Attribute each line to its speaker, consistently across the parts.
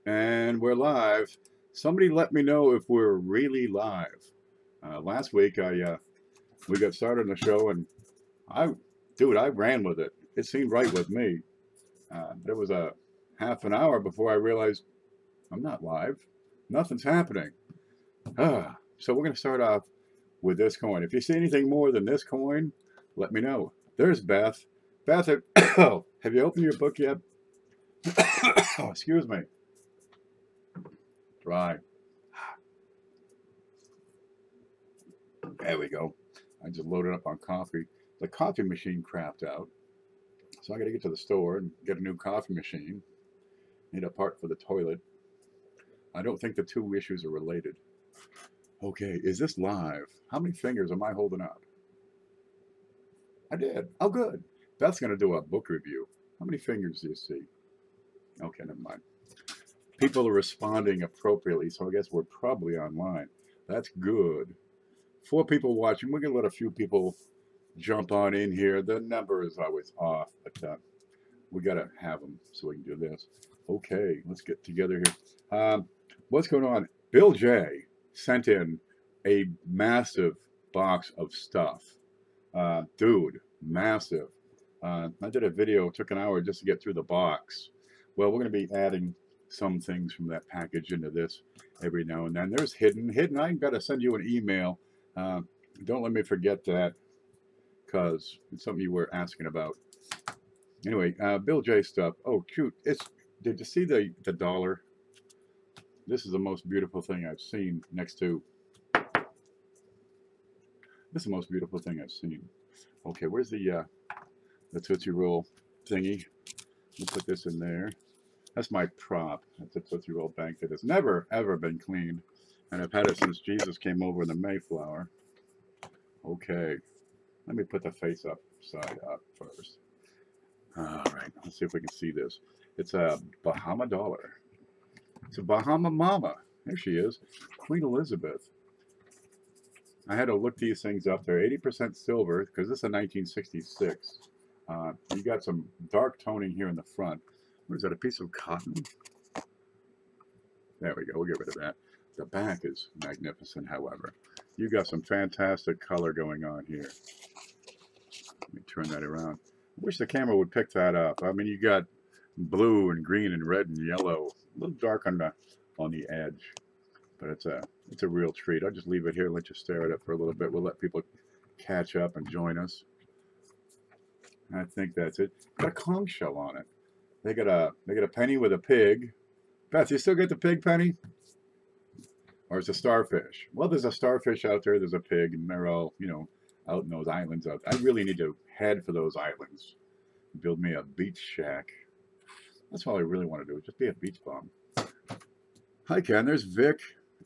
Speaker 1: And we're live. Somebody let me know if we're really live. Last week, we got started on the show, and I ran with it. It seemed right with me. There was a half an hour before I realized I'm not live. Nothing's happening. So we're going to start off with this coin. If you see anything more than this coin, let me know. There's Beth. Beth, have you opened your book yet? Oh, excuse me. Dry. There we go. I just loaded up on coffee. The coffee machine crapped out. So I got to get to the store and get a new coffee machine. Need a part for the toilet. I don't think the two issues are related. Okay, is this live? How many fingers am I holding up? I did. Oh, good. Beth's going to do a book review. How many fingers do you see? Okay, never mind. People are responding appropriately, so I guess we're probably online. That's good. 4 people watching. We're going to let a few people jump on in here. The number is always off, but we got to have them so we can do this. Okay, let's get together here. What's going on? Bill J sent in a massive box of stuff. Dude, massive. I did a video, took an hour just to get through the box. Well, we're going to be adding some things from that package into this every now and then. There's Hidden. Hidden, I got to send you an email. Don't let me forget that, because it's something you were asking about. Anyway, Bill J stuff. Oh, cute. Did you see the dollar? This is the most beautiful thing I've seen next to... This is the most beautiful thing I've seen. Okay, where's the Tootsie Roll thingy? We'll put this in there. That's my prop. That's a Tootsie Roll bank that has never, ever been cleaned. And I've had it since Jesus came over in the Mayflower. Okay, let me put the face up, side up first. All right, let's see if we can see this. It's a Bahama dollar. It's a Bahama Mama. There she is, Queen Elizabeth. I had to look these things up. They're 80% silver because this is a 1966. You got some dark toning here in the front. What is that, a piece of cotton? There we go, we'll get rid of that. The back is magnificent, however. You got some fantastic color going on here. Let me turn that around. I wish the camera would pick that up. I mean, you got blue and green and red and yellow. A little dark on the edge, but it's a real treat. I'll just leave it here and let you stare at it for a little bit. We'll let people catch up and join us. I think that's it. Got a conch shell on it. They got a penny with a pig. Beth, you still get the pig penny? Or it's a starfish? Well, there's a starfish out there. There's a pig, and they're all, out in those islands out there. I really need to head for those islands. Build me a beach shack. That's all I really want to do, just be a beach bum. Hi, Ken. There's Vic.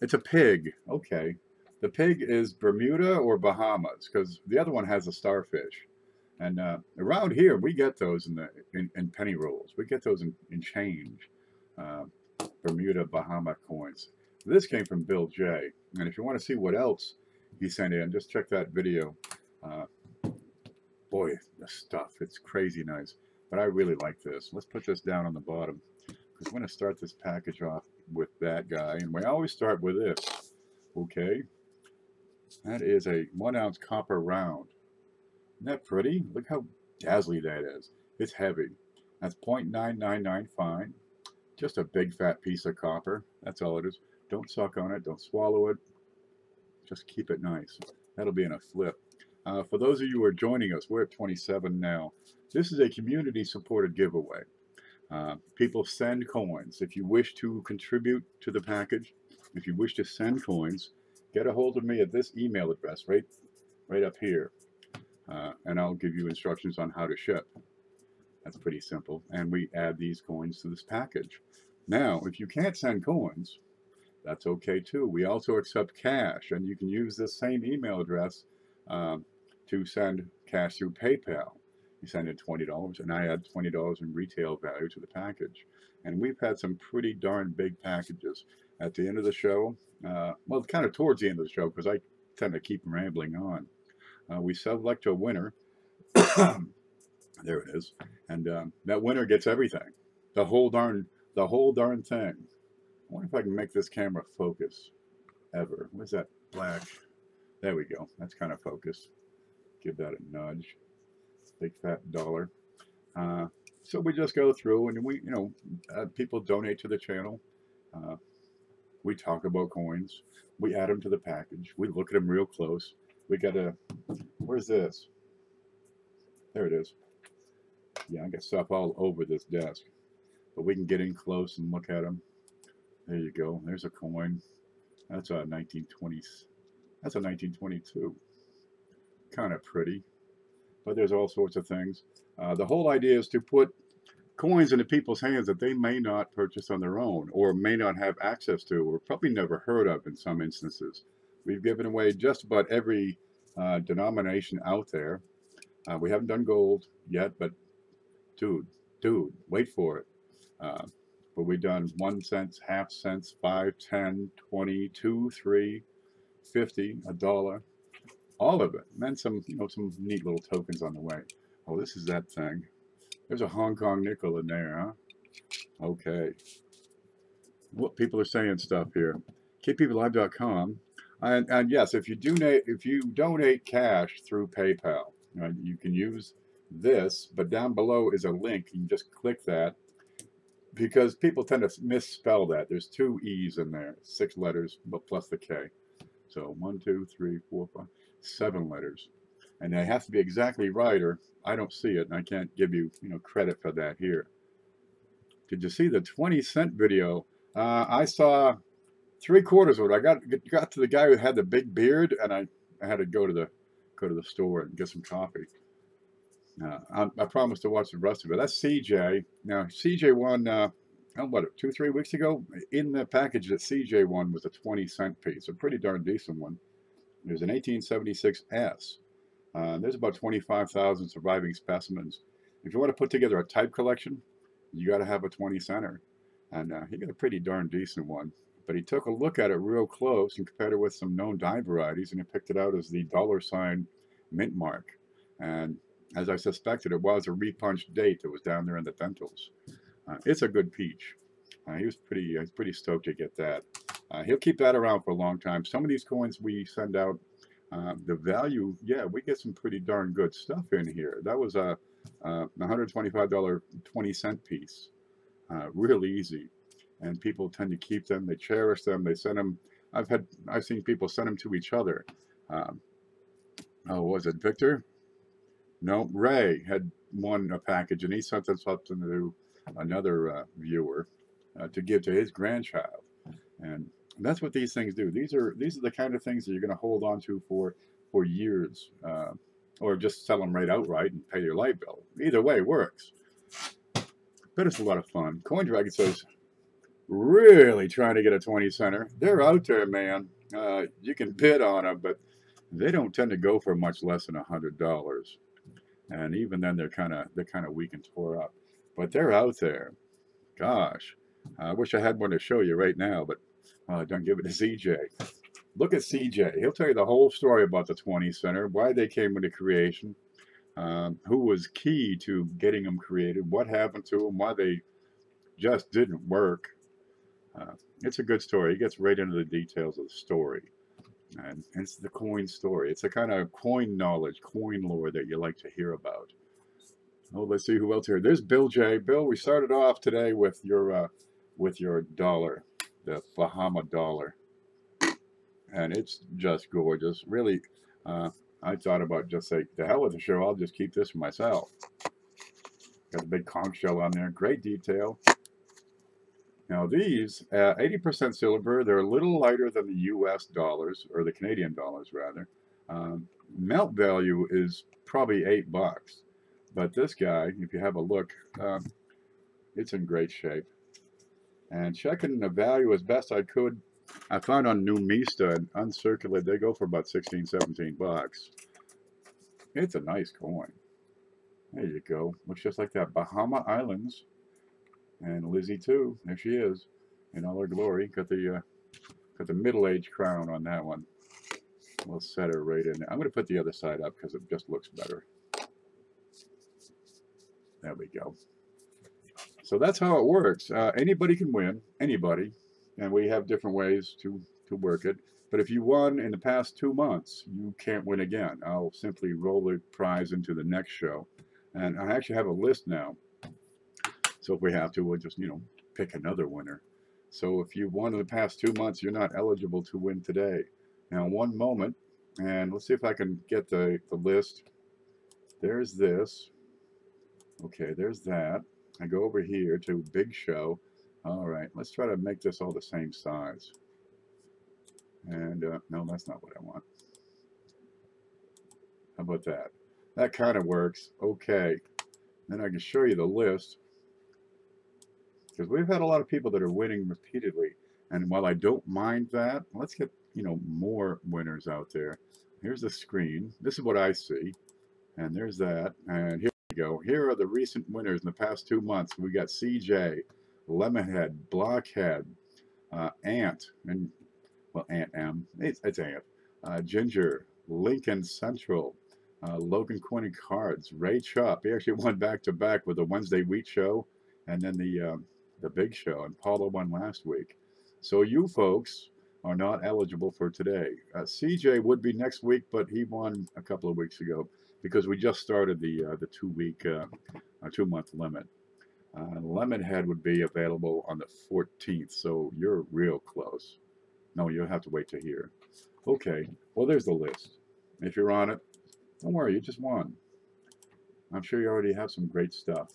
Speaker 1: It's a pig. Okay. The pig is Bermuda or Bahamas, because the other one has a starfish. And around here, we get those in penny rolls. We get those in change. Bermuda, Bahama coins. This came from Bill J. And if you want to see what else he sent in, just check that video. Boy, the stuff, it's crazy nice. But I really like this. Let's put this down on the bottom, because we're going to start this package off with that guy. And we always start with this. Okay. That is a 1 ounce copper round. Isn't that pretty? Look how dazzly that is. It's heavy. That's 0.999 fine. Just a big fat piece of copper. That's all it is. Don't suck on it. Don't swallow it. Just keep it nice. That'll be in a flip. For those of you who are joining us, we're at 27 now. This is a community-supported giveaway. People send coins. If you wish to contribute to the package, if you wish to send coins, get a hold of me at this email address right up here. And I'll give you instructions on how to ship. That's pretty simple. And we add these coins to this package. Now, if you can't send coins, that's okay too. We also accept cash, and you can use this same email address to send cash through PayPal. You send in $20, and I add $20 in retail value to the package. And we've had some pretty darn big packages. At the end of the show, well, kind of towards the end of the show, because I tend to keep rambling on. We select a winner. There it is, and that winner gets everything, the whole darn thing. wonder if I can make this camera focus ever. Where's that black? There we go. That's kind of focused. Give that a nudge. Big fat dollar. So we just go through and we, people donate to the channel. We talk about coins. We add them to the package. We look at them real close. We got a, where's this? There it is. Yeah, I got stuff all over this desk. But we can get in close and look at them. There you go. There's a coin. That's a 1920s. That's a 1922. Kind of pretty. But there's all sorts of things. The whole idea is to put coins into people's hands that they may not purchase on their own or may not have access to or probably never heard of in some instances. We've given away just about every denomination out there. We haven't done gold yet, but dude, wait for it. But we've done 1 cent, half cents, 5, 10, 20, 2, 3, 50, $1, all of it. And then some, some neat little tokens on the way. Oh, this is that thing. There's a Hong Kong nickel in there, huh? Okay. What people are saying stuff here. KPVLive.com. And yes, if you donate cash through PayPal, you can use this, but down below is a link. You can just click that because people tend to misspell that. There's 2 E's in there, 6 letters, but plus the K. So 1, 2, 3, 4, 5, 7 letters. And they have to be exactly right, or I don't see it, and I can't give you, credit for that here. Did you see the 20-cent video? I saw 3/4 of it. I got to the guy who had the big beard, and I had to go to the store and get some coffee. I promised to watch the rest of it. That's CJ. Now CJ won. What, 2-3 weeks ago? In the package that CJ won was a 20-cent piece, a pretty darn decent one. There's an 1876 S. There's about 25,000 surviving specimens. If you want to put together a type collection, you got to have a 20-center. And he got a pretty darn decent one. But he took a look at it real close and compared it with some known die varieties, and he picked it out as the $sign mint mark. And as I suspected, it was a repunched date that was down there in the dentals. It's a good peach. He was pretty stoked to get that. He'll keep that around for a long time. Some of these coins we send out, the value, yeah, we get some pretty darn good stuff in here. That was a $125 20-cent piece. Real easy. And people tend to keep them. They cherish them. They send them. I've seen people send them to each other. Was it Victor? No, Ray had won a package, and he sent something to another viewer to give to his grandchild. And that's what these things do. These are the kind of things that you're going to hold on to for years, or just sell them right outright and pay your light bill. Either way works. But it's a lot of fun. Coin Dragon says, really trying to get a 20-center. They're out there, man. You can bid on them, but they don't tend to go for much less than $100. And even then, they're kind of weak and tore up. But they're out there. Gosh, I wish I had one to show you right now, but don't give it to CJ. Look at CJ. He'll tell you the whole story about the 20-center, why they came into creation, who was key to getting them created, what happened to them, why they just didn't work. It's a good story. He gets right into the details of the story. And it's the coin story. It's the kind of coin knowledge, coin lore that you like to hear about. Oh, let's see who else here. There's Bill J. Bill, we started off today with your dollar, the Bahama dollar. And it's just gorgeous. Really, I thought about just say, the hell with the show, I'll just keep this for myself. Got a big conch shell on there. Great detail. Now these, 80% silver, they're a little lighter than the US dollars, or the Canadian dollars rather. Melt value is probably $8. But this guy, if you have a look, it's in great shape. And checking the value as best I could, I found on Numista and uncirculated, they go for about 16, 17 bucks. It's a nice coin. There you go. Looks just like that Bahama Islands. And Lizzie too, there she is, in all her glory. Got the middle-aged crown on that one. We'll set her right in there. I'm going to put the other side up because it just looks better. There we go. So that's how it works. Anybody can win. Anybody. and we have different ways to work it. But if you won in the past 2 months, you can't win again. I'll simply roll the prize into the next show. And I actually have a list now. So if we have to, we'll just, pick another winner. So if you won in the past 2 months, you're not eligible to win today. Now, one moment, and let's see if I can get the list. There's this. Okay, there's that. I go over here to Big Show. All right, let's try to make this all the same size. And no, that's not what I want. How about that? That kind of works. Okay, then I can show you the list, because we've had a lot of people that are winning repeatedly. And while I don't mind that, let's get more winners out there. Here's the screen. This is what I see, and there's that. And here we go. Here are the recent winners in the past 2 months. We got CJ, Lemonhead, Blockhead, Ant, and well, Ant M. It's Ant. Ginger, Lincoln Central, Logan Quinny Cards, Ray Chop. He actually won back to back with the Wednesday Wheat Show, and then the Big Show, and Paula won last week. So you folks are not eligible for today. CJ would be next week, but he won a couple of weeks ago because we just started the 2-month limit. Lemonhead would be available on the 14th, so you're real close. No, you'll have to wait to hear. Okay, well, there's the list. If you're on it, don't worry, you just won. I'm sure you already have some great stuff.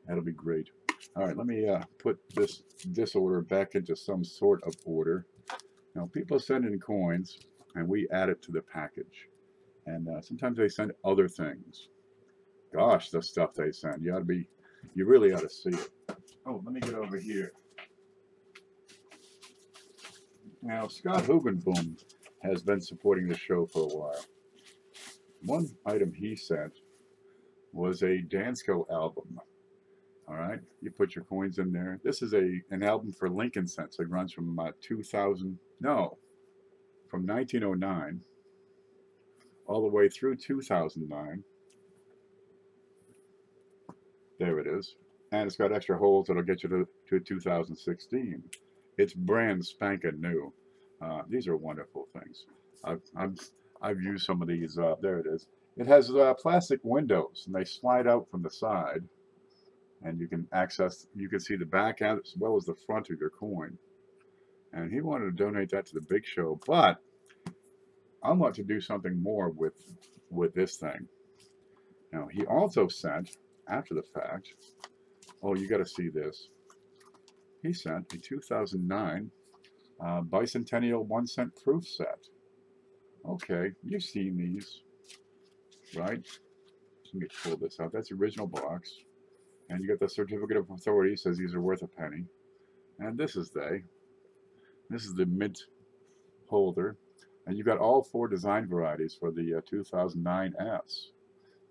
Speaker 1: That'll be great. All right, let me put this order back into some sort of order. Now, people send in coins, and we add it to the package. And sometimes they send other things. Gosh, the stuff they send. You really ought to see it. Oh, let me get over here. Now, Scott Hugenboom has been supporting the show for a while. One item he sent was a Dansko album. All right, you put your coins in there. This is an album for Lincoln Cents. It runs from 1909 all the way through 2009. There it is. And it's got extra holes that'll get you to 2016. It's brand spanking new. These are wonderful things. I've used some of these. There it is. It has plastic windows, and they slide out from the side, and you can see the back end as well as the front of your coin. And he wanted to donate that to the Big Show, but I want to do something more with this thing. Now, he also sent, after the fact, oh, you got to see this. He sent a 2009 Bicentennial 1-cent proof set. Okay, you've seen these, right? Let me pull this out. That's the original box. And you got the certificate of authority, says these are worth a penny. And this is the mint holder. And you've got all 4 design varieties for the 2009 S.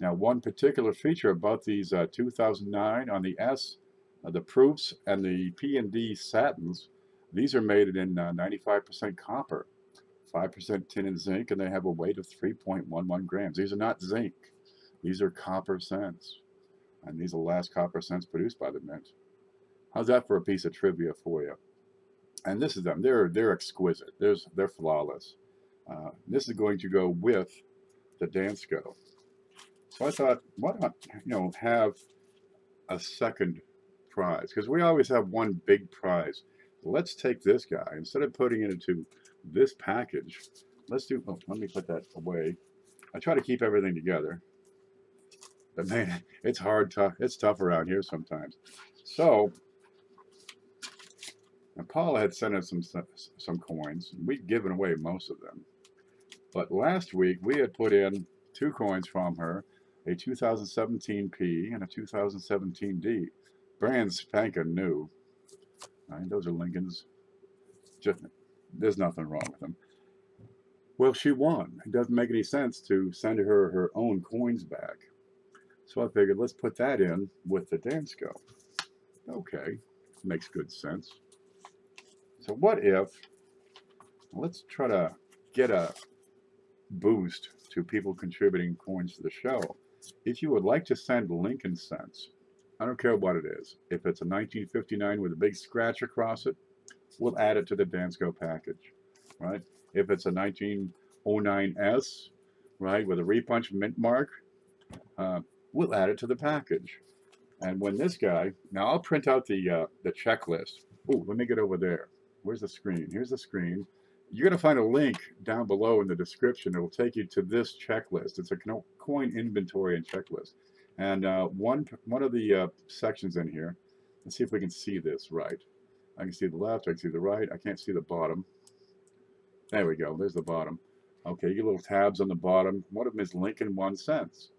Speaker 1: Now, one particular feature about these 2009 on the S, the proofs and the P&D satins, these are made in 95% copper, 5% tin and zinc, and they have a weight of 3.11 grams. These are not zinc. These are copper cents. And these are the last copper cents produced by the mint. How's that for a piece of trivia for you? And this is them. They're exquisite. They're flawless. This is going to go with the Dansko. So I thought, why not, have a second prize? Because we always have one big prize. Let's take this guy, instead of putting it into this package, let's do, oh, let me put that away. I try to keep everything together. But man, it's hard, it's tough around here sometimes. So, and Paula had sent us some coins. We'd given away most of them. But last week, we had put in 2 coins from her, a 2017 P and a 2017 D. Brand spanking new. Right, those are Lincoln's. There's nothing wrong with them. Well, she won. It doesn't make any sense to send her her own coins back. So I figured, let's put that in with the Dansko. Okay, makes good sense. So what if, let's try to get a boost to people contributing coins to the show. If you would like to send Lincoln Cents, I don't care what it is. If it's a 1959 with a big scratch across it, we'll add it to the Dansko package, right? If it's a 1909S, right, with a repunch mint mark, we'll add it to the package. And when this guy, now I'll print out the checklist. Oh, let me get over there. Where's the screen? Here's the screen. You're going to find a link down below in the description. It will take you to this checklist. It's a coin inventory and checklist. And one of the sections in here, let's see if we can see this right. I can see the left, I can see the right, I can't see the bottom. There we go, there's the bottom. Okay, you get little tabs on the bottom. One of them is Lincoln 1 cents.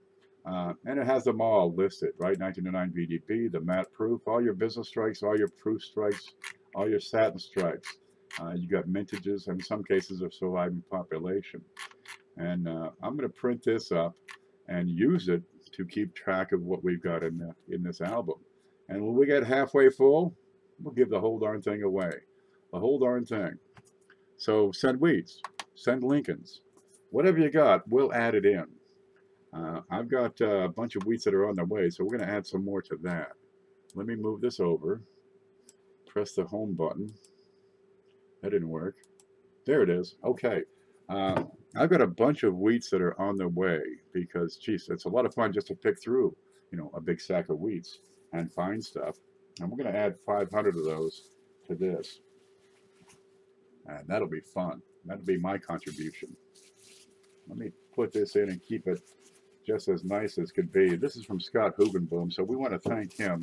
Speaker 1: And it has them all listed, right? 1909 VDB, the matte proof, all your business strikes, all your proof strikes, all your satin strikes. You got mintages, and in some cases of surviving population. And I'm going to print this up and use it to keep track of what we've got in this album. And when we get halfway full, we'll give the whole darn thing away. The whole darn thing. So send wheats, send Lincolns. Whatever you got, we'll add it in. I've got a bunch of wheats that are on their way, so we're going to add some more to that. Let me move this over. Press the home button. That didn't work. There it is. Okay. I've got a bunch of wheats that are on their way because, geez, it's a lot of fun just to pick through, a big sack of wheats and find stuff. And we're going to add 500 of those to this. And that'll be fun. That'll be my contribution. Let me put this in and keep it just as nice as could be. This is from Scott Hugenboom, so we want to thank him.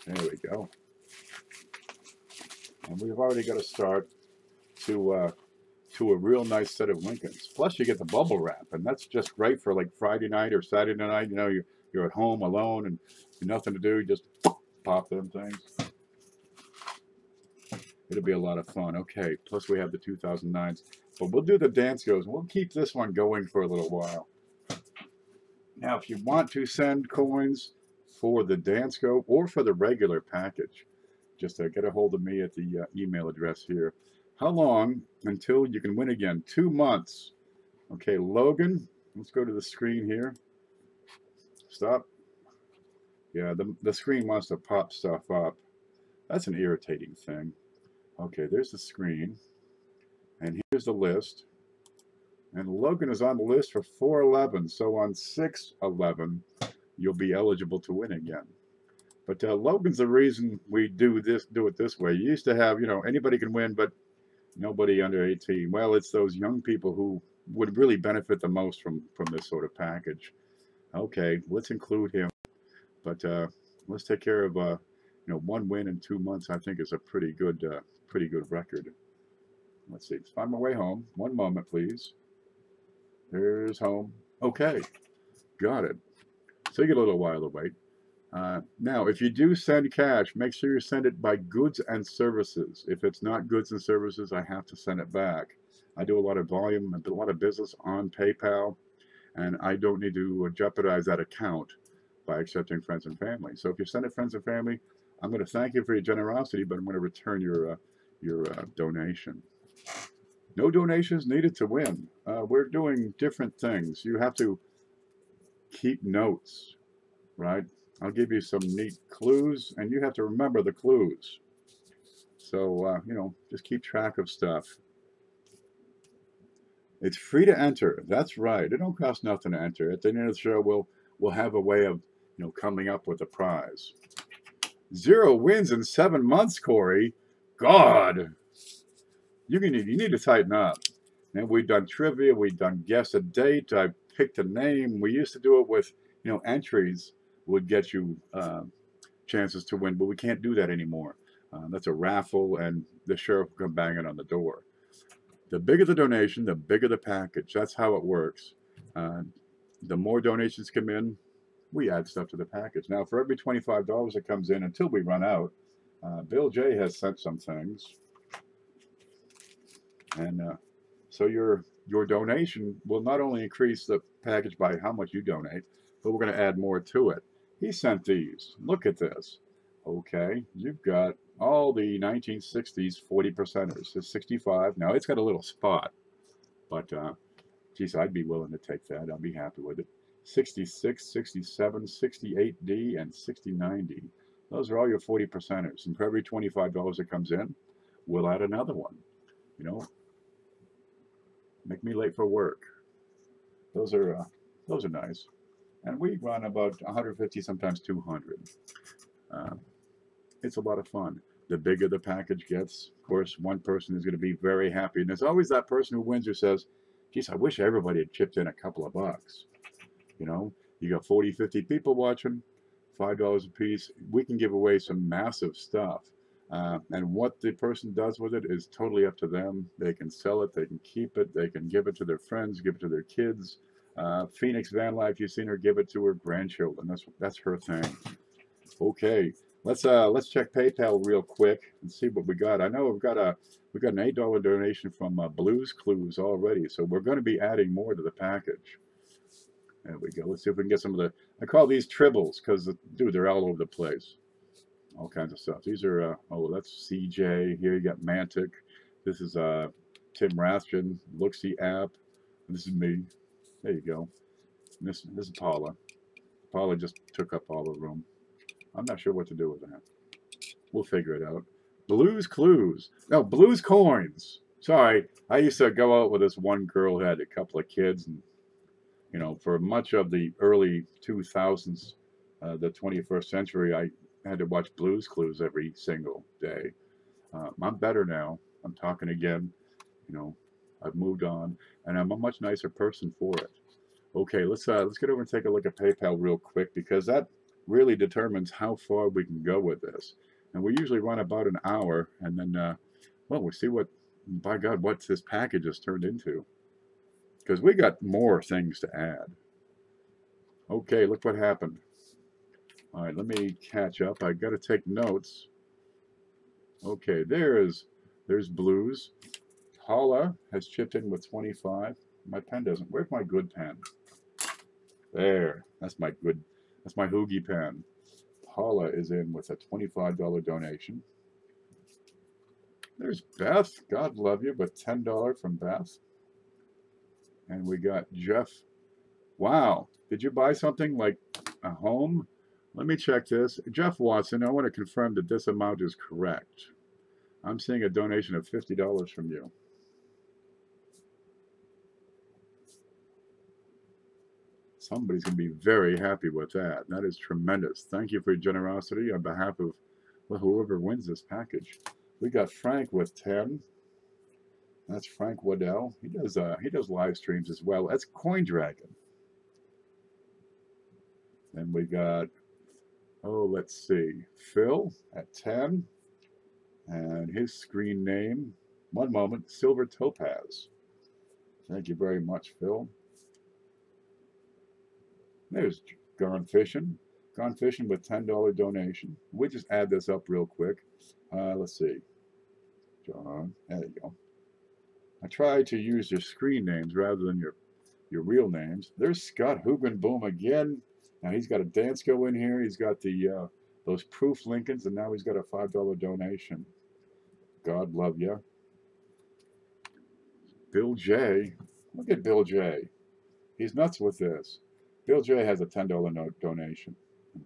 Speaker 1: There we go. And we've already got a start to a real nice set of Lincolns. Plus, you get the bubble wrap, and that's just great for like Friday night or Saturday night. You're at home alone and nothing to do. You just pop them things. It'll be a lot of fun. Okay, plus we have the 2009s. But we'll do the Danskos, and we'll keep this one going for a little while. Now, if you want to send coins for the Dansko or for the regular package, just get a hold of me at the email address here. How long until you can win again? 2 months. Okay, Logan, let's go to the screen here. Stop. Yeah, the screen wants to pop stuff up. That's an irritating thing. Okay, there's the screen. And here's the list. And Logan is on the list for 411. So on 611, you'll be eligible to win again. But Logan's the reason we do it this way. You used to have, anybody can win, but nobody under 18. Well, it's those young people who would really benefit the most from this sort of package. Okay, let's include him. But let's take care of 1 win in 2 months. I think is a pretty good record. Let's see. Let's find my way home. One moment, please. There's home. Okay, got it. So you get a little while to wait. Now, if you do send cash, make sure you send it by goods and services. If it's not goods and services, I have to send it back. I do a lot of volume, I do a lot of business on PayPal, and I don't need to jeopardize that account by accepting friends and family. So if you send it friends and family, I'm going to thank you for your generosity, but I'm going to return your donation. No donations needed to win. We're doing different things. You have to keep notes, right? I'll give you some neat clues, and you have to remember the clues. So, just keep track of stuff. It's free to enter. That's right. It don't cost nothing to enter. At the end of the show, we'll have a way of, coming up with a prize. 0 wins in 7 months, Corey. God. You need to tighten up. And we've done trivia. We've done guess a date. I picked a name. We used to do it with, entries would get you chances to win, but we can't do that anymore. That's a raffle, and the sheriff will come banging on the door. The bigger the donation, the bigger the package. That's how it works. The more donations come in, we add stuff to the package. Now, for every $25 that comes in until we run out, Bill J has sent some things. And so your donation will not only increase the package by how much you donate, but we're going to add more to it. He sent these. Look at this. Okay, you've got all the 1960s 40%ers. It's 65. Now, it's got a little spot, but geez, I'd be willing to take that. I'll be happy with it. 66, 67, 68D, and 6090. Those are all your 40%ers. And for every $25 that comes in, we'll add another one. You know, make me late for work. Those are nice. And we run about 150, sometimes 200. It's a lot of fun. The bigger the package gets, of course, one person is going to be very happy. And there's always that person who wins who says, geez, I wish everybody had chipped in a couple of bucks. You know, you got 40, 50 people watching, $5 a piece. We can give away some massive stuff. And what the person does with it is totally up to them. They can sell it, they can keep it, they can give it to their friends, give it to their kids. Phoenix Van Life, you've seen her give it to her grandchildren. That's her thing. Okay, let's check PayPal real quick and see what we got. I know we've got an $8 donation from Blues Clues already, so we're going to be adding more to the package. There we go. Let's see if we can get some of the. I call these tribbles because, dude, they're all over the place. All kinds of stuff. These are, oh, that's CJ. Here you got Mantic. This is Tim Rathjen. Looksy app. This is me. There you go. And this is Paula. Paula just took up all the room. I'm not sure what to do with that. We'll figure it out. Blues Clues. No, Blues Coins. Sorry. I used to go out with this one girl who had a couple of kids. And, you know, for much of the early 2000s, the 21st century, I had to watch Blues Clues every single day. I'm better now. I'm talking again. You know, I've moved on, and I'm a much nicer person for it. Okay, let's get over and take a look at PayPal real quick, because that really determines how far we can go with this. And we usually run about an hour, and then, well, we'll see what, by God, what this package has turned into. Because we got more things to add. Okay, look what happened. All right, let me catch up. I got to take notes. Okay, there's Blues. Paula has chipped in with 25. My pen doesn't. Where's my good pen? There. That's my Hoogie pen. Paula is in with a $25 donation. There's Beth. God love you, with $10 from Beth. And we got Jeff. Wow. Did you buy something like a home? Let me check this. Jeff Watson, I want to confirm that this amount is correct. I'm seeing a donation of $50 from you. Somebody's going to be very happy with that. That is tremendous. Thank you for your generosity on behalf of, well, whoever wins this package. We got Frank with 10. That's Frank Waddell. He does live streams as well. That's Coin Dragon. Then we got, oh, let's see, Phil at 10. And his screen name, one moment, Silver Topaz. Thank you very much, Phil. There's Gone Fishing. Gone Fishing with $10 donation. We just add this up real quick. Let's see. John, there you go. I try to use your screen names rather than your real names. There's Scott Hugenboom again. Now he's got a Dansko in here. He's got the those proof Lincolns, and now he's got a $5 donation. God love you. Bill J. Look at Bill J. He's nuts with this. Bill J has a $10 donation.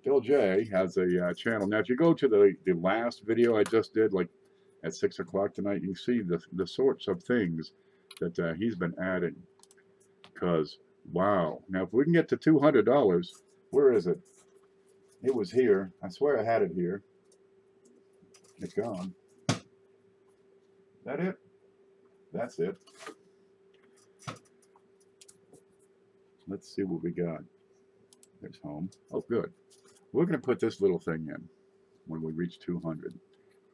Speaker 1: Bill J has a channel. Now, if you go to the last video I just did, like at 6 o'clock tonight, you can see the sorts of things that he's been adding. Because, wow. Now, if we can get to $200, where is it? It was here. I swear I had it here. It's gone. That it? That's it. Let's see what we got. There's home. Oh, good. We're going to put this little thing in when we reach 200.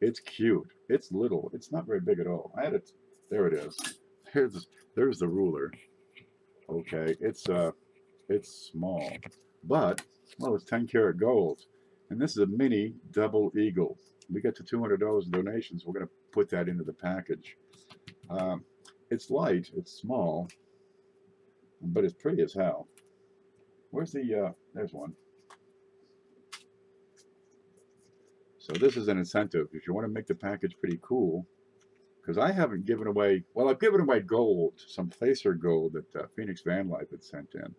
Speaker 1: It's cute. It's little. It's not very big at all. I had it. There it is. There's the ruler. Okay. It's small, but, well, it's 10 karat gold. And this is a mini double eagle. We get to $200 in donations. We're going to put that into the package. It's light. It's small. But it's pretty as hell. Where's the, there's one. So this is an incentive. If you want to make the package pretty cool, because I haven't given away, well, I've given away gold, some placer gold that Phoenix Van Life had sent in.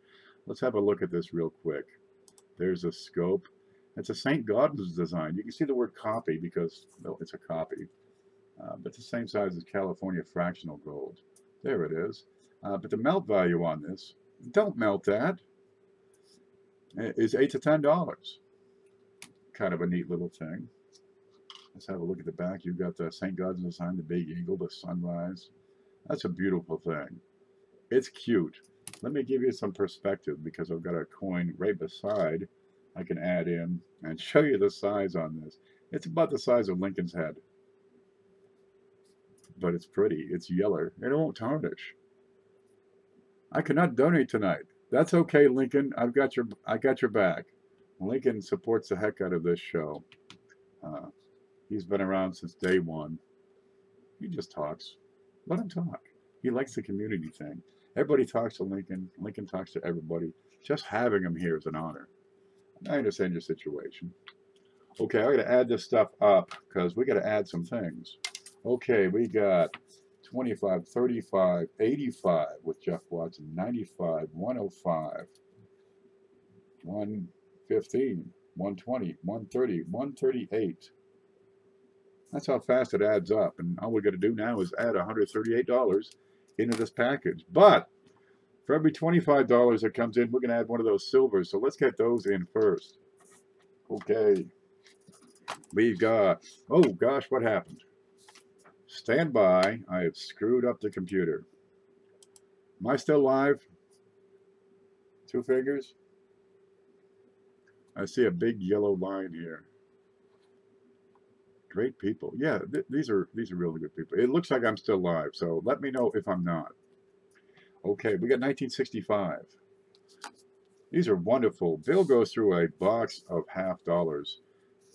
Speaker 1: Let's have a look at this real quick. There's a scope. It's a St. Gaudens design. You can see the word copy because, well, it's a copy. But it's the same size as California fractional gold. There it is. But the melt value on this, don't melt that, is $8 to $10. Kind of a neat little thing. Let's have a look at the back. You've got the St. Gaudens design, the big eagle, the sunrise. That's a beautiful thing. It's cute. Let me give you some perspective because I've got a coin right beside. I can add in and show you the size on this. It's about the size of Lincoln's head. But it's pretty. It's yellow. It won't tarnish. I cannot donate tonight. That's okay, Lincoln. I got your back. Lincoln supports the heck out of this show. He's been around since day one. He just talks. Let him talk. He likes the community thing. Everybody talks to Lincoln. Lincoln talks to everybody. Just having him here is an honor. I understand your situation. Okay, I got to add this stuff up because we got to add some things. Okay, we got 25, 35, 85 with Jeff Watson, 95, 105, 115, 120, 130, 138. That's how fast it adds up. And all we got to do now is add $138 into this package. But for every $25 that comes in, we're going to add one of those silvers. So let's get those in first. Okay. We've got, oh gosh, what happened? Stand by. I have screwed up the computer. Am I still live? Two fingers? I see a big yellow line here. Great people. Yeah, these are really good people. It looks like I'm still live, so let me know if I'm not. Okay, we got 1965. These are wonderful. Bill goes through a box of $50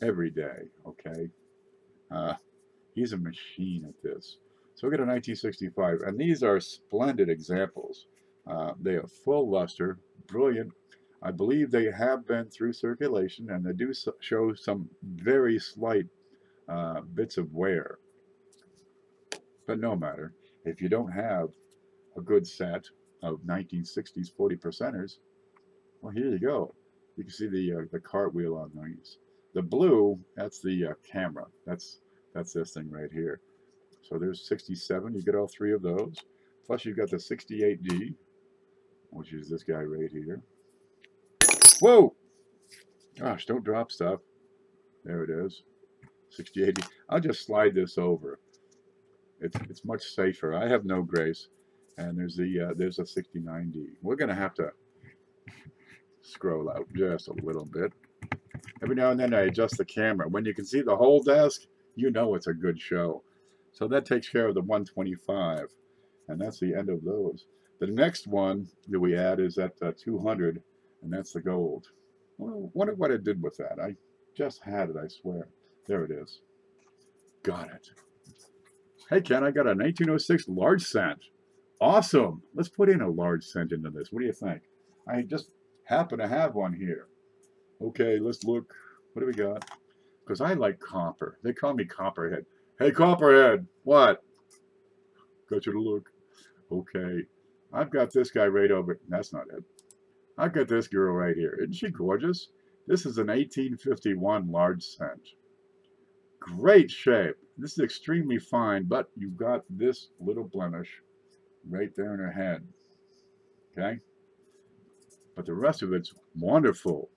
Speaker 1: every day, okay? He's a machine at this. So we got a 1965, and these are splendid examples. They are full luster, brilliant. I believe they have been through circulation, and they do show some very slight bits of wear. But no matter, if you don't have a good set of 1960s 40%ers, well, here you go. You can see the cartwheel on these. The blue, that's the camera. That's this thing right here. So there's 67. You get all three of those. Plus you've got the 68D, which is this guy right here. Whoa! Gosh, don't drop stuff. There it is. 68D. I'll just slide this over. It's much safer. I have no grace. And there's a 69D. We're gonna have to scroll out just a little bit. Every now and then I adjust the camera. When you can see the whole desk, you know it's a good show. So that takes care of the 125, and that's the end of those. The next one that we add is at 200, and that's the gold. Well, wonder what it did with that. I just had it, I swear. There it is. Got it. Hey, Ken, I got a 1906 large cent. Awesome. Let's put in a large cent into this. What do you think? I just happen to have one here. Okay, let's look. What do we got? Because I like copper. They call me Copperhead. Hey, Copperhead. What? Got you to look. Okay. I've got this guy right over. That's not it. I've got this girl right here. Isn't she gorgeous? This is an 1851 large cent. Great shape. This is extremely fine, but you've got this little blemish right there in her head. Okay? But the rest of it's wonderful.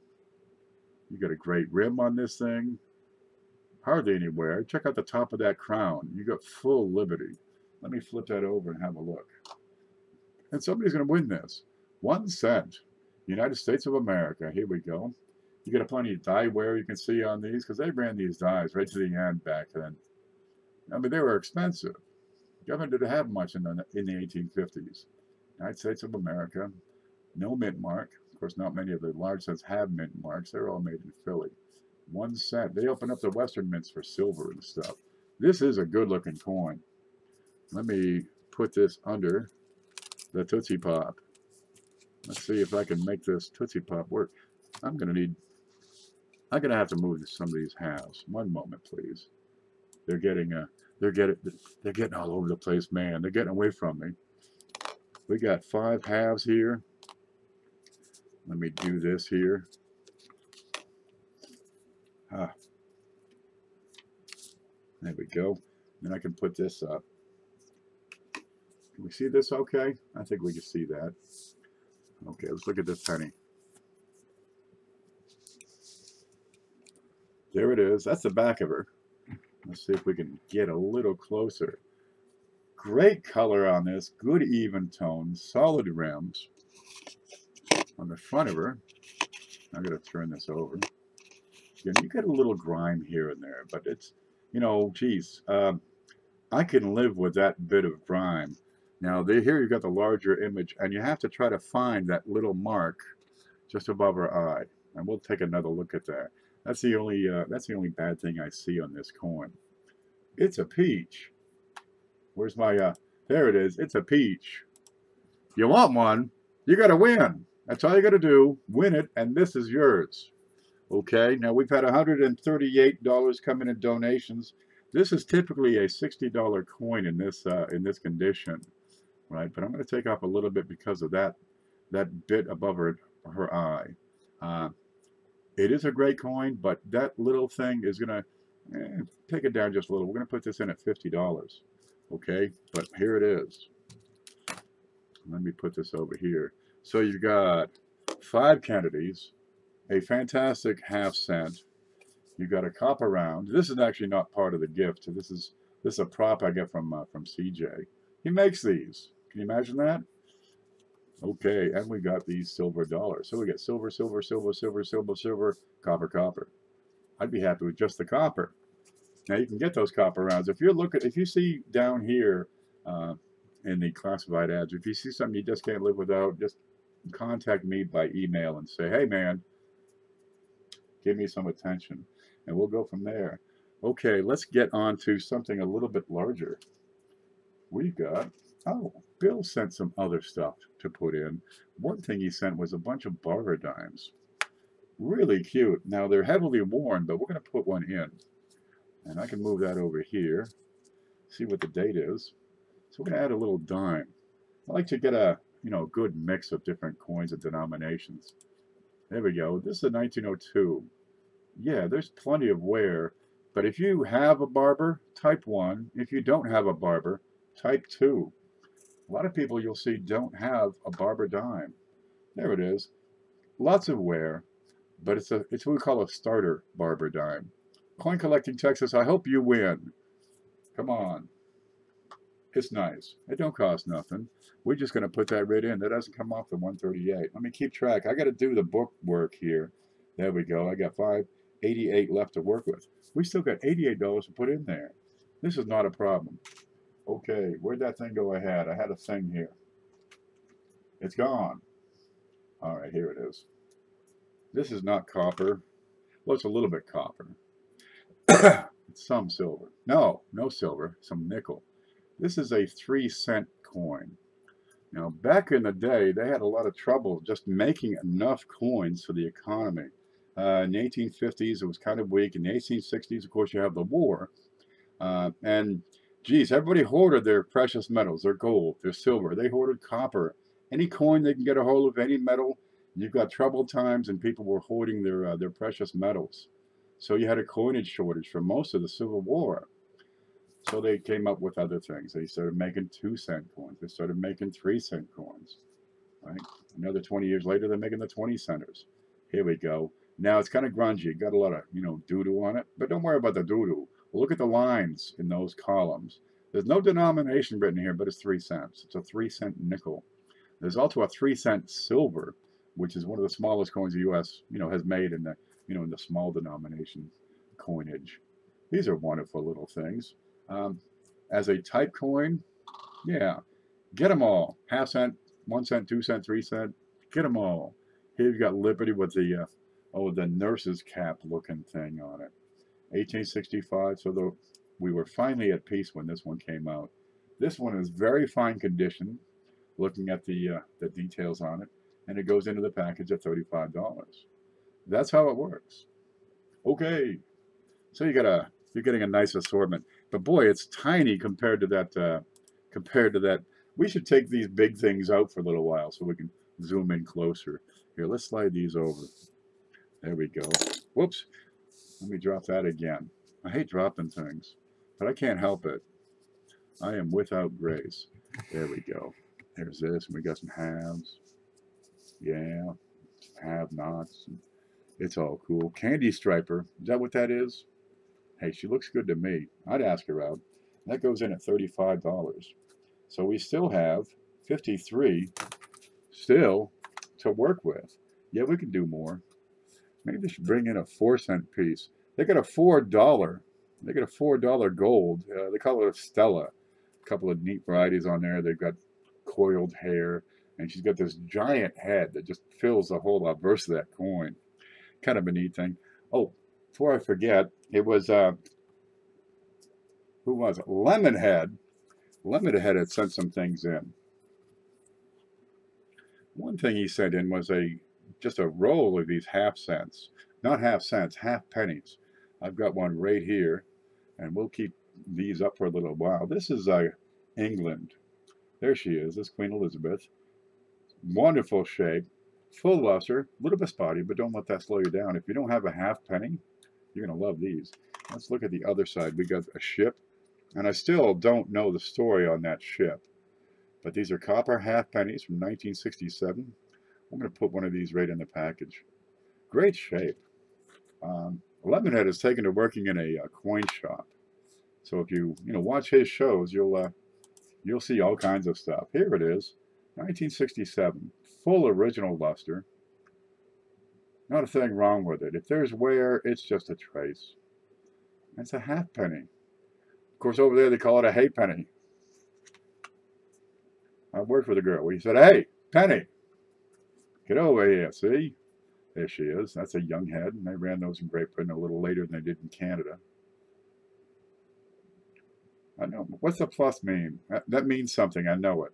Speaker 1: You got a great rim on this thing. Hardly anywhere. Check out the top of that crown. You got full liberty. Let me flip that over and have a look. And somebody's going to win this. 1 cent. United States of America. Here we go. You got plenty of die wear you can see on these because they ran these dies right to the end back then. I mean, they were expensive. Government didn't have much in the 1850s. United States of America. No mint mark. Of course, not many of the large cents have mint marks. They're all made in Philly. 1 cent. They open up the Western mints for silver and stuff. This is a good-looking coin. Let me put this under the Tootsie Pop. Let's see if I can make this Tootsie Pop work. I'm gonna have to move some of these halves. One moment, please. They're getting all over the place, man. They're getting away from me. We got 5 halves here. Let me do this here. Ah, there we go. Then I can put this up. Can we see this okay? I think we can see that. Okay, let's look at this penny. There it is. That's the back of her. Let's see if we can get a little closer. Great color on this. Good even tone. Solid rims. On the front of her, I'm going to turn this over. Again, you get a little grime here and there, but it's, you know, geez, I can live with that bit of grime. Now, here you've got the larger image, and you have to try to find that little mark just above her eye. And we'll take another look at that. That's the only bad thing I see on this coin. It's a peach. Where's my, there it is. It's a peach. You want one, you got to win. That's all you got to do. Win it, and this is yours. Okay, now we've had $138 come in donations. This is typically a $60 coin in this condition, right? But I'm going to take off a little bit because of that bit above her eye. It is a great coin, but that little thing is going to take it down just a little. We're going to put this in at $50. Okay, but here it is. Let me put this over here. So you've got 5 Kennedys, a fantastic ½ cent. You've got a copper round. This is actually not part of the gift. This is a prop I get from CJ. He makes these. Can you imagine that? Okay, and we got these silver dollars. So we get silver, silver, silver, silver, silver, silver, copper, copper. I'd be happy with just the copper. Now you can get those copper rounds. If you see down here in the classified ads, if you see something you just can't live without, just contact me by email and say, hey man, give me some attention, and we'll go from there. Okay, let's get on to something a little bit larger. We've got, oh, Bill sent some other stuff to put in. One thing he sent was a bunch of barber dimes. Really cute. Now they're heavily worn, but we're going to put one in. And I can move that over here, see what the date is. So we're going to add a little dime. I like to get a good mix of different coins and denominations. There we go. This is a 1902. Yeah, there's plenty of wear. But if you have a barber, type 1. If you don't have a barber, type 2. A lot of people you'll see don't have a barber dime. There it is. Lots of wear, but it's what we call a starter barber dime. Coin Collecting Texas, I hope you win. Come on. It's nice. It don't cost nothing. We're just going to put that right in. That doesn't come off the 138. Let me keep track. I got to do the book work here. There we go. I got $5.88 left to work with. We still got $88 to put in there. This is not a problem. Okay, where'd that thing go I had? I had a thing here. It's gone. All right, here it is. This is not copper. Well, it's a little bit copper. It's some silver. No silver. Some nickel. This is a 3-cent coin. Now, back in the day, they had a lot of trouble just making enough coins for the economy. In the 1850s, it was kind of weak. In the 1860s, of course, you have the war. And, geez, everybody hoarded their precious metals, their gold, their silver. They hoarded copper. Any coin they can get a hold of, any metal. You've got troubled times, and people were hoarding their precious metals. So you had a coinage shortage for most of the Civil War. So they came up with other things. They started making 2-cent coins. They started making 3-cent coins. Right? Another 20 years later, they're making the 20-centers. Here we go. Now it's kind of grungy. Got a lot of doo-doo on it, but don't worry about the doo-doo. Look at the lines in those columns. There's no denomination written here, but it's 3 cents. It's a 3-cent nickel. There's also a 3-cent silver, which is one of the smallest coins the U.S. has made in the in the small denomination coinage. These are wonderful little things. As a type coin, yeah, get them all. ½ cent, 1 cent, 2 cent, 3 cent, get them all. Here you've got Liberty with the nurse's cap looking thing on it. 1865, so we were finally at peace when this one came out. This one is very fine condition, looking at the details on it, and it goes into the package at $35. That's how it works. Okay, so you're getting a nice assortment, but boy, it's tiny compared to that. We should take these big things out for a little while so we can zoom in closer. Here, let's slide these over. There we go. Whoops. Let me drop that again. I hate dropping things, but I can't help it. I am without grace. There we go. There's this, and we got some halves. Yeah, have-nots. It's all cool. Candy Striper. Is that what that is? Hey, she looks good to me. I'd ask her out. That goes in at $35. So we still have 53 still to work with. Yeah, we can do more. Maybe they should bring in a 4-cent piece. They got a $4. They got a $4 gold. They call it a Stella. A couple of neat varieties on there. They've got coiled hair, and she's got this giant head that just fills the whole verse of that coin. Kind of a neat thing. Oh, before I forget, it was who was it? Lemonhead. Lemonhead had sent some things in. One thing he sent in was just a roll of these half-cents. Not half-cents, half-pennies. I've got one right here, and we'll keep these up for a little while. This is England. There she is. This Queen Elizabeth. Wonderful shape. Full luster. A little bit spotty, but don't let that slow you down. If you don't have a half-penny, you're going to love these. Let's look at the other side. We got a ship, and I still don't know the story on that ship. But these are copper half-pennies from 1967. I'm going to put one of these right in the package. Great shape. Lemonhead has taken to working in a coin shop. So if you watch his shows, you'll see all kinds of stuff. Here it is, 1967, full original luster. Not a thing wrong with it. If there's wear, it's just a trace. It's a half-penny. Of course, over there they call it a halfpenny. I worked with a girl. We said, "Hey, penny, get over here." See, there she is. That's a young head, and they ran those in Great Britain a little later than they did in Canada. I know. What's the plus mean? That means something. I know it.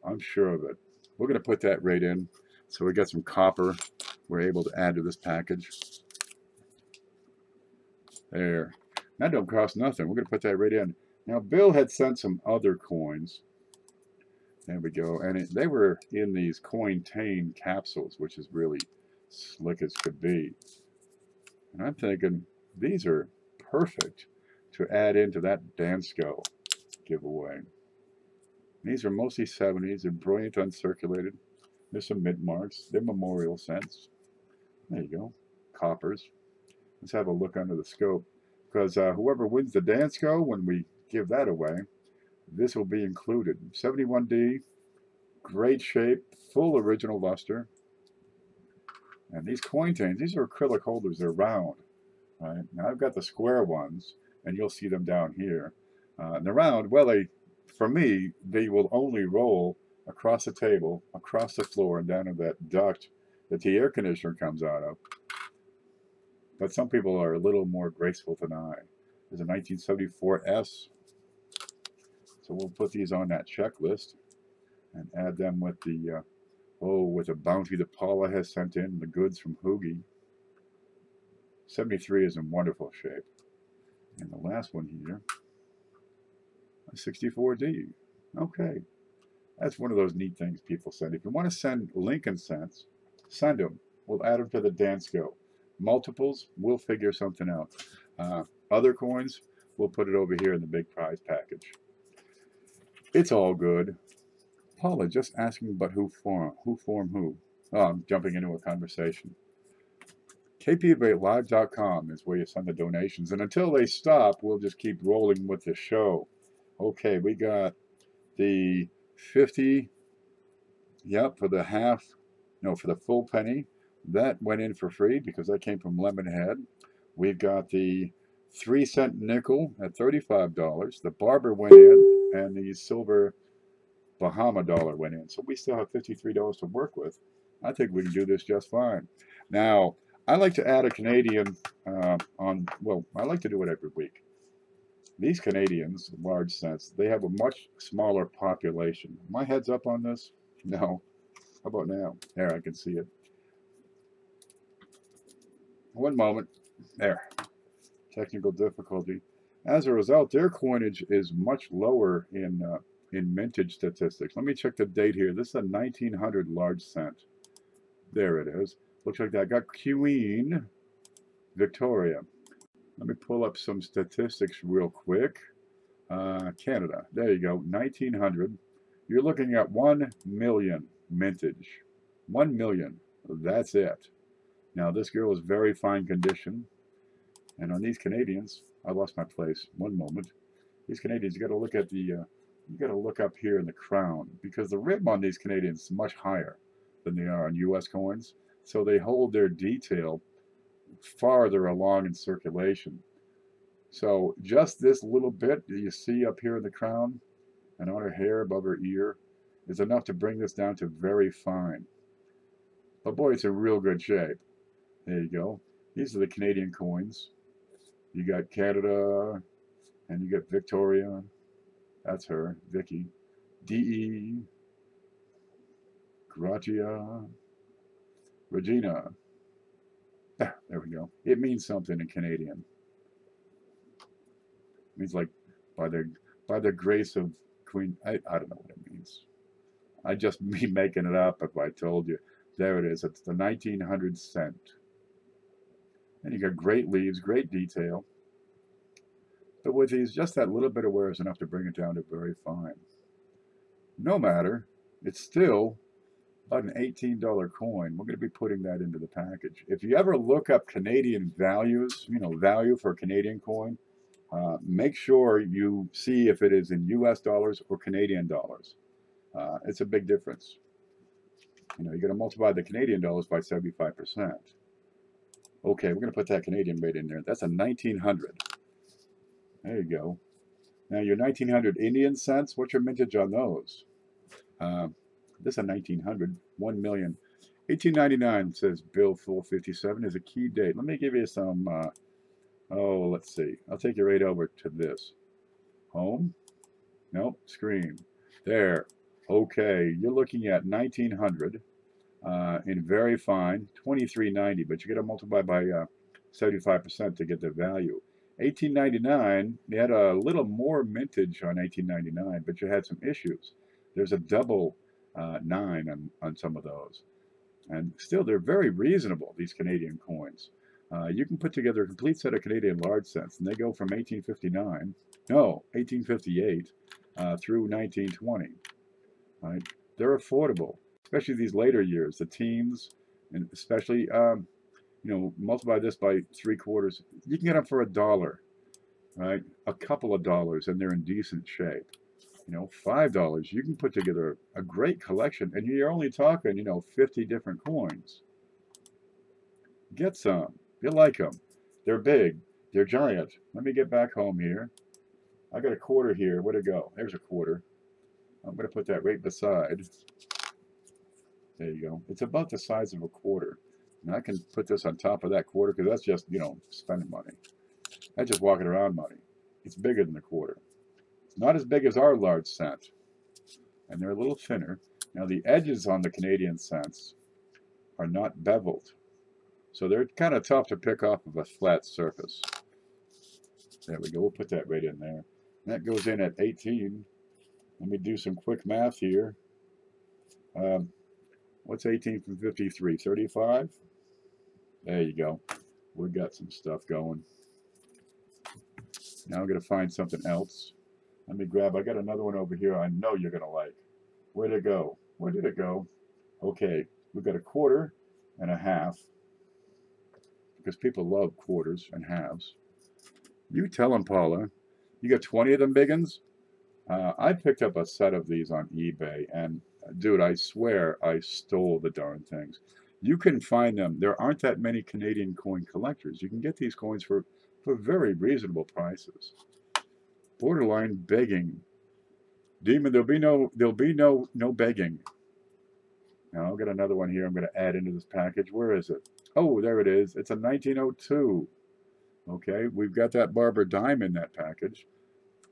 Speaker 1: I'm sure of it. We're going to put that right in. So we got some copper we're able to add to this package. There. That don't cost nothing. We're going to put that right in. Now, Bill had sent some other coins. There we go. And they were in these coin-tane capsules, which is really slick as could be. And I'm thinking, these are perfect to add into that Dansko giveaway. These are mostly 70s. They're brilliant uncirculated. There's some mint marks. They're memorial cents. There you go. Coppers. Let's have a look under the scope. Because whoever wins the Dansko, when we give that away, this will be included. 71D, great shape, full original luster. And these coin-tanes, these are acrylic holders. They're round. Right? Now I've got the square ones, and you'll see them down here. And the round, well, for me, they will only roll across the table, across the floor, and down to that duct that the air conditioner comes out of. But some people are a little more graceful than I. There's a 1974 S. So we'll put these on that checklist and add them with the, with the bounty that Paula has sent in, the goods from Hoogie. 73 is in wonderful shape. And the last one here, 64D. Okay. That's one of those neat things people send. If you want to send Lincoln cents, send them. We'll add them to the Dansko. Multiples, we'll figure something out. Other coins, we'll put it over here in the big prize package. It's all good. Paula just asking about who formed who. Oh, I'm jumping into a conversation. kpvlive.com is where you send the donations. And until they stop, we'll just keep rolling with the show. Okay, we got the 50, yep, for the for the full penny. That went in for free because that came from Lemonhead. We've got the 3-cent nickel at $35. The barber went in, and the silver Bahama dollar went in. So we still have $53 to work with. I think we can do this just fine. Now, I like to add a Canadian I like to do it every week. These Canadians, large cents, they have a much smaller population. My head's up on this? No. How about now? There, I can see it. One moment. There. Technical difficulty. As a result, their coinage is much lower in mintage statistics. Let me check the date here. This is a 1900 large cent. There it is. Looks like that got Queen Victoria. Let me pull up some statistics real quick. Canada, there you go, 1900. You're looking at 1 million mintage. 1 million, that's it. Now this girl is very fine condition. And on these Canadians, I lost my place, one moment. These Canadians, you got to look at the, you got to look up here in the crown, because the rim on these Canadians is much higher than they are on U.S. coins. So they hold their detail farther along in circulation. So just this little bit that you see up here in the crown and on her hair above her ear is enough to bring this down to very fine. But boy, it's in real good shape. There you go. These are the Canadian coins. You got Canada, and you got Victoria. That's her, Vicky. D.E. Gratia. Regina. There we go. It means something in Canadian. It means like by the grace of Queen. I don't know what it means. I just be making it up if I told you. There it is. It's the 1900 cent. And you got great leaves, great detail. But with these, just that little bit of wear is enough to bring it down to very fine. No matter, it's still about an $18 coin. We're going to be putting that into the package. If you ever look up Canadian values, value for a Canadian coin, make sure you see if it is in US dollars or Canadian dollars. It's a big difference. You're going to multiply the Canadian dollars by 75%. Okay, we're going to put that Canadian rate in there. That's a 1900. There you go. Now your 1900 Indian cents, what's your mintage on those? This is a 1900, 1 million. 1899 says Bill Full 57 is a key date. Let me give you some, let's see. I'll take you right over to this. Home? Nope, screen. There. Okay, you're looking at 1900 in very fine, 2390, but you got to multiply by 75% to get the value. 1899, you had a little more mintage on 1899, but you had some issues. There's a double 9 on some of those. And still, they're very reasonable, these Canadian coins. You can put together a complete set of Canadian large cents, and they go from 1858 through 1920. Right? They're affordable, especially these later years, the teens, and especially, multiply this by 3/4. You can get them for $1, right? A couple of dollars, and they're in decent shape. $5, you can put together a great collection, and you're only talking, 50 different coins. Get some. You like them. They're big. They're giant. Let me get back home here. I got a quarter here. Where'd it go? There's a quarter. I'm going to put that right beside. There you go. It's about the size of a quarter. And I can put this on top of that quarter because that's just, spending money. That's just walking around money. It's bigger than the quarter. It's not as big as our large cent. And they're a little thinner. Now the edges on the Canadian cents are not beveled. So they're kind of tough to pick off of a flat surface. There we go. We'll put that right in there. And that goes in at 18. Let me do some quick math here. What's 18 from 53? 35? There you go. We got some stuff going. Now I'm going to find something else. Let me grab, I got another one over here I know you're going to like. Where'd it go? Where did it go? Okay, we've got a quarter and a half. Because people love quarters and halves. You tell them, Paula. You got 20 of them big ones? I picked up a set of these on eBay, and dude, I swear I stole the darn things. You can find them. There aren't that many Canadian coin collectors. You can get these coins for very reasonable prices. Borderline begging. Demon, there'll be no begging. Now I'll get another one here I'm going to add into this package. Where is it? Oh, there it is. It's a 1902. Okay, we've got that Barbara dime in that package.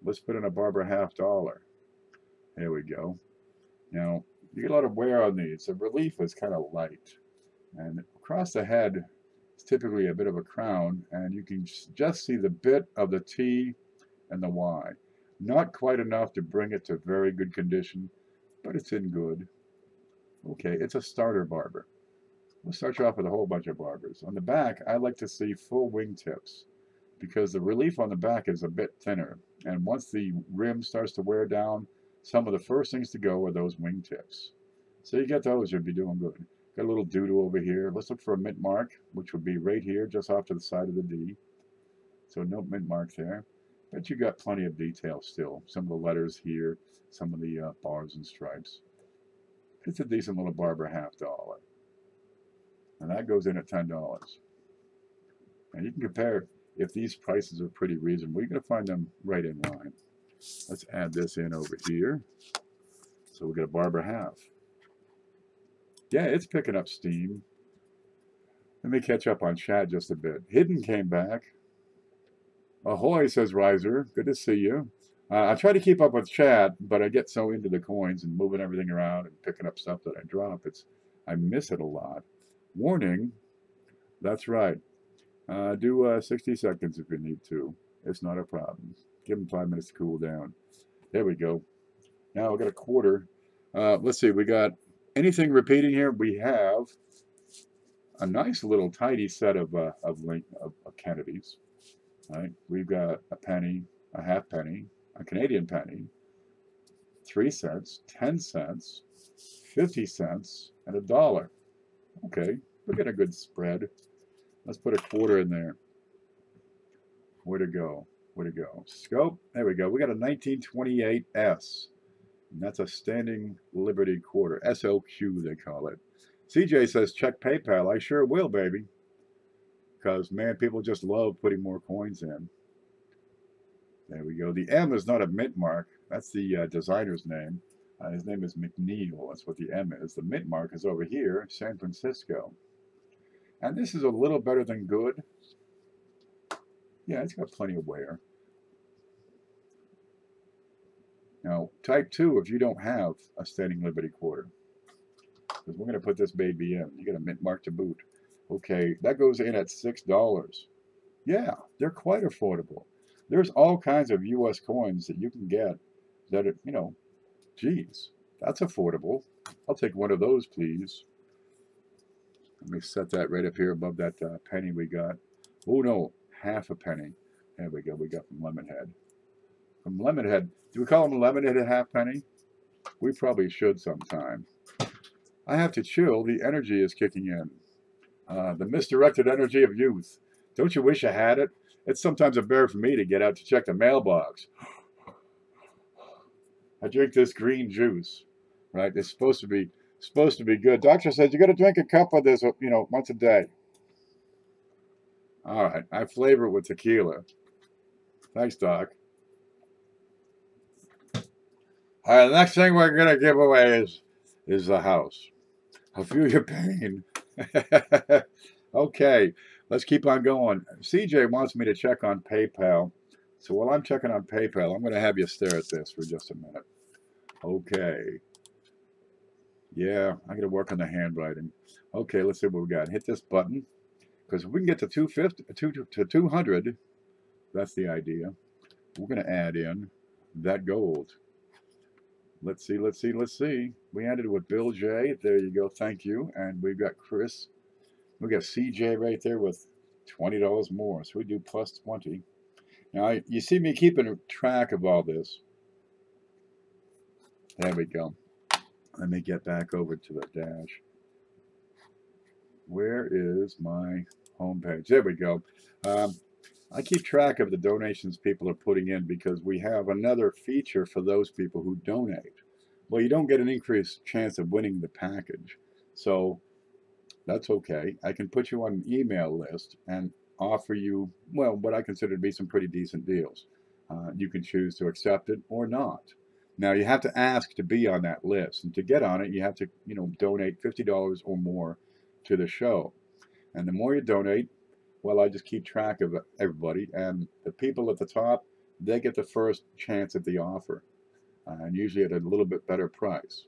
Speaker 1: Let's put in a Barbara $50. There we go. Now, you get a lot of wear on these. The relief is kind of light. And across the head is typically a bit of a crown, and you can just see the bit of the T and the Y. Not quite enough to bring it to very good condition, but it's in good. Okay, it's a starter barber. We'll start you off with a whole bunch of barbers. On the back, I like to see full wingtips. because the relief on the back is a bit thinner. And once the rim starts to wear down, some of the first things to go are those wingtips. So you get those, you'll be doing good. Got a little doodle over here. Let's look for a mint mark, which would be right here, just off to the side of the D. So no mint mark there. But you got plenty of detail still. Some of the letters here, some of the bars and stripes. It's a decent little Barber $half. And that goes in at $10. And you can compare if these prices are pretty reasonable. You're going to find them right in line. Let's add this in over here. So we get a Barber half. Yeah, it's picking up steam. Let me catch up on chat just a bit. Hidden came back. Ahoy, says Riser. Good to see you. I try to keep up with chat, but I get so into the coins and moving everything around and picking up stuff that I drop. I miss it a lot. Warning. That's right. Do 60 seconds if you need to. It's not a problem. Give them 5 minutes to cool down. There we go. Now we got a quarter. Let's see. We got anything repeating here? We have a nice little tidy set of Kennedys. Right? We've got a penny, a half penny, a Canadian penny, 3 cents, 10 cents, 50 cents, and $1. Okay, we're getting a good spread. Let's put a quarter in there. Where to go? Where to go? Scope. There we go. We got a 1928S. And that's a standing Liberty quarter. SOQ, they call it. CJ says, check PayPal. I sure will, baby. Because, man, people just love putting more coins in. There we go. The M is not a mint mark. That's the designer's name. His name is McNeil. That's what the M is. The mint mark is over here, San Francisco. And this is a little better than good. Yeah, it's got plenty of wear. Now, type 2 if you don't have a standing Liberty quarter. Because we're going to put this baby in. You got a mint mark to boot. Okay, that goes in at $6. Yeah, they're quite affordable. There's all kinds of U.S. coins that you can get that are, you know, geez, that's affordable. I'll take one of those, please. Let me set that right up here above that penny we got. Oh, no, half a penny. There we go. We got from Lemonhead. From Lemonhead. Do we call them Lemonhead a half penny? We probably should sometime. I have to chill. The energy is kicking in. The misdirected energy of youth. Don't you wish I had it? It's sometimes a bear for me to get out to check the mailbox. I drink this green juice, right? It's supposed to be good. Doctor says you got to drink a cup of this, you know, once a day. All right, I flavor it with tequila. Thanks, Doc. All right, the next thing we're gonna give away is the house. I'll feel your pain. Okay, let's keep on going. CJ wants me to check on PayPal. So while I'm checking on PayPal, I'm going to have you stare at this for just a minute. Okay. Yeah, I'm going to work on the handwriting. Okay, let's see what we got. Hit this button. Because if we can get to 200, that's the idea. We're going to add in that gold. Let's see. We ended with Bill J. There you go. Thank you. And we've got Chris. We got CJ right there with $20 more. So we do plus 20. Now, you see me keeping track of all this. There we go. Let me get back over to the dash. Where is my home page? There we go. I keep track of the donations people are putting in because we have another feature for those people who donate. Well, you don't get an increased chance of winning the package. So that's okay. I can put you on an email list and offer you, well, what I consider to be some pretty decent deals. You can choose to accept it or not. Now, you have to ask to be on that list. And to get on it, you have to, you know, donate $50 or more to the show. And the more you donate, well, I just keep track of everybody. And the people at the top, they get the first chance at the offer. And usually at a little bit better price.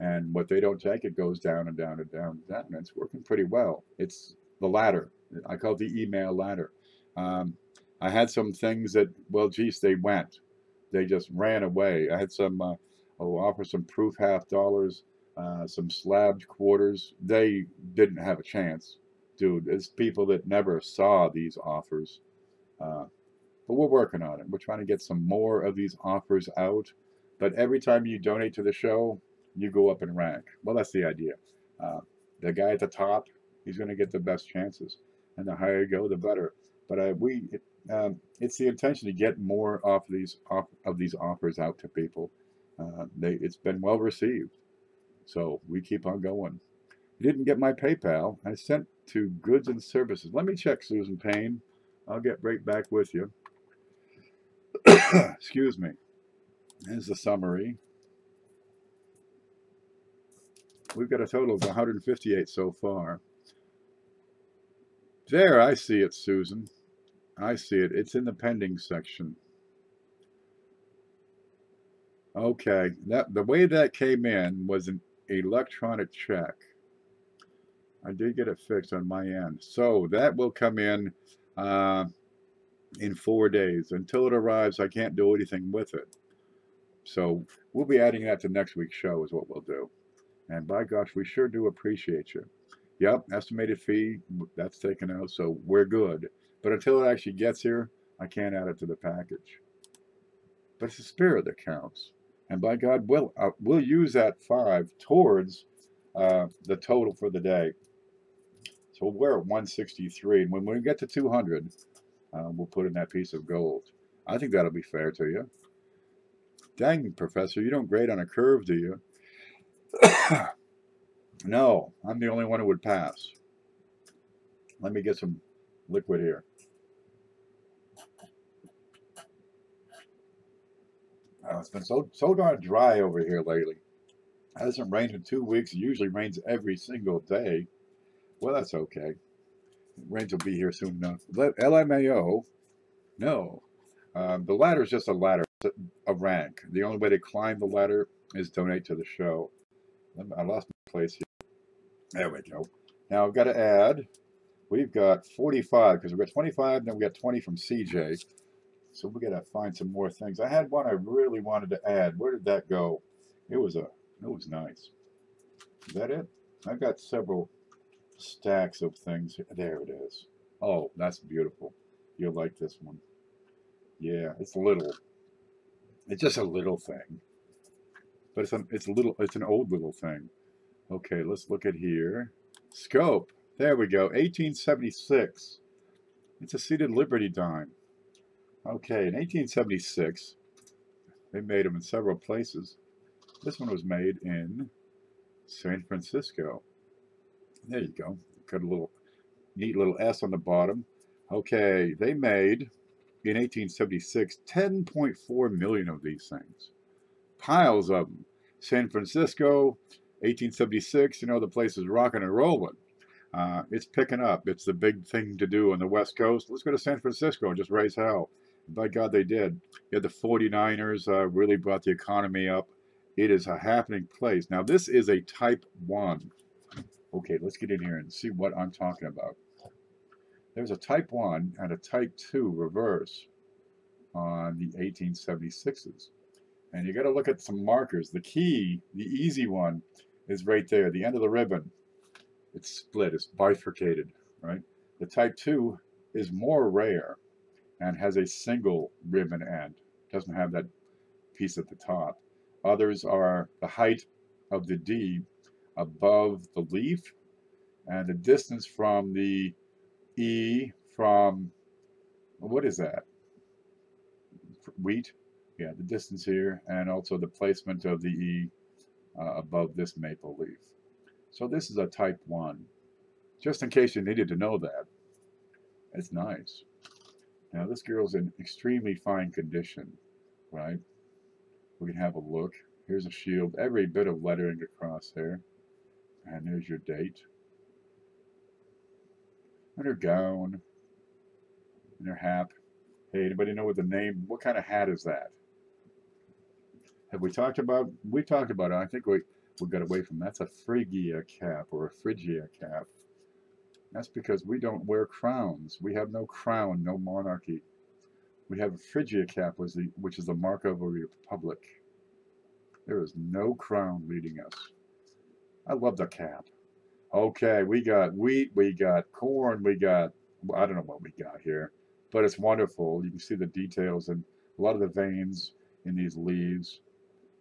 Speaker 1: And what they don't take, it goes down and down and down and down. And it's working pretty well. It's the ladder. I call it the email ladder. I had some things that, well, geez, they went. They just ran away. I had some, offer some proof $half, some slabbed quarters. They didn't have a chance. Dude, it's people that never saw these offers. But we're working on it. We're trying to get some more of these offers out. But every time you donate to the show, you go up in rank. Well, that's the idea. Uh, the guy at the top, he's going to get the best chances, and the higher you go, the better. But it's the intention to get more of these offers out to people. It's been well received, so we keep on going. You didn't get my PayPal. I sent to goods and services. Let me check, Susan Payne. I'll get right back with you. Excuse me. Here's the summary. We've got a total of 158 so far. There, I see it, Susan. I see it. It's in the pending section. Okay, the way that came in was an electronic check. I did get it fixed on my end. So that will come in 4 days. Until it arrives, I can't do anything with it. So we'll be adding that to next week's show is what we'll do. And by gosh, we sure do appreciate you. Yep, estimated fee, that's taken out, so we're good. But until it actually gets here, I can't add it to the package. But it's the spirit that counts. And by God, we'll use that 5 towards the total for the day. So we're at 163. And when we get to 200, we'll put in that piece of gold. I think that'll be fair to you. Dang, Professor, you don't grade on a curve, do you? No, I'm the only one who would pass. Let me get some liquid here. It's been so darn dry over here lately. It hasn't rained in 2 weeks. It usually rains every single day. Well, that's okay. Rains will be here soon enough. LMAO, no. The ladder is just a ladder, a rank. The only way to climb the ladder is donate to the show. I lost my place here. There we go. Now I've got to add, we've got 45 because we've got 25, then we got 20 from CJ. So we got to find some more things. I had one I really wanted to add. Where did that go? It was nice. Is that it? I've got several stacks of things. There it is. Oh, that's beautiful. You'll like this one. Yeah, it's little. It's just a little thing. But it's an old little thing. Okay, let's look at here. Scope. There we go. 1876. It's a seated Liberty dime. Okay, in 1876, they made them in several places. This one was made in San Francisco. There you go. Got a neat little S on the bottom. Okay, they made, in 1876, 10.4 million of these things. Piles of them. San Francisco, 1876, the place is rocking and rolling. It's picking up. It's the big thing to do on the West Coast. Let's go to San Francisco and just raise hell. By God, they did. You had the 49ers really brought the economy up. It is a happening place. Now, this is a Type 1. Okay, let's get in here and see what I'm talking about. There's a Type 1 and a Type 2 reverse on the 1876s. And you got to look at some markers. The key, the easy one, is right there, the end of the ribbon. It's split, it's bifurcated, right? The Type 2 is more rare and has a single ribbon end. Doesn't have that piece at the top. Others are the height of the D above the leaf and the distance from the E from, what is that? Wheat? Yeah, the distance here, and also the placement of the E above this maple leaf. So this is a Type 1. Just in case you needed to know that. It's nice. Now this girl's in extremely fine condition, right? We can have a look. Here's a shield, every bit of lettering across there. And there's your date. And her gown. And her hat. Hey, anybody know what the name, what kind of hat is that? Have we talked about, we talked about it. I think we got away from that. That's a Phrygia cap or a Phrygia cap. That's because we don't wear crowns. We have no crown, no monarchy. We have a Phrygia cap, which is the mark of a republic. There is no crown leading us. I love the cap. Okay, we got wheat, we got corn, we got, I don't know what we got here. but it's wonderful. You can see the details and a lot of the veins in these leaves,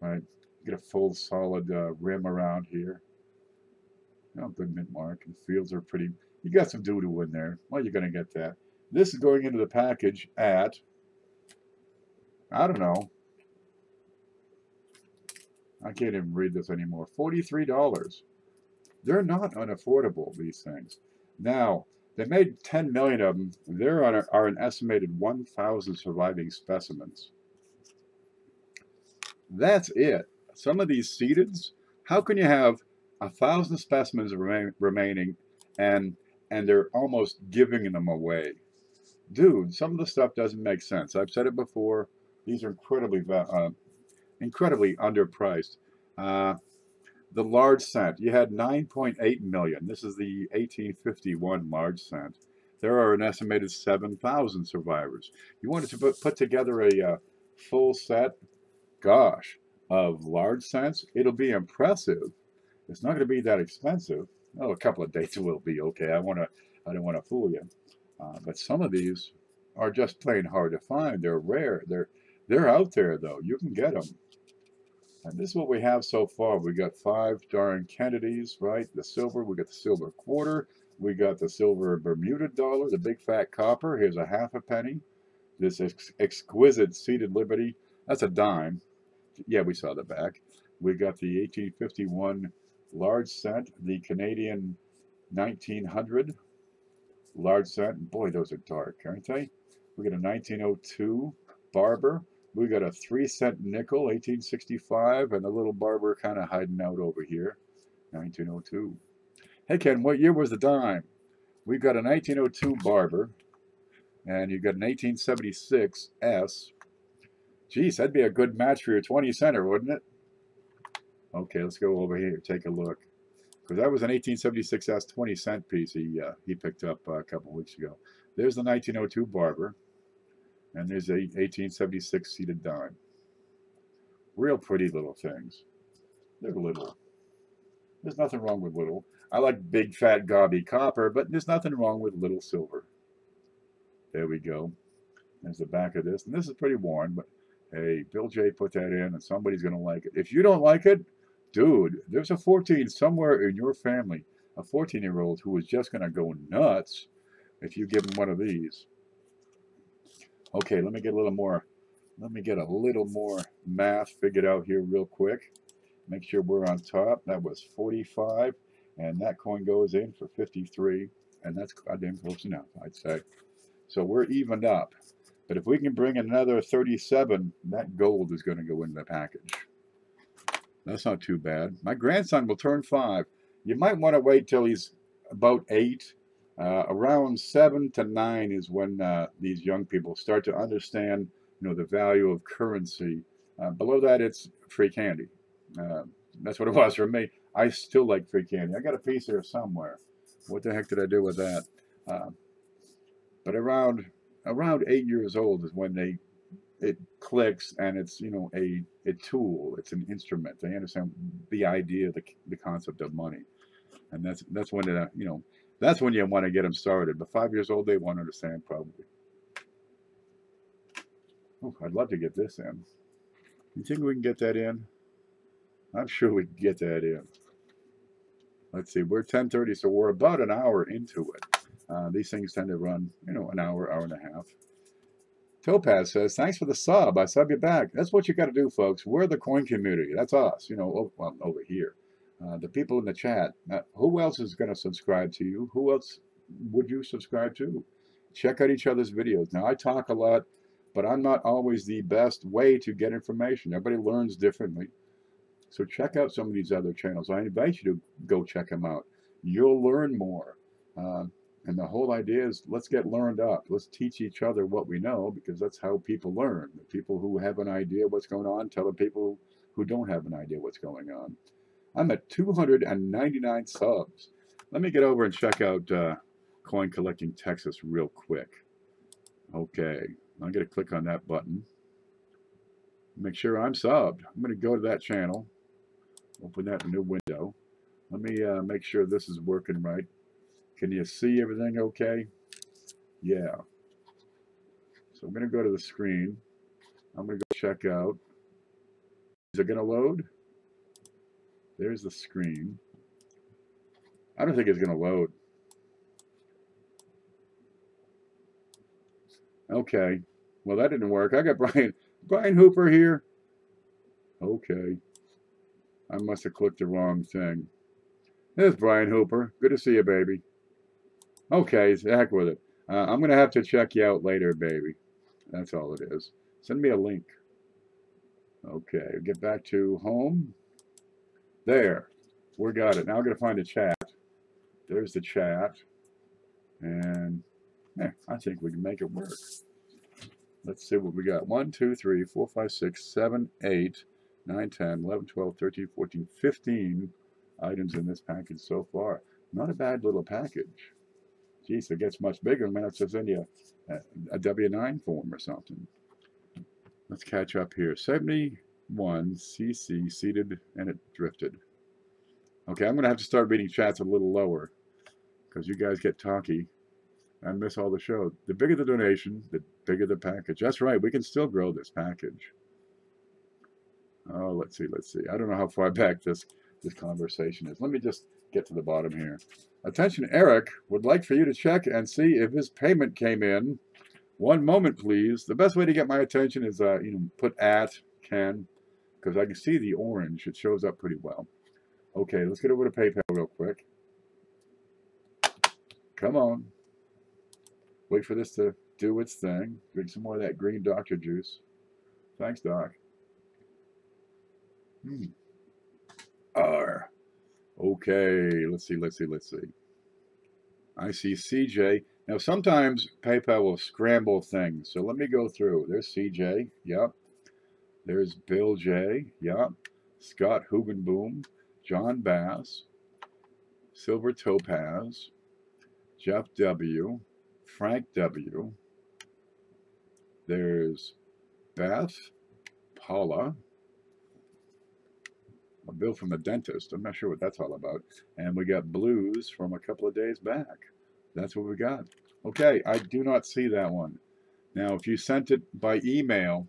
Speaker 1: right? Get a full solid rim around here. Oh, good mint mark. And the fields are pretty. You got some doo-doo in there. Well, you're going to get that. This is going into the package at, I don't know. I can't even read this anymore. $43. They're not unaffordable, these things. Now, they made 10 million of them. There are an estimated 1,000 surviving specimens. That's it. Some of these seededs, how can you have 1,000 specimens remaining and they're almost giving them away? Dude, some of the stuff doesn't make sense. I've said it before. These are incredibly underpriced. The large cent, you had 9.8 million. This is the 1851 large cent. There are an estimated 7,000 survivors. You wanted to put together a full set, gosh, of large cents. It'll be impressive. It's not going to be that expensive. Oh, a couple of dates will be okay. I don't want to fool you. But some of these are just plain hard to find. They're rare. They're out there though. You can get them. And this is what we have so far. We got 5 darn Kennedys, right? The silver. We got the silver quarter. We got the silver Bermuda dollar, the big fat copper. Here's a half a penny. This exquisite seated Liberty. That's a dime. Yeah, we saw the back. We got the 1851 large cent, the Canadian 1900 large cent. Boy, those are dark, aren't they? We got a 1902 Barber. We got a 3-cent nickel, 1865, and a little Barber kind of hiding out over here, 1902. Hey, Ken, what year was the dime? We've got a 1902 Barber, and you've got an 1876 S. Geez, that'd be a good match for your 20 center, wouldn't it? Okay, let's go over here, take a look. Because that was an 1876 S 20-cent piece he picked up a couple weeks ago. There's the 1902 Barber, and there's a 1876 seated dime. Real pretty little things. They're little. There's nothing wrong with little. I like big, fat, gobby copper, but there's nothing wrong with little silver. There we go. There's the back of this. And this is pretty worn, but hey, Bill J put that in, and somebody's going to like it. If you don't like it, dude, there's a 14 somewhere in your family, a 14-year-old who is just going to go nuts if you give him one of these. Okay, let me get a little more math figured out here real quick. Make sure we're on top. That was 45, and that coin goes in for 53, and that's goddamn close enough, I'd say. So we're evened up. But if we can bring another 37, that gold is going to go in the package. That's not too bad. My grandson will turn 5. You might want to wait till he's about 8. Around 7 to 9 is when these young people start to understand, the value of currency. Below that, it's free candy. That's what it was for me. I still like free candy. I got a piece here somewhere. What the heck did I do with that? But around 8 years old is when it clicks, and it's a tool. It's an instrument. They understand the idea, the concept of money, and that's when that's when you want to get them started. But 5 years old, they won't understand probably. Oh, I'd love to get this in. You think we can get that in? I'm sure we can get that in. Let's see, we're 10:30, so we're about an hour into it. These things tend to run, an hour, hour and a half. Topaz says, thanks for the sub. I sub you back. That's what you got to do, folks. We're the coin community. That's us, well, over here. The people in the chat. Who else is going to subscribe to you? Who else would you subscribe to? Check out each other's videos. Now, I talk a lot, but I'm not always the best way to get information. Everybody learns differently. So check out some of these other channels. I invite you to go check them out. You'll learn more. And the whole idea is let's get learned up. Let's teach each other what we know, because that's how people learn. The people who have an idea what's going on tell the people who don't have an idea what's going on. I'm at 299 subs. Let me get over and check out Coin Collecting Texas real quick. Okay, I'm going to click on that button. Make sure I'm subbed. I'm going to go to that channel. Open that in a new window. Let me make sure this is working right. Can you see everything okay? Yeah. So I'm going to go to the screen. I'm going to go check out. Is it going to load? There's the screen. I don't think it's going to load. Okay. Well, that didn't work. I got Brian Hooper here. Okay. I must have clicked the wrong thing. There's Brian Hooper. Good to see you, baby. Okay, heck with it. I'm going to have to check you out later, baby. That's all it is. Send me a link. Okay, get back to home. There. We got it. Now I'm going to find the chat. There's the chat. And I think we can make it work. Let's see what we got. 1, 2, 3, 4, 5, 6, 7, 8, 9, 10, 11, 12, 13, 14, 15 items in this package so far. Not a bad little package. Geez, it gets much bigger. I'm going to have to send you a W9 form or something. Let's catch up here. 71 CC seated and it drifted. Okay, I'm going to have to start reading chats a little lower because you guys get talky and miss all the show. The bigger the donation, the bigger the package. That's right. We can still grow this package. Oh, let's see. I don't know how far back this conversation is. Let me just get to the bottom here. Attention, Eric would like for you to check and see if his payment came in. One moment, please. The best way to get my attention is, put @can, because I can see the orange. It shows up pretty well. Okay, let's get over to PayPal real quick. Come on. Wait for this to do its thing. Drink some more of that green doctor juice. Thanks, Doc. Okay, let's see. I see CJ. Now, sometimes PayPal will scramble things. So let me go through. There's CJ. Yep. There's Bill J. Yep. Scott Hugenboom. John Bass. Silver Topaz. Jeff W. Frank W. There's Beth. Paula. A bill from the dentist. I'm not sure what that's all about. And we got blues from a couple of days back. That's what we got. Okay, I do not see that one. Now, if you sent it by email,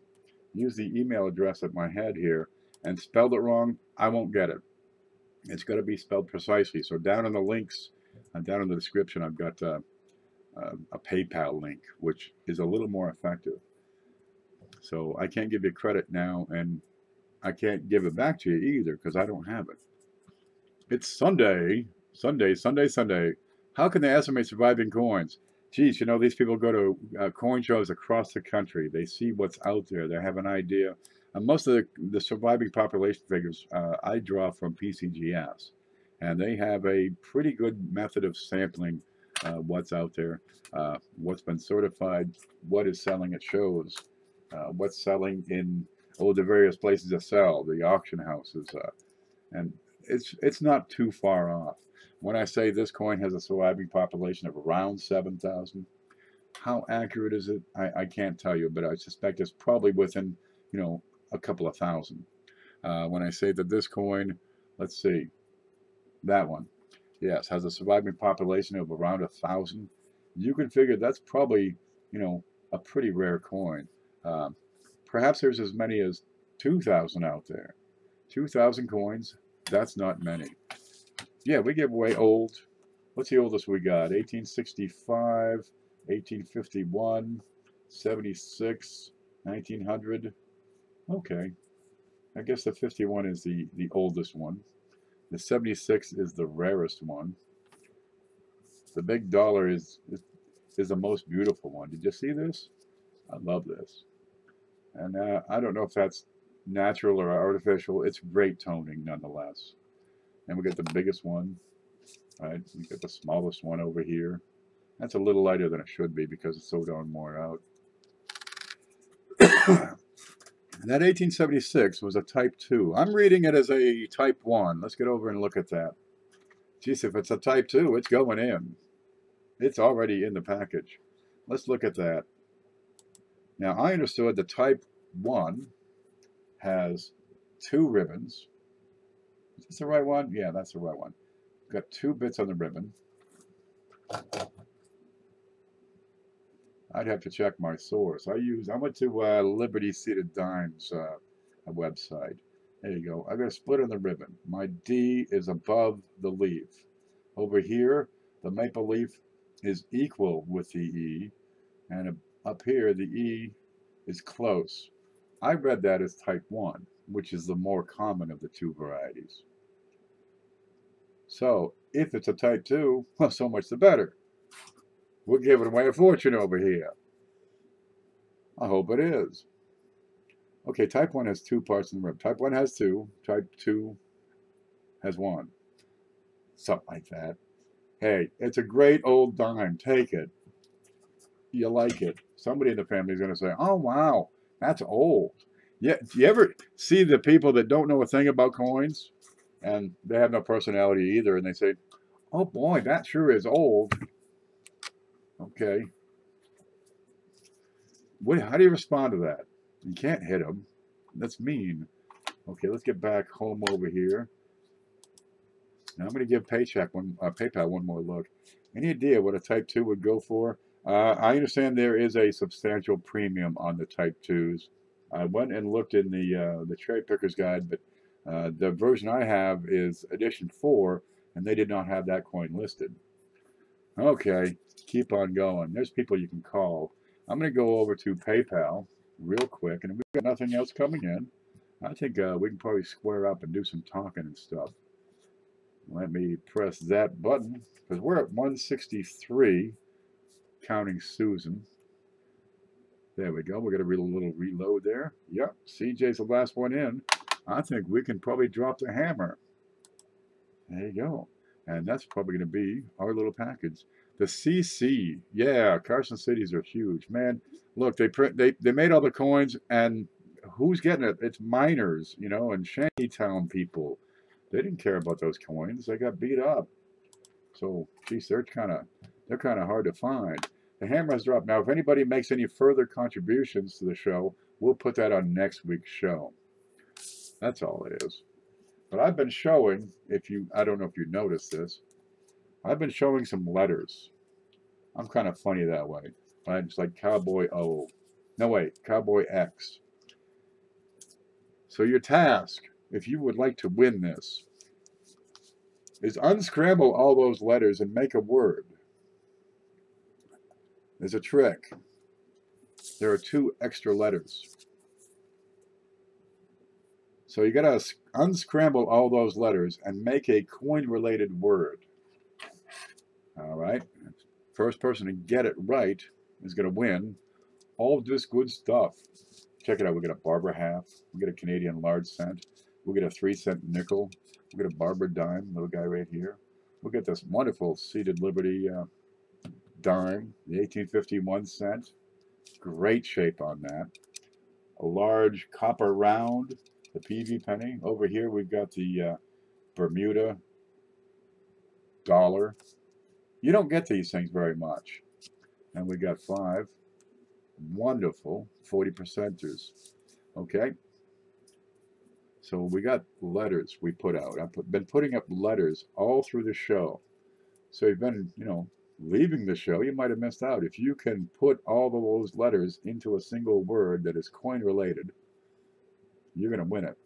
Speaker 1: use the email address at my head here, and spelled it wrong, I won't get it. It's got to be spelled precisely. So down in the links, and down in the description, I've got a PayPal link, which is a little more effective. So I can't give you credit now, and I can't give it back to you either because I don't have it. It's Sunday. How can they estimate surviving coins? Geez, these people go to coin shows across the country. They see what's out there. They have an idea. And most of the surviving population figures I draw from PCGS. And they have a pretty good method of sampling what's out there, what's been certified, what is selling at shows, what's selling in the various places to sell, the auction houses, and it's not too far off. When I say this coin has a surviving population of around 7,000, how accurate is it? I can't tell you, but I suspect it's probably within, a couple of thousand. When I say that this coin, let's see, that one, yes, has a surviving population of around 1,000, you can figure that's probably, a pretty rare coin. Perhaps there's as many as 2,000 out there. 2,000 coins, that's not many. Yeah, we give away old. What's the oldest we got? 1865, 1851, 76, 1900. Okay. I guess the 51 is the oldest one. The 76 is the rarest one. The big dollar is the most beautiful one. Did you see this? I love this. And I don't know if that's natural or artificial. It's great toning nonetheless. And we got the biggest one, right? We got the smallest one over here. That's a little lighter than it should be because it's so darn worn out. And that 1876 was a Type 2. I'm reading it as a Type 1. Let's get over and look at that. Geez, if it's a Type 2, it's going in. It's already in the package. Let's look at that. Now, I understood the Type 1 has 2 ribbons. Is this the right one? Yeah, that's the right one. Got 2 bits on the ribbon. I'd have to check my source. I went to Liberty Seated Dimes a website. There you go. I got a split on the ribbon. My D is above the leaf. Over here, the maple leaf is equal with the E, and up here, the E is close. I read that as type 1, which is the more common of the two varieties. So, if it's a type 2, well, so much the better. We're giving away a fortune over here. I hope it is. Okay, type 1 has 2 parts in the rib. Type 1 has 2. Type 2 has 1. Something like that. Hey, it's a great old dime. Take it. You like it. Somebody in the family is going to say, oh, wow, that's old. Yeah, do you ever see the people that don't know a thing about coins? And they have no personality either. And they say, oh, boy, that sure is old. Okay. How do you respond to that? You can't hit them. That's mean. Okay, let's get back home over here. Now I'm going to give PayPal one more look. Any idea what a Type 2 would go for? I understand there is a substantial premium on the Type 2s. I went and looked in the Cherry Picker's Guide, but the version I have is edition 4, and they did not have that coin listed. Okay, keep on going. There's people you can call. I'm going to go over to PayPal real quick, and if we've got nothing else coming in, I think we can probably square up and do some talking and stuff. Let me press that button, because we're at 163, counting Susan. There we go. We're going to read a little reload there. Yep, CJ's the last one in. I think we can probably drop the hammer. There you go. And that's probably going to be our little package. The CC, yeah, Carson Cities are huge, man. Look, they made all the coins, and who's getting it? It's miners, you know, and shantytown people. They didn't care about those coins. They got beat up. So, geez, they're kind of hard to find. The hammer has dropped. Now, if anybody makes any further contributions to the show, we'll put that on next week's show. That's all it is. But I've been showing, I don't know if you noticed this, I've been showing some letters. I'm kind of funny that way. Right? It's like Cowboy O. No, wait, Cowboy X. So your task, if you would like to win this, is unscramble all those letters and make a word. There's a trick. There are 2 extra letters. So you got to unscramble all those letters and make a coin-related word. All right. First person to get it right is going to win all this good stuff. Check it out. We get a Barber half. We get a Canadian large cent. We get a 3-cent nickel. We get a Barber dime, little guy right here. We get this wonderful Seated Liberty dime, the 1851 cent. Great shape on that. A large copper round, the PV penny. Over here we've got the Bermuda dollar. You don't get these things very much. And we got 5 wonderful 40%ers. Okay. So we got letters we put out. I've been putting up letters all through the show. So you've been, leaving the show, you might have missed out. If you can put all of those letters into a single word that is coin related, you're going to win it.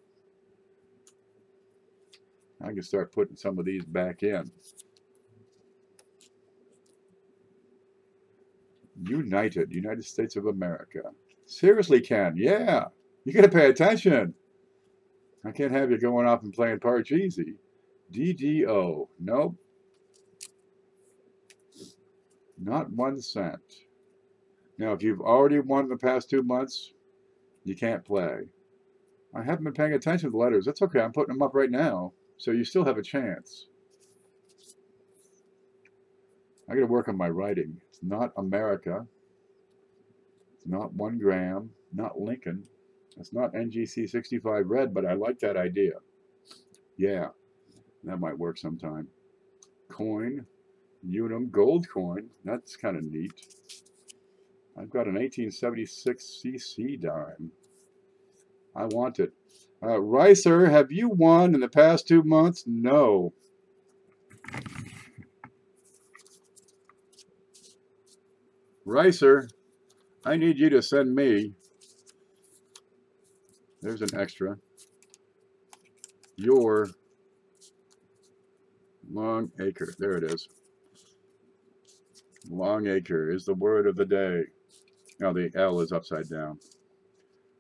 Speaker 1: I can start putting some of these back in. United States of America. Seriously, Ken? Yeah. You got to pay attention. I can't have you going off and playing Parcheesi. DDO. Nope. Not 1 cent. Now, if you've already won in the past 2 months, you can't play. I haven't been paying attention to the letters. That's okay. I'm putting them up right now, so you still have a chance. I got to work on my writing. It's not America. It's not 1 gram. Not Lincoln. It's not NGC 65 red, but I like that idea. Yeah, that might work sometime. Coin. Unum gold coin. That's kind of neat. I've got an 1876 CC dime. I want it. Ricer, have you won in the past 2 months? No. Ricer, I need you to send me, there's an extra, your long acre. There it is. Long acre is the word of the day. Now the L is upside down.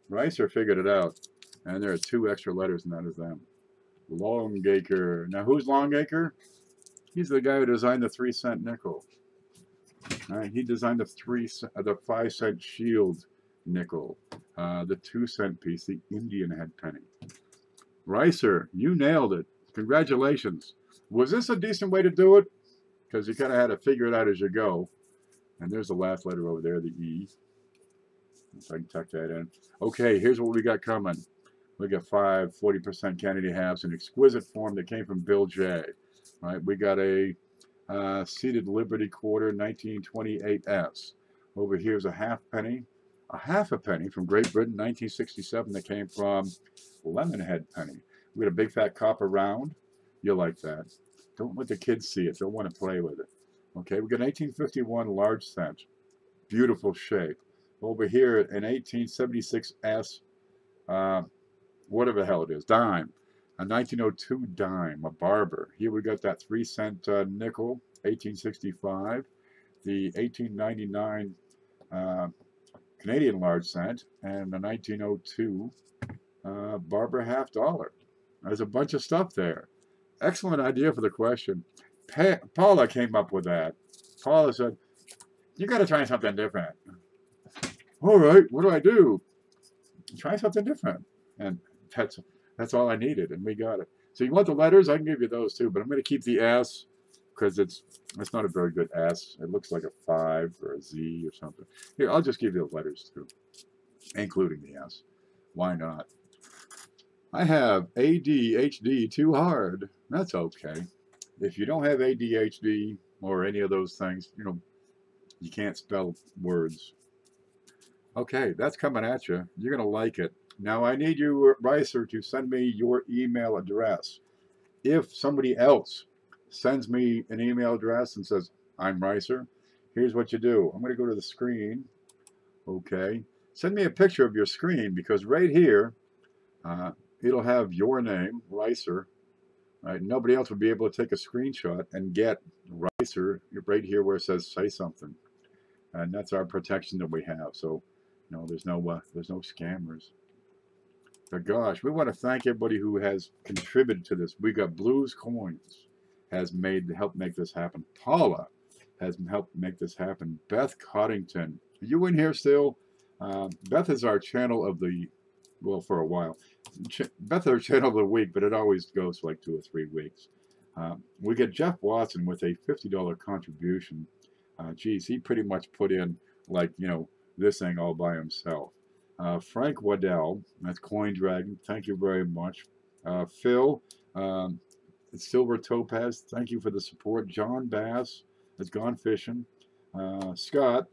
Speaker 1: Ricer figured it out, and there are 2 extra letters, and that is them. Longacre. Now, who's Longacre? He's the guy who designed the 3-cent nickel. Right? He designed the 5-cent shield nickel, the 2-cent piece, the Indian head penny. Ricer, you nailed it. Congratulations. Was this a decent way to do it? Because you kind of had to figure it out as you go. And there's the last letter over there, the E. So I can tuck that in. Okay, here's what we got coming. We got 5 40% Kennedy halves, an exquisite form that came from Bill J. Right, we got a seated Liberty quarter, 1928s. Over here's a half a penny from Great Britain, 1967, that came from Lemonhead penny. We got a big fat copper round. You'll like that. Don't let the kids see it. They'll want to play with it. Okay, we got an 1851 large cent. Beautiful shape. Over here, an 1876S, whatever the hell it is, dime. A 1902 dime, a barber. Here we got that 3-cent nickel, 1865. The 1899 Canadian large cent, and the 1902 barber $half. There's a bunch of stuff there. Excellent idea for the question. Paula came up with that. Paula said, you got to try something different. All right, what do I do? Try something different. And that's all I needed, and we got it. So you want the letters? I can give you those too, but I'm going to keep the S because it's not a very good S. It looks like a 5 or a Z or something. Here, I'll just give you the letters too, including the S. Why not? I have ADHD too hard. That's okay. If you don't have ADHD or any of those things, you can't spell words. Okay, that's coming at you. You're going to like it. Now, I need you, Ricer, to send me your email address. If somebody else sends me an email address and says, I'm Ricer, here's what you do. I'm going to go to the screen. Okay. Send me a picture of your screen, because right here, it'll have your name, Ricer. Right? Nobody else would be able to take a screenshot and get Ricer right here where it says say something. And that's our protection that we have. So, there's no scammers. But gosh, we want to thank everybody who has contributed to this. We got Blues Coins has helped make this happen. Paula has helped make this happen. Beth Coddington, are you in here still? Beth is our channel of the, well, for a while. Beth is our channel of the week, but it always goes for like 2 or 3 weeks. We get Jeff Watson with a $50 contribution. Geez, he pretty much put in like, this thing all by himself. Frank Waddell, that's Coin Dragon, thank you very much. Phil, Silver Topaz, thank you for the support. John Bass has gone fishing. Scott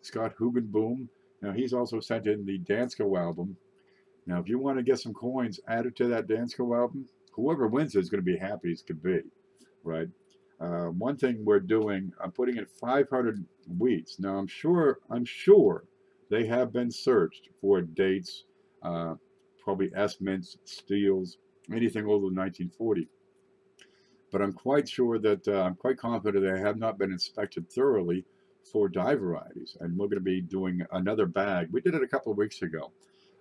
Speaker 1: Hugenboom, now he's also sent in the Dansko album. Now, if you want to get some coins added to that Dansko album, whoever wins is going to be happy as can be, right? One thing we're doing, I'm putting in 500 wheats. Now, I'm sure they have been searched for dates, probably S-mints, steels, anything older than 1940. But I'm quite sure that, I'm quite confident they have not been inspected thoroughly for dye varieties. And we're going to be doing another bag. We did it a couple of weeks ago.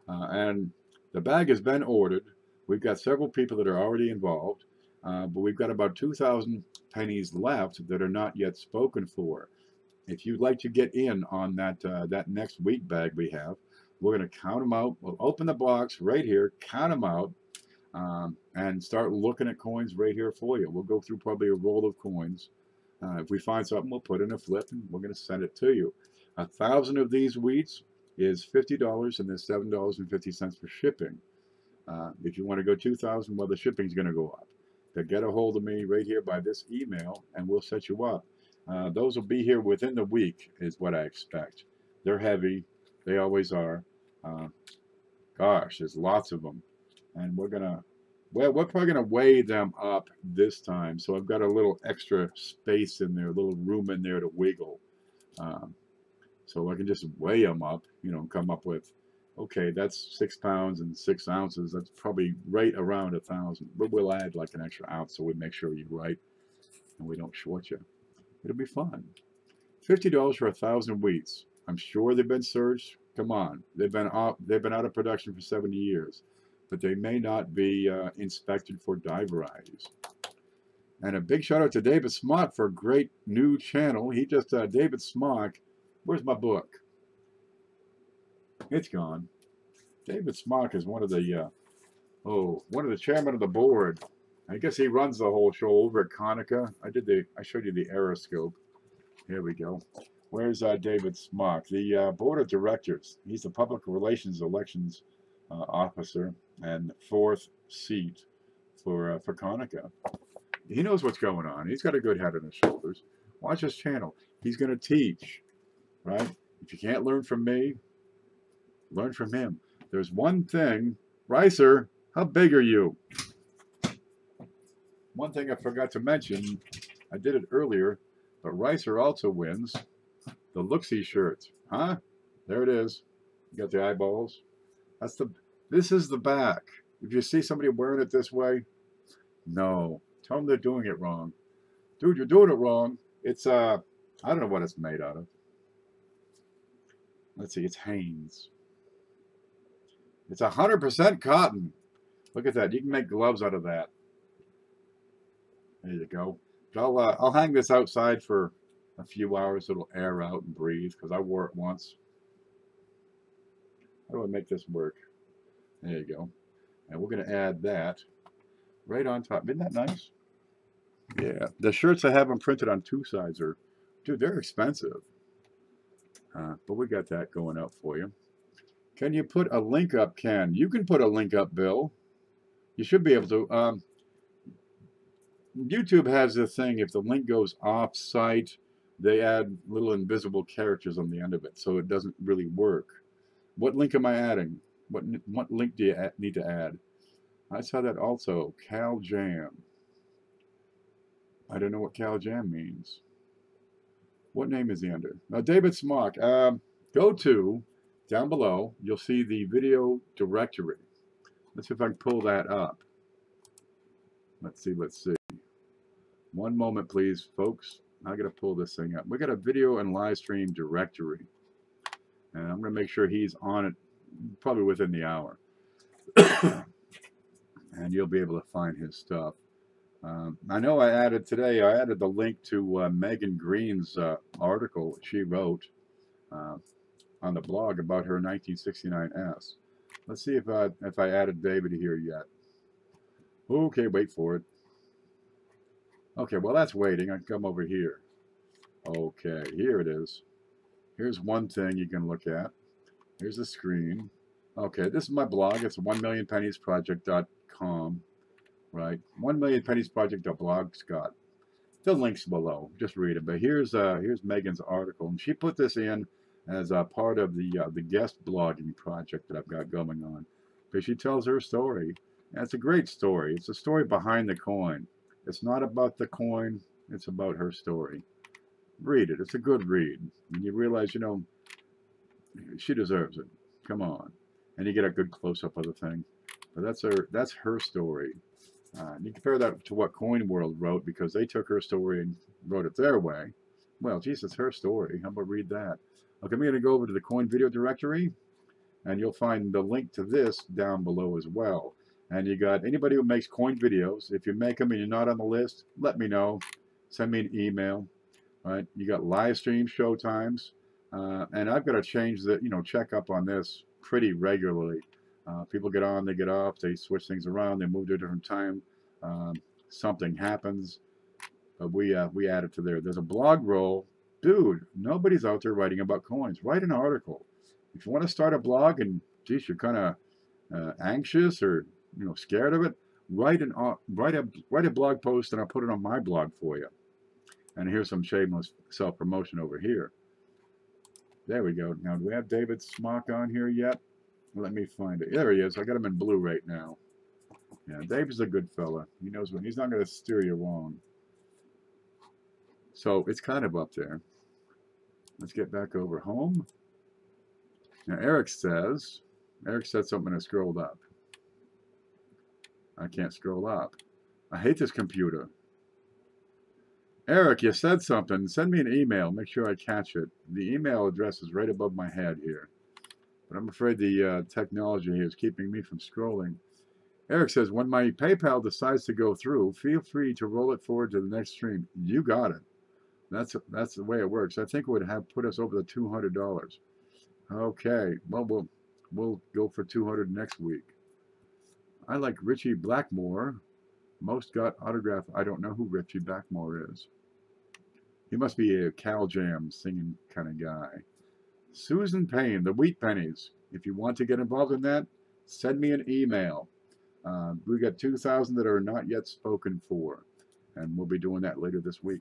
Speaker 1: And the bag has been ordered. We've got several people that are already involved. But we've got about 2,000 pennies left that are not yet spoken for. If you'd like to get in on that next wheat bag we have, we're going to count them out. We'll open the box right here, count them out, and start looking at coins right here for you. We'll go through probably a roll of coins. If we find something, we'll put in a flip, and we're going to send it to you. 1,000 of these wheats is $50, and there's $7.50 for shipping. If you want to go 2,000, well, the shipping's going to go up. Then get a hold of me right here by this email, and we'll set you up. Those will be here within the week, is what I expect. They're heavy. They always are. Gosh, there's lots of them. And we're probably going to weigh them up this time. So I've got a little extra space in there, a little room in there to wiggle. So I can just weigh them up, you know, and come up with, okay, that's 6 pounds and 6 ounces. That's probably right around 1,000. But we'll add like an extra ounce so we make sure you're right and we don't short you. It'll be fun. $50 for 1,000 wheats. I'm sure they've been searched. Come on, they've been out of production for 70 years, but they may not be inspected for dye varieties. And a big shout out to David Smock for a great new channel. He just David Smock. Where's my book? It's gone. David Smock is one of the chairman of the board. I guess he runs the whole show over at Conica. I showed you the Aeroscope. Here we go. Where's David Smock? The board of directors. He's the public relations elections officer and fourth seat for Conica. He knows what's going on. He's got a good head on his shoulders. Watch his channel. He's going to teach, right? If you can't learn from me, learn from him. There's one thing. Ricer, how big are you? One thing I forgot to mention, I did it earlier, but Ricer also wins the Looksy shirt. Huh? There it is. You got the eyeballs. This is the back. If you see somebody wearing it this way, no. Tell them they're doing it wrong. Dude, you're doing it wrong. It's, I don't know what it's made out of. Let's see, it's Hanes. It's 100% cotton. Look at that. You can make gloves out of that. There you go. But I'll hang this outside for a few hours. It'll air out and breathe because I wore it once. How do I make this work? There you go. And we're going to add that right on top. Isn't that nice? Yeah. The shirts I have them printed on 2 sides are, dude, they're expensive. But we got that going up for you. Can you put a link up, Ken? You can put a link up, Bill. You should be able to. YouTube has this thing, if the link goes off-site, they add little invisible characters on the end of it, so it doesn't really work. What link am I adding? What link do you need to add? I saw that also. Cal Jam. I don't know what Cal Jam means. What name is he under? Now, David Smock. Go to, down below, you'll see the video directory. Let's see if I can pull that up. Let's see. One moment, please, folks. I got to pull this thing up. We got a video and live stream directory. And I'm going to make sure he's on it probably within the hour. And you'll be able to find his stuff. I know I added the link to Megan Green's article she wrote on the blog about her 1969S. Let's see if I added David here yet. Okay, wait for it. Okay, well, that's waiting. I can come over here. Okay, here it is. Here's one thing you can look at. Here's the screen. Okay, this is my blog. It's 1millionpenniesproject.com, right? 1millionpenniesproject.blogspot. The link's below. Just read it. But here's Megan's article, and she put this in as a part of the guest blogging project that I've got going on. Because she tells her story, and it's a great story. It's a story behind the coin. It's not about the coin. It's about her story. Read it. It's a good read. And you realize, you know, she deserves it. Come on. And you get a good close-up of the thing. But that's her story. You compare that to what Coin World wrote, because they took her story and wrote it their way. Well, geez, it's her story. How about read that? Okay, I'm going to go over to the Coin Video Directory, and you'll find the link to this down below as well. And you got anybody who makes coin videos. If you make them and you're not on the list, let me know. Send me an email. Right? You got live stream show times, and I've got to change the, check up on this pretty regularly. People get on, they get off, they switch things around, they move to a different time. Something happens, but we add it to there. There's a blog roll, dude. Nobody's out there writing about coins. Write an article. If you want to start a blog and geez, you're kind of anxious or scared of it, write a blog post, and I'll put it on my blog for you. And here's some shameless self-promotion over here. There we go. Now, do we have David Smock on here yet? Let me find it. There he is. I got him in blue right now. Yeah, David's a good fella. He knows when he's not going to steer you wrong. So it's kind of up there. Let's get back over home. Now Eric said something and I scrolled up. I can't scroll up. I hate this computer. Eric, you said something. Send me an email. Make sure I catch it. The email address is right above my head here. But I'm afraid the technology here is keeping me from scrolling. Eric says, when my PayPal decides to go through, feel free to roll it forward to the next stream. You got it. That's the way it works. I think it would have put us over the $200. Okay. Well, we'll go for 200 next week. I like Richie Blackmore. Most got autograph. I don't know who Richie Blackmore is. He must be a Cal Jam singing kind of guy. Susan Payne, the Wheat Pennies. If you want to get involved in that, send me an email. We got 2,000 that are not yet spoken for, and we'll be doing that later this week.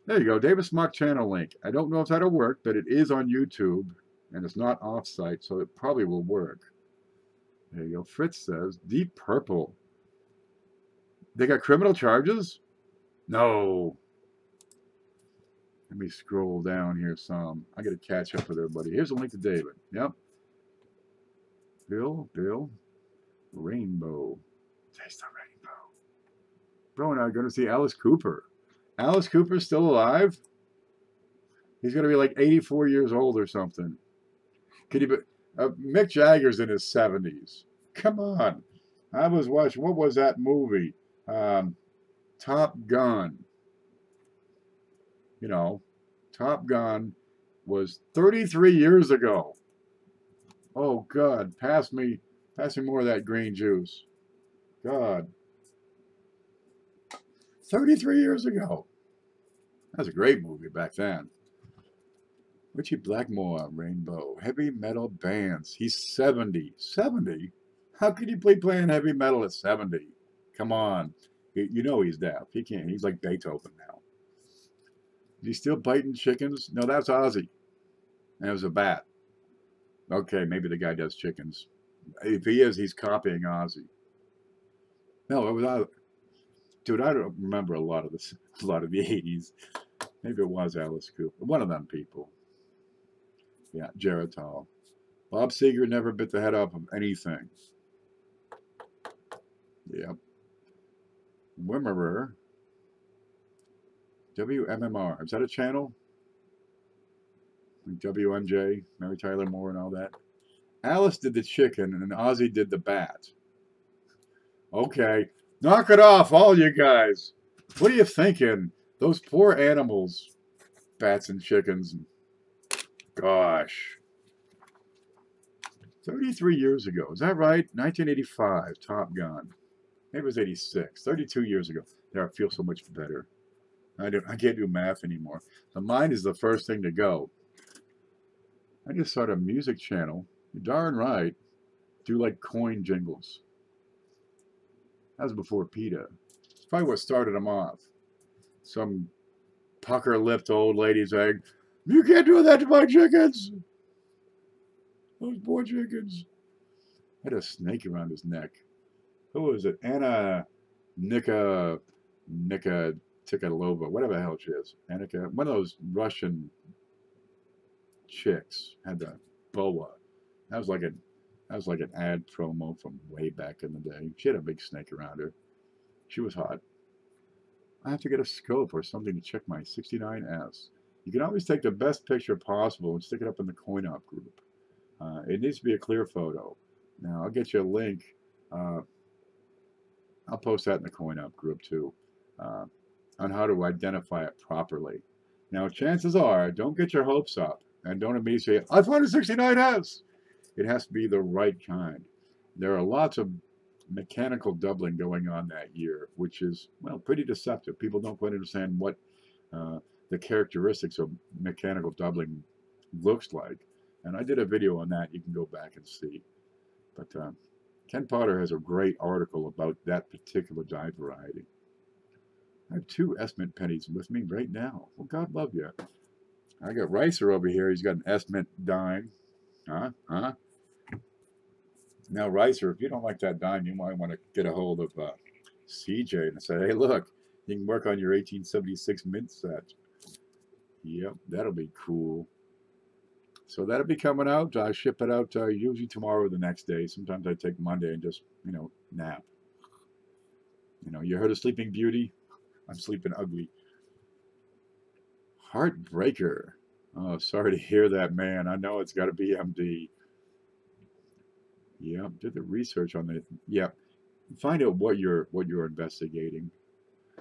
Speaker 1: There you go, Davis Mock channel link. I don't know if that'll work, but it is on YouTube, and it's not off-site, so it probably will work. There you go. Fritz says, Deep Purple. They got criminal charges? No. Let me scroll down here some. I got to catch up with everybody. Here's a link to David. Yep. Bill, Rainbow. Taste the rainbow. Bro and I are going to see Alice Cooper. Alice Cooper's still alive? He's going to be like 84 years old or something. Could he be? Mick Jagger's in his 70s. Come on. I was watching, what was that movie? Top Gun. You know, Top Gun was 33 years ago. Oh, God. Pass me more of that green juice. God. 33 years ago. That was a great movie back then. Richie Blackmore, Rainbow. Heavy metal bands. He's 70. 70? How could you be playing heavy metal at 70? Come on. You know he's deaf. He can't. He's like Beethoven now. Is he still biting chickens? No, that's Ozzy. And it was a bat. Okay, maybe the guy does chickens. If he is, he's copying Ozzy. No, it was Ozzy. Dude, I don't remember a lot of the 80s. Maybe it was Alice Cooper. One of them people. Yeah, Geritol. Bob Seger never bit the head off of anything. Yep. Wimmerer. WMMR. Is that a channel? WMJ, Mary Tyler Moore and all that. Alice did the chicken and Ozzy did the bat. Okay. Knock it off, all you guys. What are you thinking? Those poor animals. Bats and chickens. Gosh. 33 years ago. Is that right? 1985, Top Gun. Maybe it was 86. 32 years ago. There, I feel so much better. I can't do math anymore. The mind is the first thing to go. I just started a music channel. You're darn right. Do like coin jingles. That was before PETA. It's probably what started them off. Some pucker-lipped old lady saying, "You can't do that to my chickens." Those poor chickens. Had a snake around his neck. Who was it? Anna Nika Tikalova, whatever the hell she is. Annika, one of those Russian chicks had the boa. That was like an ad promo from way back in the day. She had a big snake around her. She was hot. I have to get a scope or something to check my 69S. You can always take the best picture possible and stick it up in the coin-op group. It needs to be a clear photo. Now, I'll get you a link. I'll post that in the coin-op group too, on how to identify it properly. Now, chances are, don't get your hopes up and don't immediately say, "I found a 69S." It has to be the right kind. There are lots of mechanical doubling going on that year, which is, well, pretty deceptive. People don't quite understand what the characteristics of mechanical doubling looks like. And I did a video on that. You can go back and see. But Ken Potter has a great article about that particular die variety. I have 2 S-Mint pennies with me right now. Well, God love you. I got Ricer over here. He's got an S-Mint dime. Huh? Now, Ricer, if you don't like that dime, you might want to get a hold of CJ and say, "Hey, look, you can work on your 1876 mint set." Yep, that'll be cool. So that'll be coming out. I ship it out usually tomorrow or the next day. Sometimes I take Monday and just, nap. You heard of Sleeping Beauty? I'm sleeping ugly. Heartbreaker. Oh, sorry to hear that, man. I know it's got to be MD. Yep, did the research on it. Yep, find out what you're investigating.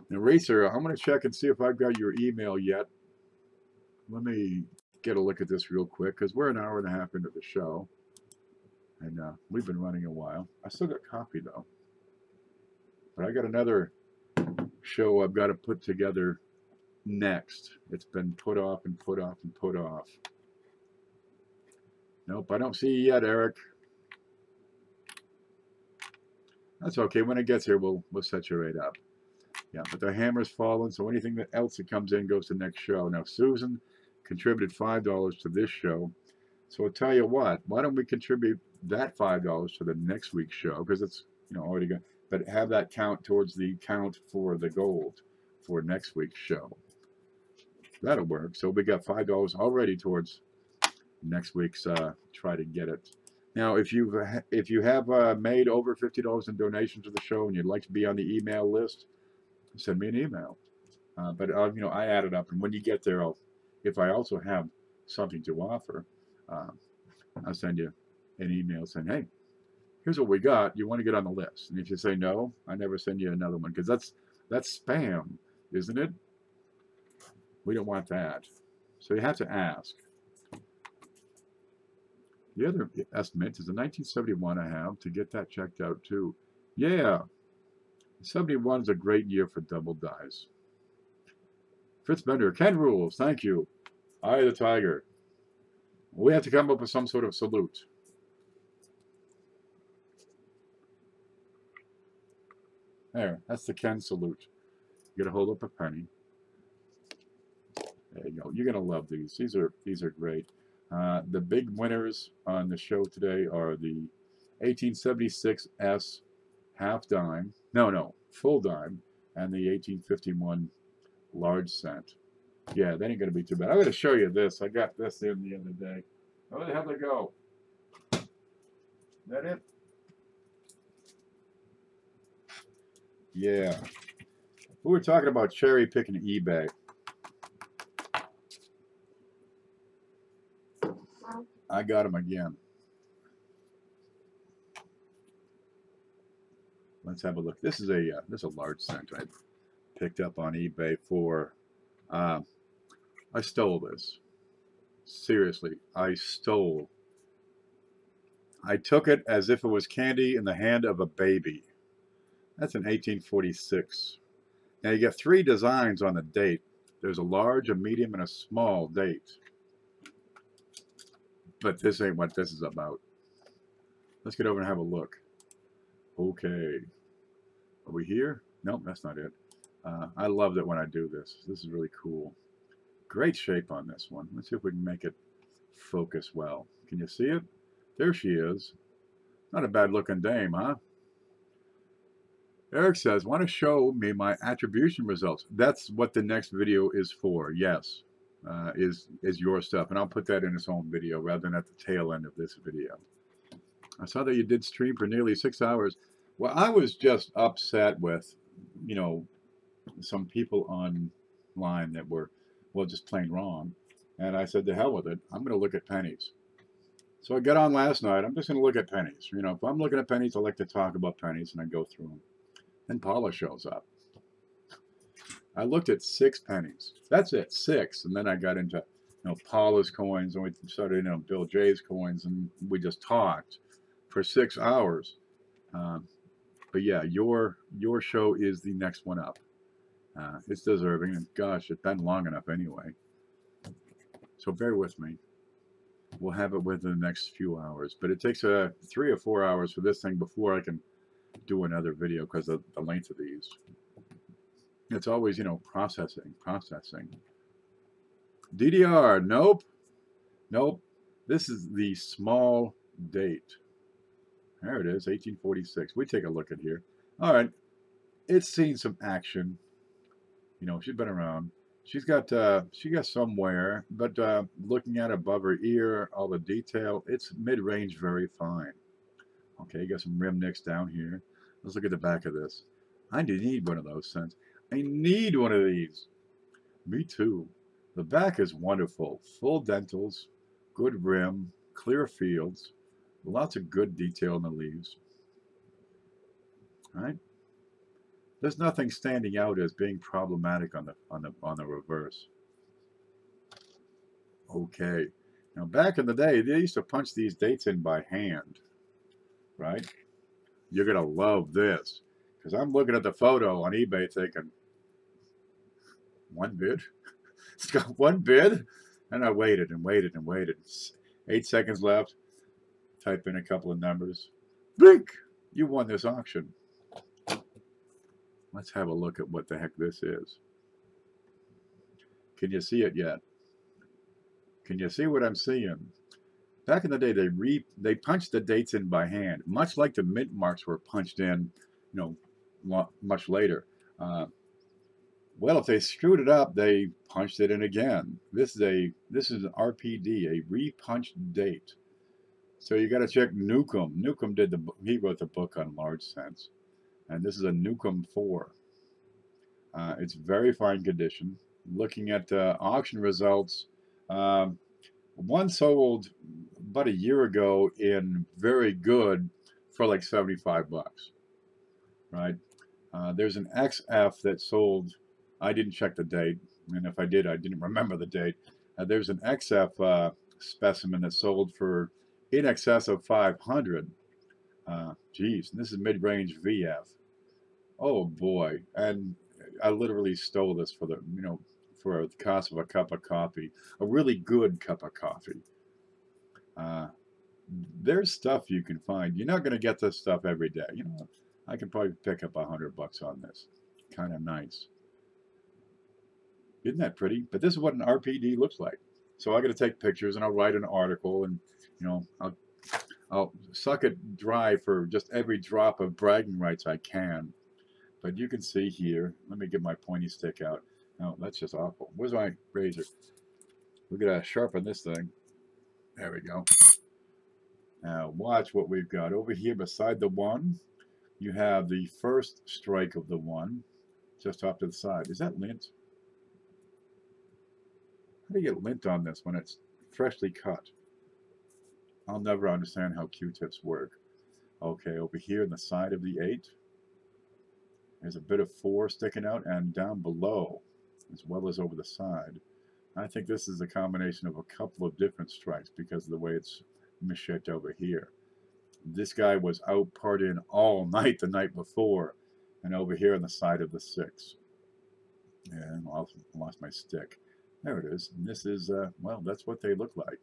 Speaker 1: Now, Racer, I'm going to check and see if I've got your email yet. Let me get a look at this real quick because we're an hour and a half into the show. And we've been running a while. I still got coffee, though. But I got another show I've got to put together next. It's been put off and put off and put off. Nope, I don't see you yet, Eric. That's okay. When it gets here, we'll set you right up. Yeah, but the hammer's fallen, so anything else that comes in goes to the next show. Now, Susan contributed $5 to this show. So I'll tell you what, why don't we contribute that $5 to the next week's show? Because it's already good. But have that count towards the count for the gold for next week's show. That'll work. So we got $5 already towards next week's try to get it. Now, if you have made over $50 in donations to the show and you'd like to be on the email list, send me an email. But I add it up, and when you get there, if I also have something to offer, I'll send you an email saying, "Hey, here's what we got. You want to get on the list?" And if you say no, I never send you another one because that's spam, isn't it? We don't want that. So you have to ask. The other estimate is the 1971 I have to get that checked out too. Yeah, 71 is a great year for double dice. Fritz Bender, Ken rules, thank you. Eye of the Tiger. We have to come up with some sort of salute. There, that's the Ken salute. You gotta hold up a penny. There you go. You're gonna love these. These are great. The big winners on the show today are the 1876 S half dime. No, full dime, and the 1851 large cent. Yeah, that ain't gonna be too bad. I'm gonna show you this. I got this in the other day. Where the hell did it go? Is that it? Yeah. We were talking about cherry picking eBay. I got them again. Let's have a look. This is a large cent I picked up on eBay for. I stole this. Seriously, I stole. I took it as if it was candy in the hand of a baby. That's in 1846. Now you get 3 designs on the date. There's a large, a medium, and a small date. But this ain't what this is about. Let's get over and have a look. Okay. Are we here? Nope, that's not it. I love it when I do this. This is really cool. Great shape on this one. Let's see if we can make it focus well. Can you see it? There she is. Not a bad looking dame, huh? Eric says, want to show me my attribution results. That's what the next video is for. Yes, is your stuff. And I'll put that in its own video rather than at the tail end of this video. I saw that you did stream for nearly 6 hours. Well, I was just upset with, some people online that were, well, just plain wrong. And I said, to hell with it. I'm going to look at pennies. So I got on last night. I'm just going to look at pennies. If I'm looking at pennies, I like to talk about pennies, and I go through them. Then Paula shows up. I looked at 6 pennies. That's it, 6. And then I got into, Paula's coins, and we started, Bill J's coins, and we just talked for 6 hours. But yeah, your show is the next one up. It's deserving, and gosh, it's been long enough anyway. So bear with me. We'll have it within the next few hours. But it takes 3 or 4 hours for this thing before I can do another video because of the length of these. It's always, processing. DDR, nope. This is the small date. There it is, 1846. We take a look at here. All right, it's seen some action. She's been around. she got somewhere, but looking at above her ear, all the detail, it's mid-range, very fine. Okay, you got some rim nicks down here. Let's look at the back of this. I need one of those scents. I need one of these. Me too. The back is wonderful. Full dentals, good rim, clear fields, lots of good detail in the leaves. All right. There's nothing standing out as being problematic on the reverse. Okay. Now back in the day, they used to punch these dates in by hand, right? You're gonna love this because I'm looking at the photo on eBay thinking, one bid. It's got one bid, and I waited and waited and waited. 8 seconds left. Type in a couple of numbers. Blink! You won this auction. Let's have a look at what the heck this is. Can you see it yet? Can you see what I'm seeing? Back in the day, they punched the dates in by hand, much like the mint marks were punched in, much later. Well, if they screwed it up, they punched it in again. This is an RPD, a repunched date. So you got to check Newcomb. Newcomb he wrote the book on large cents, and this is a Newcomb 4. It's very fine condition. Looking at auction results, one sold about a year ago in very good for like 75 bucks, right? There's an XF that sold. I didn't check the date, and if I did, I didn't remember the date. There's an XF specimen that sold for in excess of 500. Geez, this is mid-range VF. Oh boy, and I literally stole this for for the cost of a cup of coffee, a really good cup of coffee. There's stuff you can find. You're not going to get this stuff every day. I can probably pick up $100 on this. Kind of nice. Isn't that pretty? But this is what an RPD looks like. So I got to take pictures and I'll write an article and I'll suck it dry for just every drop of bragging rights I can. But you can see here. Let me get my pointy stick out. No, that's just awful. Where's my razor? We're gonna sharpen this thing. There we go. Now watch what we've got over here beside the 1. You have the first strike of the 1, just off to the side. Is that lint? How do you get lint on this when it's freshly cut? I'll never understand how Q-tips work. Okay, over here on the side of the 8, there's a bit of 4 sticking out, and down below, as well as over the side. I think this is a combination of a couple of different strikes because of the way it's shaped over here. This guy was out partying all night the night before, and over here on the side of the 6. And I lost my stick. There it is. And this is, well, that's what they look like.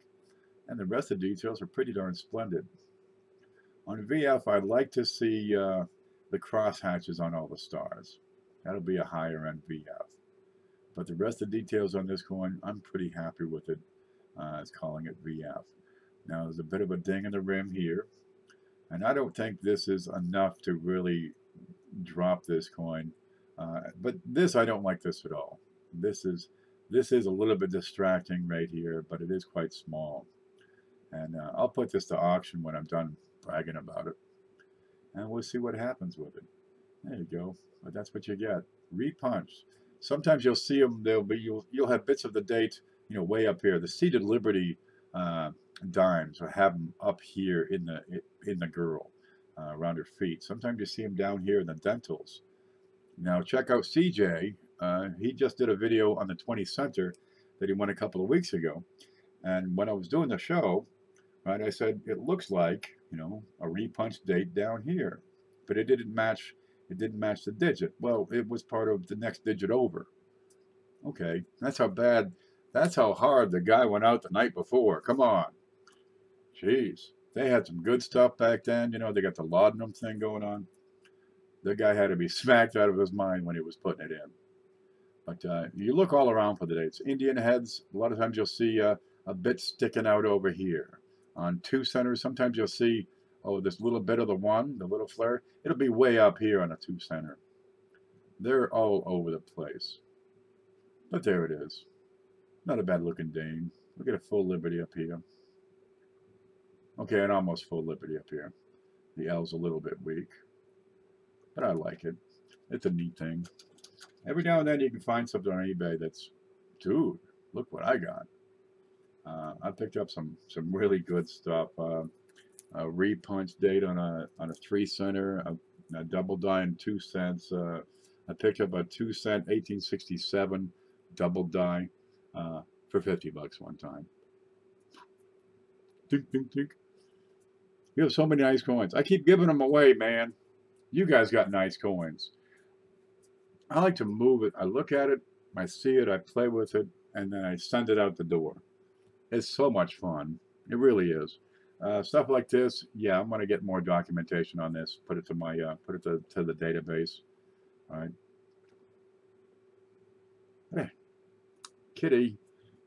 Speaker 1: And the rest of the details are pretty darn splendid. On VF, I'd like to see the cross hatches on all the stars. That'll be a higher end VF. But the rest of the details on this coin, I'm pretty happy with it. It's calling it VF. Now there's a bit of a ding in the rim here. And I don't think this is enough to really drop this coin. But this, I don't like this at all. This is a little bit distracting right here, but it is quite small. And I'll put this to auction when I'm done bragging about it. And we'll see what happens with it. There you go. But that's what you get. Repunched. Sometimes you'll see them. You'll have bits of the date, way up here. The Seated Liberty dimes, or have them up here in the girl, around her feet. Sometimes you see them down here in the dentals. Now check out CJ. He just did a video on the 20 center that he won a couple of weeks ago. And when I was doing the show, right, I said it looks like a repunched date down here, but it didn't match. It didn't match the digit. Well, it was part of the next digit over. Okay, that's how bad. That's how hard the guy went out the night before. Come on. Jeez, they had some good stuff back then. They got the laudanum thing going on. The guy had to be smacked out of his mind when he was putting it in. But you look all around for the dates. Indian heads, a lot of times you'll see a bit sticking out over here. On 2 centers, sometimes you'll see, this little bit of the 1, the little flare. It'll be way up here on a 2 center. They're all over the place. But there it is. Not a bad looking Dane. We'll get a full Liberty up here. Okay, an almost full Liberty up here. The L's a little bit weak, but I like it. It's a neat thing. Every now and then you can find something on eBay that's, dude, look what I got. I picked up some really good stuff. A repunch date on a 3-center, a double die in 2 cents. I picked up a 2-cent 1867 double die for $50 one time. Tink, tink, tink. You have so many nice coins. I keep giving them away, man. You guys got nice coins. I like to move it. I look at it, I see it, I play with it, and then I send it out the door. It's so much fun. It really is. Stuff like this, yeah, I'm gonna get more documentation on this. Put it to my, put it to the database. All right. Hey, Kitty,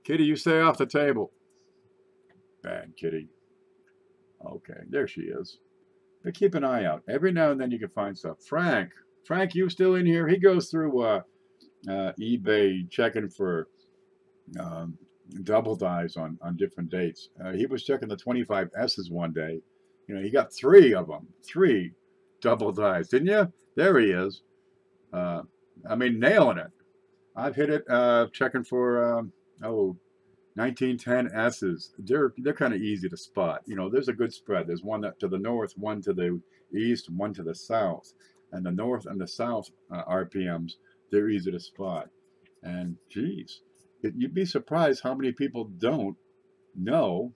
Speaker 1: you stay off the table. Bad kitty. Okay, there she is. But keep an eye out. Every now and then you can find stuff. Frank, you still in here? He goes through eBay checking for double dies on different dates. He was checking the 25S's one day. You know, he got 3 of them. 3 double dies, didn't you? There he is. I mean, nailing it. I've hit it checking for 1910 S's. They're kind of easy to spot. You know, there's a good spread. There's one to the north, one to the east, one to the south. And the north and the south RPMs, they're easy to spot. And geez, you'd be surprised how many people don't know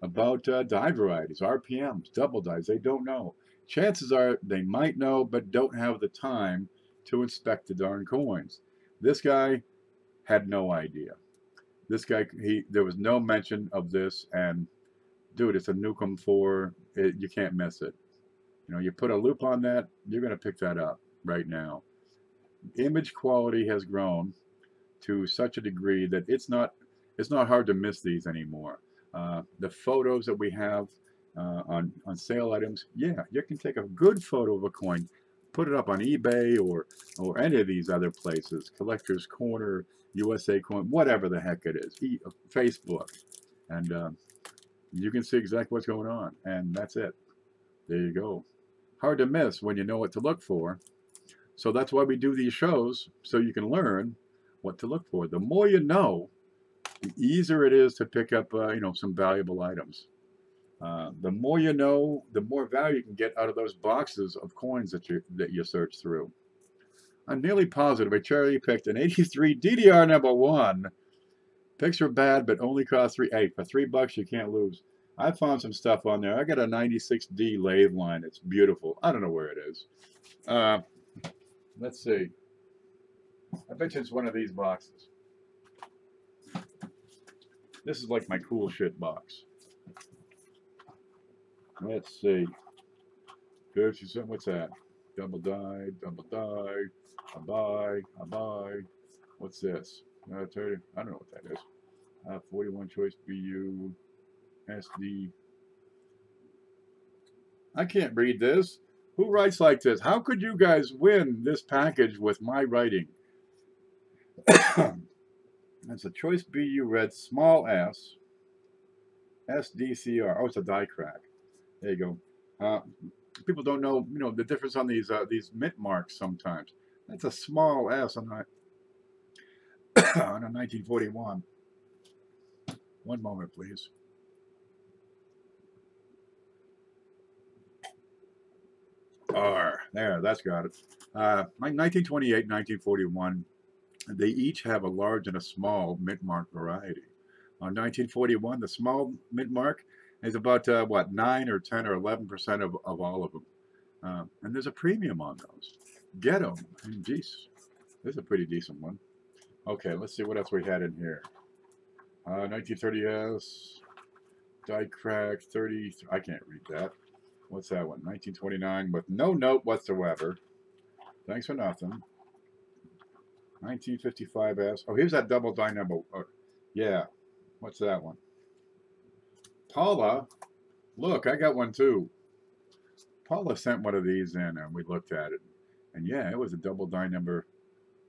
Speaker 1: about die varieties, RPMs, double dies. They don't know. Chances are they might know, but don't have the time to inspect the darn coins. This guy had no idea. This guy, there was no mention of this, and dude, it's a Nukem 4. You can't miss it. You know, you put a loop on that, you're going to pick that up right now. Image quality has grown to such a degree that it's not hard to miss these anymore. The photos that we have on sale items, yeah, you can take a good photo of a coin, put it up on eBay or any of these other places, Collector's Corner, USA Coin, whatever the heck it is, Facebook, and you can see exactly what's going on, and that's it. There you go. Hard to miss when you know what to look for. So that's why we do these shows, so you can learn what to look for. The more you know, the easier it is to pick up, you know, some valuable items. The more you know, the more value you can get out of those boxes of coins that you search through. I'm nearly positive I cherry picked an 83 DDR number 1. Picks are bad, but only cost $3. Hey, for $3 you can't lose. I found some stuff on there. I got a 96D lathe line. It's beautiful. I don't know where it is. Let's see. I bet you it's one of these boxes. This is like my cool shit box. Let's see. 50%, what's that? Double die, a buy. What's this? 30, I don't know what that is. 41 choice BU, SD. I can't read this. Who writes like this? How could you guys win this package with my writing? That's a choice BU red small s, SDCR. Oh, it's a die crack. There you go. People don't know, you know, the difference on these mint marks sometimes. That's a small s on a, on a 1941. One moment, please. R. There, that's got it. 1928, 1941. They each have a large and a small mint mark variety. On 1941, the small mint mark is about what, 9 or 10 or 11% of all of them, and there's a premium on those. Get them. Jeez, this is a pretty decent one. Okay, let's see what else we had in here. 1930s die crack 30. I can't read that. What's that one? 1929 with no note whatsoever. Thanks for nothing. 1955S. Oh, here's that double die number. Yeah. What's that one? Paula. Look, I got one too. Paula sent one of these in and we looked at it. And yeah, it was a double die number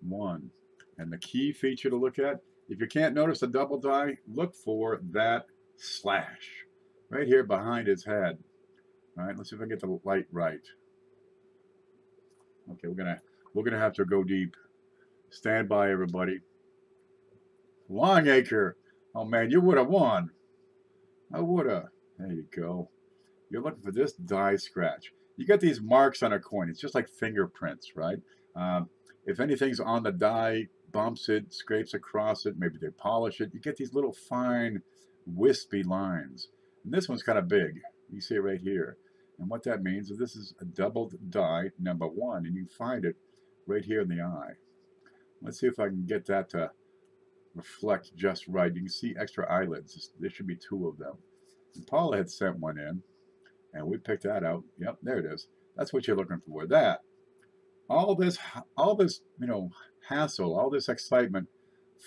Speaker 1: 1. And the key feature to look at, if you can't notice a double die, look for that slash right here behind his head. All right, let's see if I can get the light right. Okay, we're gonna have to go deep. Stand by, everybody. Longacre. Oh man, you would have won. I would have. There you go. You're looking for this die scratch. You get these marks on a coin. It's just like fingerprints, right? If anything's on the die, bumps it, scrapes across it, maybe they polish it, you get these little fine, wispy lines. And this one's kind of big. You see it right here. And what that means is this is a doubled die, number 1, and you find it right here in the eye. Let's see if I can get that to reflect just right. You can see extra eyelids. There should be 2 of them. And Paula had sent one in, and we picked that out. Yep, there it is. That's what you're looking for. That. All this, you know, hassle, all this excitement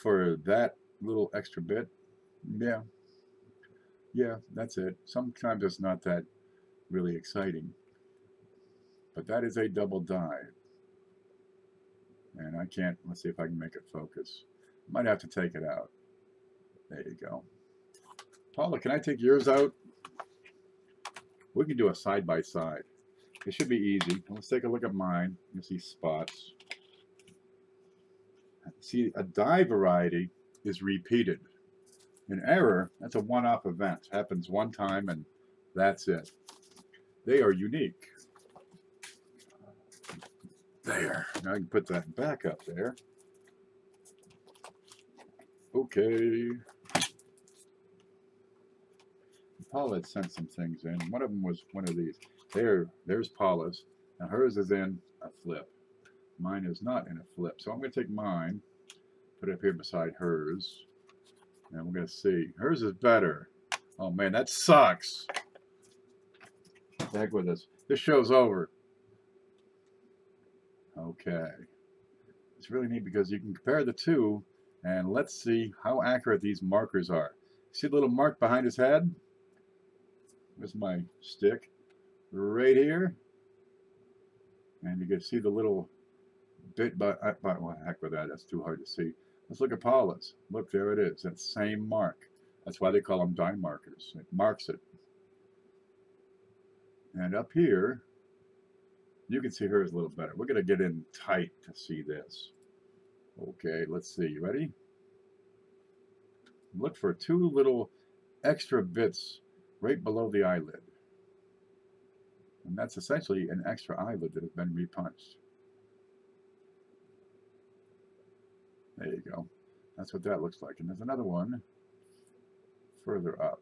Speaker 1: for that little extra bit. Yeah, that's it. Sometimes it's not that really exciting. But that is a double die. And I can't, let's see if I can make it focus. Might have to take it out. There you go. Paula, can I take yours out? We can do a side by side. It should be easy. Let's take a look at mine. You see spots. See, a die variety is repeated. An error, that's a one-off event. Happens one time and that's it. They are unique. There. Now I can put that back up there. Okay. Paula had sent some things in. One of them was one of these. There's Paula's. Now hers is in a flip. Mine is not in a flip. So I'm going to take mine, put it up here beside hers, and we're going to see. Hers is better. Oh man, that sucks. The heck with this. This show's over. Okay. It's really neat because you can compare the two, and let's see how accurate these markers are. See the little mark behind his head? There's my stick right here. And you can see the little bit, well, heck with that, that's too hard to see. Let's look at Paula's. Look, there it is, that same mark. That's why they call them die markers. It marks it. And up here, you can see hers a little better. We're going to get in tight to see this. Okay, let's see. You ready? Look for 2 little extra bits right below the eyelid. And that's essentially an extra eyelid that has been repunched. There you go. That's what that looks like. And there's another one further up.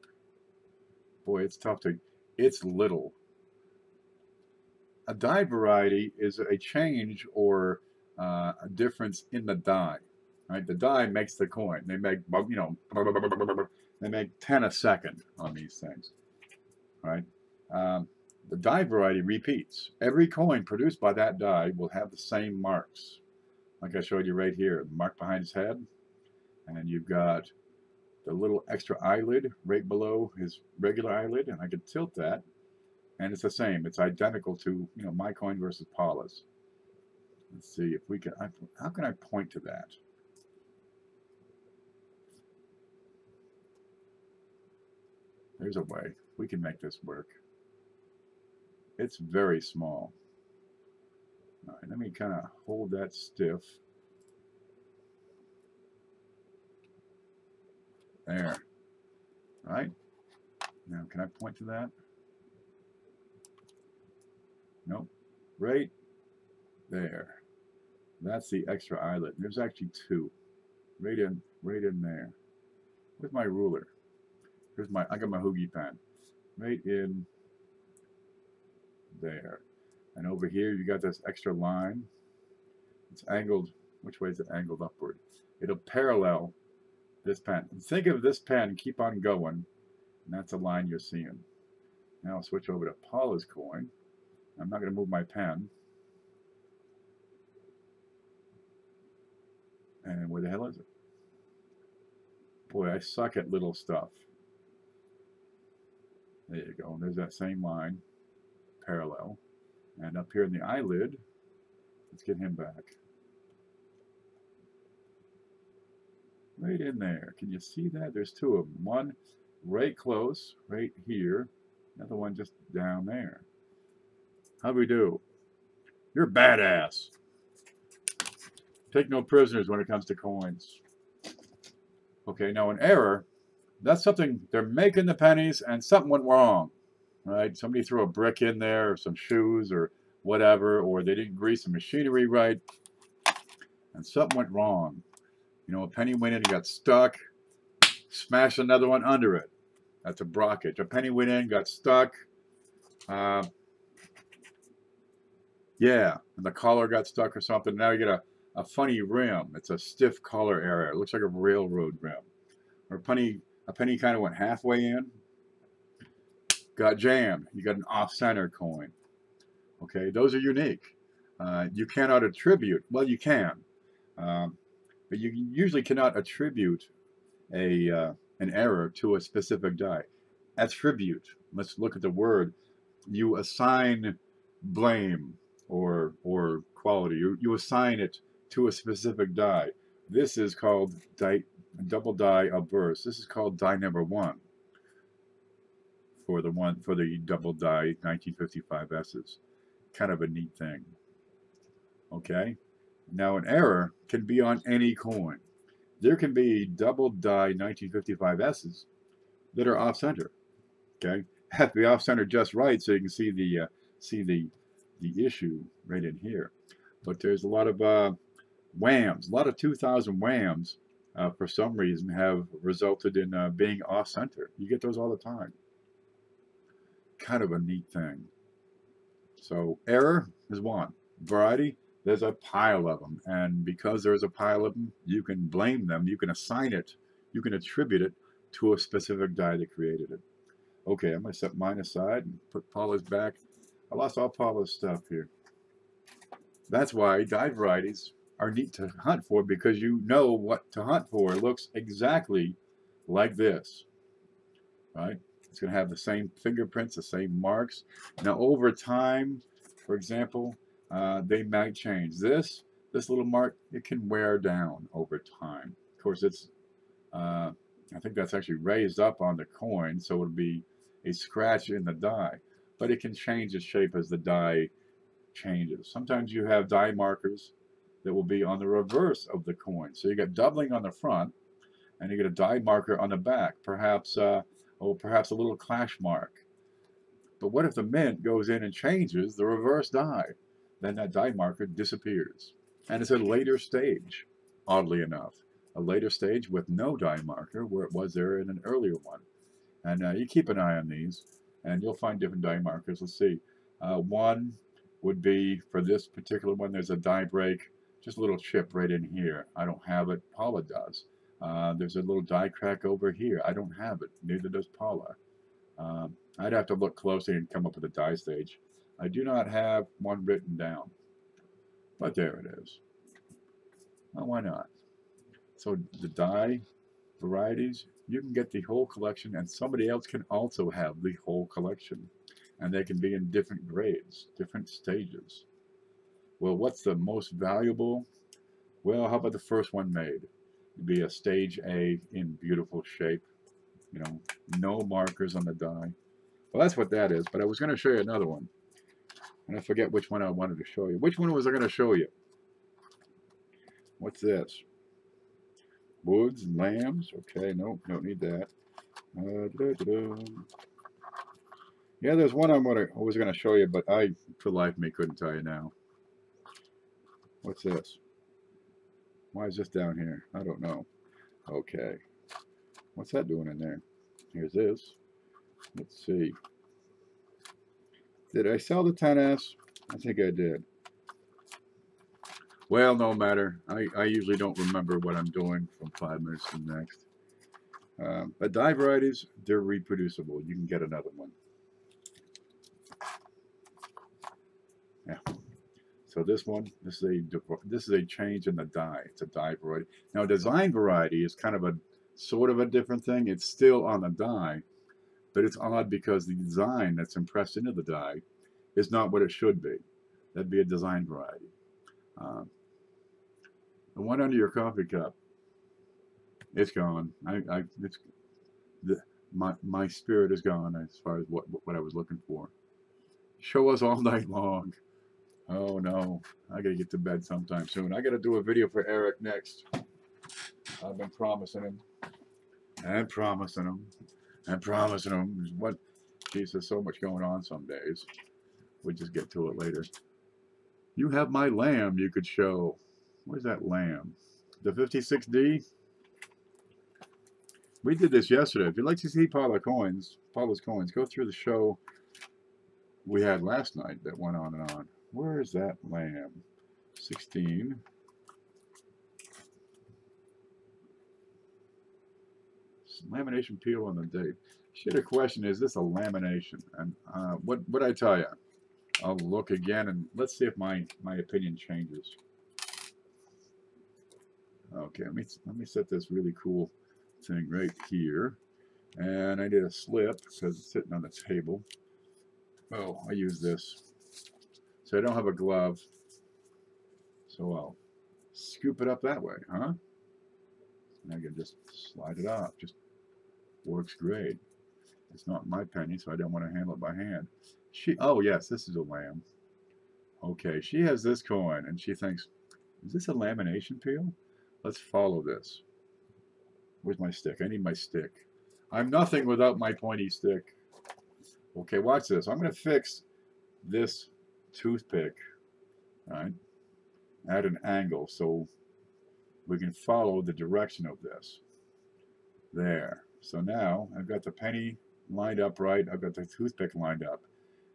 Speaker 1: Boy, it's tough to... It's little. A die variety is a change or a difference in the die. Right? The die makes the coin. They make, you know, they make 10 a second on these things. Right? The die variety repeats. Every coin produced by that die will have the same marks. Like I showed you right here, the mark behind his head. And you've got the little extra eyelid right below his regular eyelid. And I can tilt that. And it's the same. It's identical to, you know, my coin versus Paula's. Let's see if we can, how can I point to that? There's a way. We can make this work. It's very small. All right, let me kind of hold that stiff. There. Right? Now, can I point to that? Nope. Right there. That's the extra eyelid. There's actually 2. Right in there. Where's my ruler? Here's my, I got my Hoogie pen. Right in there. And over here you got this extra line. It's angled, which way is it angled upward? It'll parallel this pen. And think of this pen, keep on going, and that's a line you're seeing. Now I'll switch over to Paula's coin. I'm not going to move my pen. And where the hell is it? Boy, I suck at little stuff. There you go. And there's that same line, parallel. And up here in the eyelid, let's get him back. right in there. Can you see that? There's two of them. One right close, right here. Another one just down there. How do we do? You're badass. Take no prisoners when it comes to coins. Okay, now an error, that's something, they're making the pennies and something went wrong, right? Somebody threw a brick in there or some shoes or whatever, or they didn't grease the machinery right and something went wrong. You know, a penny went in and got stuck, smashed another one under it. That's a brockage. A penny went in, got stuck. Yeah, and the collar got stuck or something. Now you get a funny rim. It's a stiff collar area. It looks like a railroad rim. Or a penny kind of went halfway in, got jammed. You got an off-center coin. Okay, those are unique. You cannot attribute. Well, you can, but you usually cannot attribute an error to a specific die. Attribute. Let's look at the word. You assign blame or quality. You assign it to a specific die. This is called double die obverse. This is called die number 1 for the double die 1955 S's. Kind of a neat thing. Okay. Now an error can be on any coin. There can be double die 1955 S's that are off center. Okay, have to be off center just right so you can see the issue right in here. But there's a lot of whams, a lot of 2000 whams for some reason have resulted in being off center. You get those all the time. Kind of a neat thing. So error is one. Variety, there's a pile of them, and because there's a pile of them, you can blame them, you can assign it, you can attribute it to a specific die that created it. Okay, I'm going to set mine aside and put Paula's back. I lost all Paula's stuff here. That's why die varieties are neat to hunt for, because you know what to hunt for. It looks exactly like this, right? It's going to have the same fingerprints, the same marks. Now, over time, for example, they might change. This little mark, it can wear down over time. Of course, it's, I think that's actually raised up on the coin, so it'll be a scratch in the die. But it can change its shape as the die changes. Sometimes you have die markers that will be on the reverse of the coin. So you get doubling on the front, and you get a die marker on the back. Perhaps perhaps a little clash mark. But what if the mint goes in and changes the reverse die? Then that die marker disappears. And it's a later stage, oddly enough. A later stage with no die marker where it was there in an earlier one. And you keep an eye on these, and you'll find different die markers. Let's see. One would be, for this particular one, there's a die break, just a little chip right in here. I don't have it. Paula does. There's a little die crack over here. I don't have it. Neither does Paula. I'd have to look closely and come up with a die stage. I do not have one written down. But there it is. Well, why not? So the die varieties, you can get the whole collection, and somebody else can also have the whole collection. And they can be in different grades, different stages. Well, what's the most valuable? Well, how about the first one made? It'd be a stage A in beautiful shape. You know, no markers on the die. Well, that's what that is, but I was going to show you another one. And I forget which one I wanted to show you. Which one was I going to show you? What's this? Woods and lambs. Okay, nope, don't need that. Yeah, there's one I was going to show you, but I, for life of me, couldn't tell you now. What's this? Why is this down here? I don't know. Okay. What's that doing in there? Here's this. Let's see. Did I sell the 10S? I think I did. Well, no matter. I usually don't remember what I'm doing from 5 minutes to the next. But die varieties, they're reproducible. You can get another one. Yeah. So this one, this is a change in the die. It's a die variety. Now, design variety is kind of a sort of a different thing. It's still on the die, but it's odd because the design that's impressed into the die is not what it should be. That'd be a design variety. The one under your coffee cup. It's gone. It's my spirit is gone as far as what I was looking for. Show us all night long. Oh no, I gotta get to bed sometime soon. I gotta do a video for Eric next. I've been promising him and promising him and promising him. What? Geez, there's so much going on some days. We'll just get to it later. You have my lamb you could show. Where's that lamb? The 56D? We did this yesterday. If you'd like to see Paula's coins, go through the show we had last night that went on and on. Where is that lamb? 16. Lamination peel on the date. She had a question, is this a lamination? And what I tell you? I'll look again and let's see if my opinion changes. Okay, let me set this really cool thing right here. And I did a slip because it's sitting on the table. Oh, I use this. So I don't have a glove. So I'll scoop it up that way, huh? And I can just slide it off. Just works great. It's not my penny, so I don't want to handle it by hand. Oh yes, this is a lamb. Okay, she has this coin, and she thinks, is this a lamination peel? Let's follow this. Where's my stick? I need my stick. I'm nothing without my pointy stick. Okay, watch this. I'm going to fix this toothpick, right, at an angle so we can follow the direction of this. There. So now I've got the penny lined up right. I've got the toothpick lined up.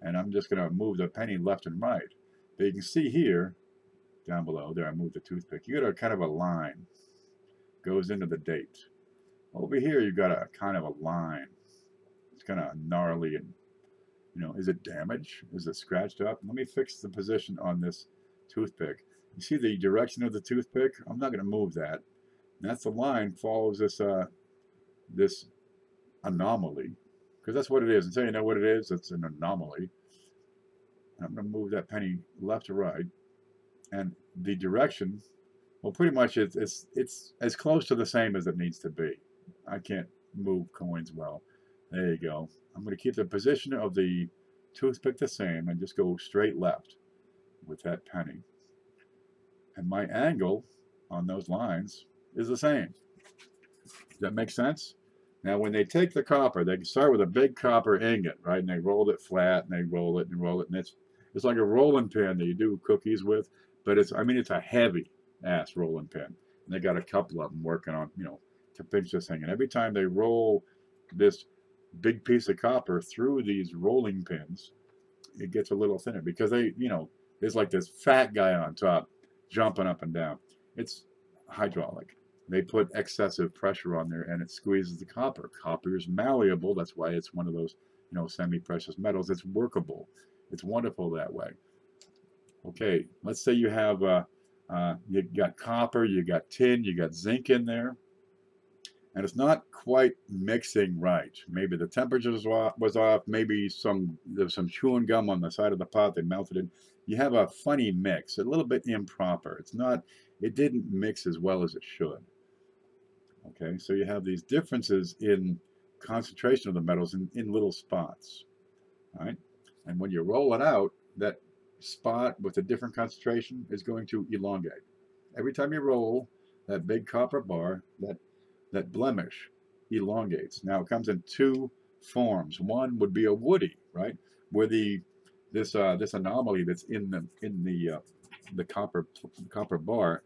Speaker 1: And I'm just going to move the penny left and right. But you can see here, down below, there I moved the toothpick. You got a kind of a line. Goes into the date. Over here you got a kind of a line. It's kind of gnarly and, you know, is it damaged? Is it scratched up? Let me fix the position on this toothpick. You see the direction of the toothpick? I'm not going to move that. And that's the line follows this this anomaly, because that's what it is. Until you know what it is, it's an anomaly. I'm going to move that penny left to right, and the direction, well, pretty much it's as close to the same as it needs to be. I can't move coins well. There you go. I'm going to keep the position of the toothpick the same and just go straight left with that penny. And my angle on those lines is the same. Does that make sense? Now, when they take the copper, they start with a big copper ingot, right? And they roll it flat, and they roll it and roll it, and it's like a rolling pin that you do cookies with, but it's a heavy ass rolling pin. And they got a couple of them working on, you know, to pinch this thing. And every time they roll this big piece of copper through these rolling pins, it gets a little thinner because they, you know, there's like this fat guy on top jumping up and down. It's hydraulic. They put excessive pressure on there and it squeezes the copper. Copper is malleable. That's why it's one of those, you know, semi-precious metals. It's workable. It's wonderful that way. Okay, let's say you have, you got copper, you got tin, you got zinc in there, and it's not quite mixing right. Maybe the temperature was off, maybe there's some chewing gum on the side of the pot, they melted it. You have a funny mix, a little bit improper. It didn't mix as well as it should. Okay, so you have these differences in concentration of the metals in little spots, right? And when you roll it out, that spot with a different concentration is going to elongate. Every time you roll that big copper bar, that blemish elongates. Now it comes in two forms. One would be a woody, right, where this anomaly that's in the copper bar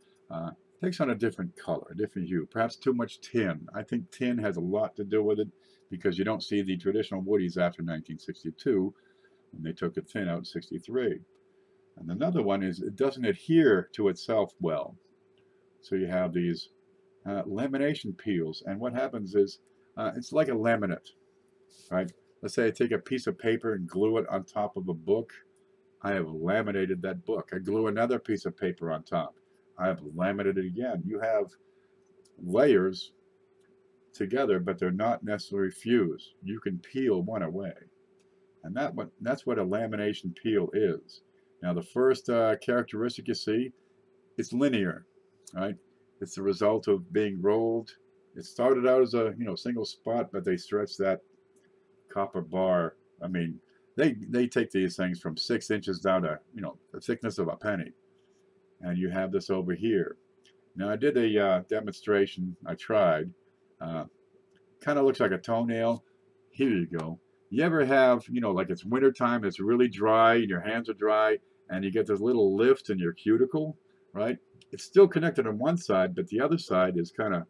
Speaker 1: takes on a different color, a different hue, perhaps too much tin. I think tin has a lot to do with it because you don't see the traditional woodies after 1962 when they took the tin out in 63. And another one is it doesn't adhere to itself well. So you have these lamination peels, and what happens is it's like a laminate, right? Let's say I take a piece of paper and glue it on top of a book. I have laminated that book. I glue another piece of paper on top. I have laminated it again. You have layers together, but they're not necessarily fused. You can peel one away. And that's what a lamination peel is. Now, the first characteristic you see, it's linear, right? It's the result of being rolled It started out as a single spot, but they stretched that copper bar. I mean, they take these things from 6 inches down to the thickness of a penny, and you have this over here. Now I did a demonstration. I tried. Uh, kind of looks like a toenail. Here you go. You ever have, like it's wintertime, it's really dry, and your hands are dry, and you get this little lift in your cuticle, right? It's still connected on one side, but the other side is kind of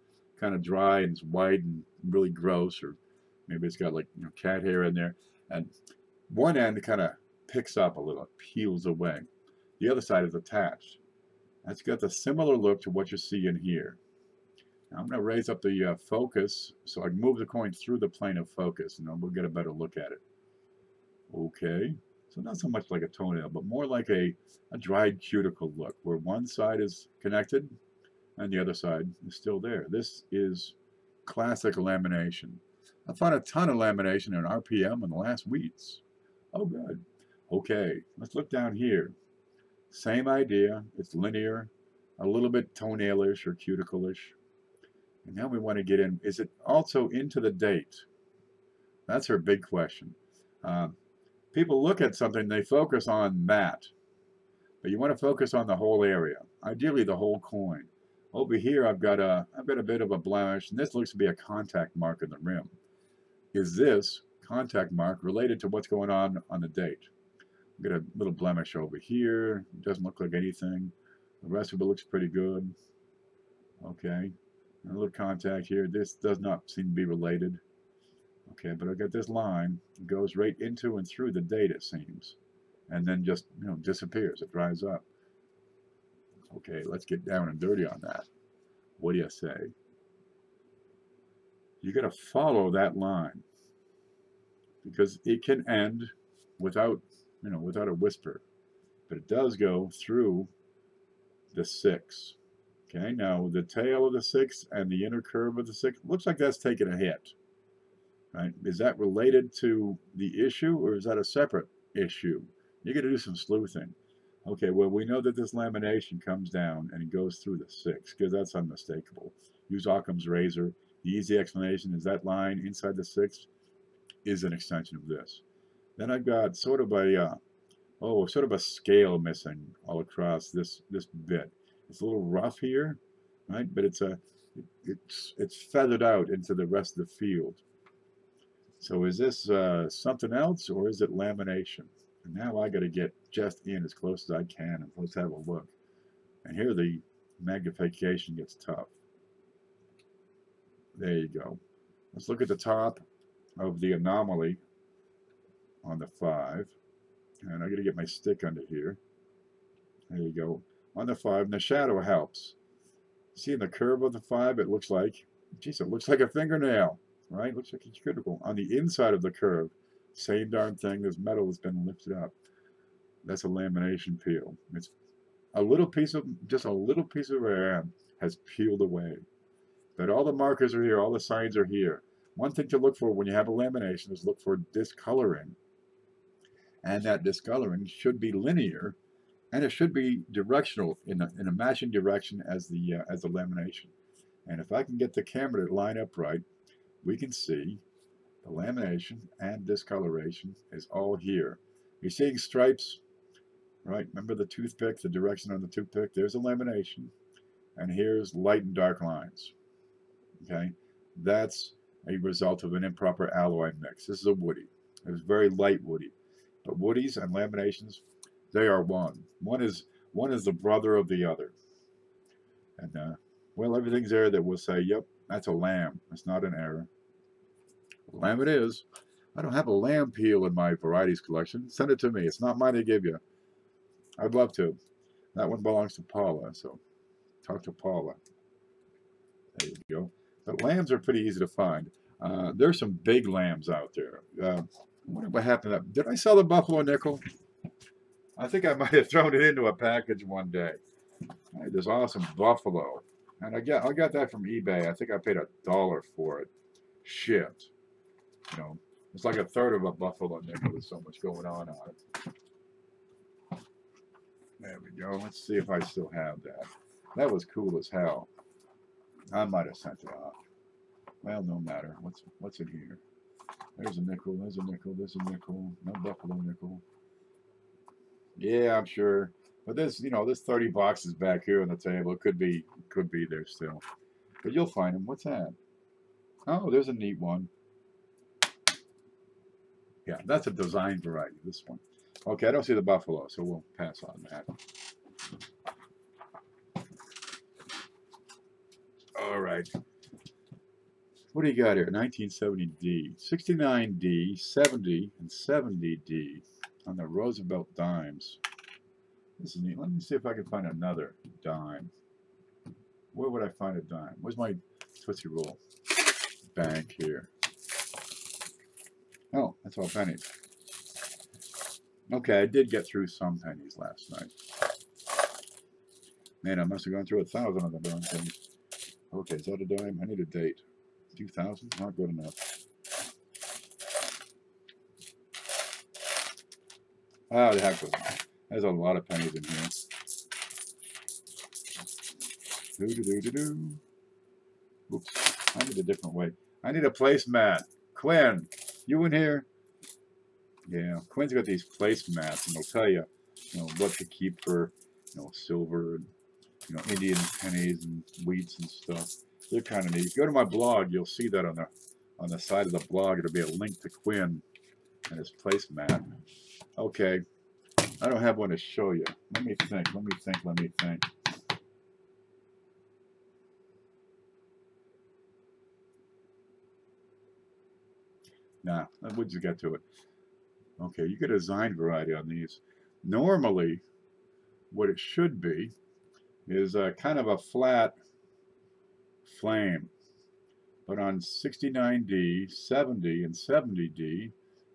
Speaker 1: dry and it's white and really gross, or maybe it's got like cat hair in there. And one end kind of picks up a little, peels away. The other side is attached. That's got the similar look to what you see in here. Now I'm going to raise up the focus so I can move the coin through the plane of focus, and then we'll get a better look at it. Okay, so not so much like a toenail, but more like a dried cuticle look, where one side is connected and the other side is still there. This is classic lamination. I found a ton of lamination in RPM in the last weeks. Oh, good. Okay, let's look down here. Same idea. It's linear, a little bit toenailish or cuticle-ish. And now we want to get in. Is it also into the date? That's our big question. People look at something, they focus on that. But you want to focus on the whole area. Ideally, the whole coin. Over here, I've got a bit of a blemish, and this looks to be a contact mark in the rim. Is this contact mark related to what's going on the date? I've got a little blemish over here. It doesn't look like anything. The rest of it looks pretty good. Okay. A little contact here. This does not seem to be related. Okay, but I got this line. It goes right into and through the date, it seems. And then just, disappears. It dries up. Okay, let's get down and dirty on that. What do you say? You got to follow that line, because it can end without a whisper, but it does go through the 6. Okay, now the tail of the 6 and the inner curve of the 6 looks like that's taking a hit. Right? Is that related to the issue, or is that a separate issue? You got to do some sleuthing. Okay, well, we know that this lamination comes down and it goes through the 6, because that's unmistakable. Use Occam's razor. The easy explanation is that line inside the 6 is an extension of this. Then I've got sort of a scale missing all across this bit. It's a little rough here, right? But it's feathered out into the rest of the field. So is this something else, or is it lamination? And now I got to get just in as close as I can, and let's have a look. And here the magnification gets tough. There you go. Let's look at the top of the anomaly on the 5. And I got to get my stick under here. There you go. On the 5, and the shadow helps. See in the curve of the 5, it looks like, geez, it looks like a fingernail, right? Looks like it's critical. On the inside of the curve, same darn thing. This metal has been lifted up. That's a lamination peel. It's just a little piece of air has peeled away. But all the markers are here. All the signs are here. One thing to look for when you have a lamination is look for discoloring. And that discoloring should be linear, and it should be directional in a matching direction as the lamination. And if I can get the camera to line up right, we can see the lamination and discoloration is all here. You're seeing stripes, right? Remember the toothpick, the direction on the toothpick? There's a lamination, and here's light and dark lines. Okay, that's a result of an improper alloy mix. This is a woody. It was very light woody. But woodies and laminations, they are one. One is the brother of the other. And well, everything's there that will say, yep, that's a lamb. It's not an error. Lamb it is. I don't have a lamb peel in my varieties collection. Send it to me. It's not mine to give you. I'd love to. That one belongs to Paula, so talk to Paula. There you go. But lambs are pretty easy to find. There's some big lambs out there. I wonder what happened. Did I sell the buffalo nickel? I think I might have thrown it into a package one day. I had this awesome buffalo, and I got that from eBay. I think I paid $1 for it. Shit, it's like a third of a buffalo nickel. There's so much going on it. There we go. Let's see if I still have that. That was cool as hell. I might have sent it off. Well, no matter. What's in here? There's a nickel. There's a nickel. There's a nickel. No buffalo nickel. Yeah, I'm sure. But there's, you know, there's 30 boxes back here on the table. It could be there still. But you'll find them. What's that? Oh, there's a neat one. Yeah, that's a design variety, this one. Okay, I don't see the buffalo, so we'll pass on that. All right. What do you got here? 1970D, 69D, 70, and 70D on the Roosevelt dimes. This is neat. Let me see if I can find another dime. Where would I find a dime? Where's my Tootsie Roll bank here? Oh, that's all pennies. Okay, I did get through some pennies last night. Man, I must have gone through 1,000 of the darn things. Okay, is that a dime? I need a date. 2,000? Not good enough. Oh, the heck with it. There's a lot of pennies in here. Do-do-do-do-do. Oops, I need a different way. I need a placemat. Quinn, you in here? Yeah, Quinn's got these placemats, and they'll tell you, you know, what to keep for, you know, silver and, you know, Indian pennies and wheats and stuff. They're kind of neat. If you go to my blog, you'll see that on the side of the blog. It'll be a link to Quinn and his placemat. Okay, I don't have one to show you. Let me think. Let me think. Let me think. Nah, we'll just get to it. Okay, you get a design variety on these. Normally, what it should be is kind of a flat flame. But on 69D, 70, and 70D,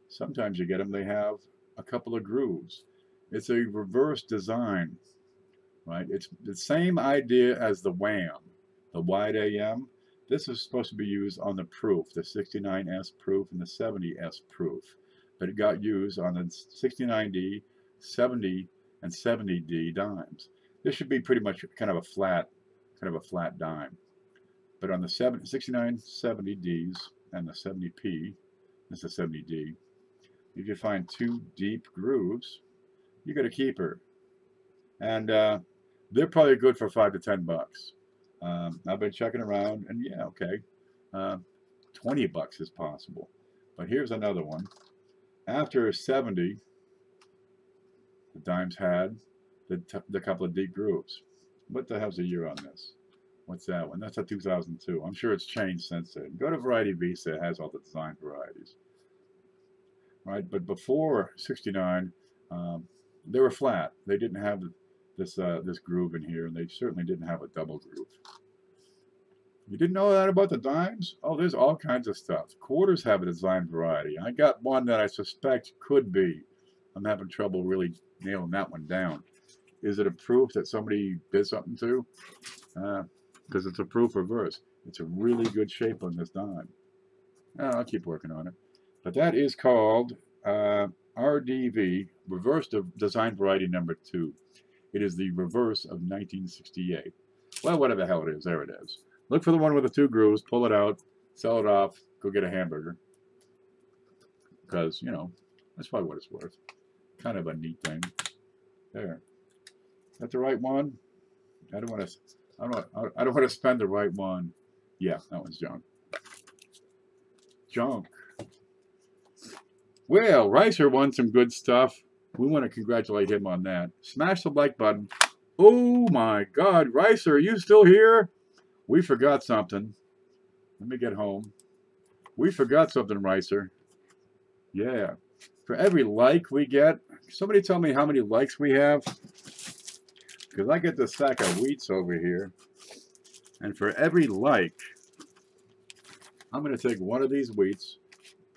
Speaker 1: sometimes you get them, they have a couple of grooves. It's a reverse design, right? It's the same idea as the WAM, the wide AM. This is supposed to be used on the proof, the 69S proof and the 70S proof. But it got used on the 69D, 70, and 70D dimes. This should be pretty much kind of a flat dime. But on the 69, 70Ds and the 70P, that's the 70D, if you find two deep grooves, you get a keeper. And they're probably good for $5 to $10. I've been checking around, and yeah, okay, $20 is possible. But here's another one. After 70, the dimes had the couple of deep grooves. What the hell's the year on this? What's that one? That's a 2002. I'm sure it's changed since then. Go to Variety Visa. It has all the design varieties. Right, but before 69, they were flat. They didn't have this groove in here, and they certainly didn't have a double groove. You didn't know that about the dimes? Oh, there's all kinds of stuff. Quarters have a design variety. I got one that I suspect could be. I'm having trouble really nailing that one down. Is it a proof that somebody did something to? Because it's a proof reverse. It's a really good shape on this dime. I'll keep working on it. But that is called RDV, Reverse Design Variety Number 2. It is the reverse of 1968. Well, whatever the hell it is, there it is. Look for the one with the two grooves, pull it out, sell it off, go get a hamburger. Because, you know, that's probably what it's worth. Kind of a neat thing. There. Is that the right one? I don't want to spend the right one. Yeah, that one's junk. Junk. Well, Ricer won some good stuff. We want to congratulate him on that. Smash the like button. Oh my God, Ricer, are you still here? We forgot something. Let me get home. We forgot something, Ricer. Yeah. For every like we get, somebody tell me how many likes we have. Because I get this sack of wheats over here. And for every like, I'm going to take one of these wheats,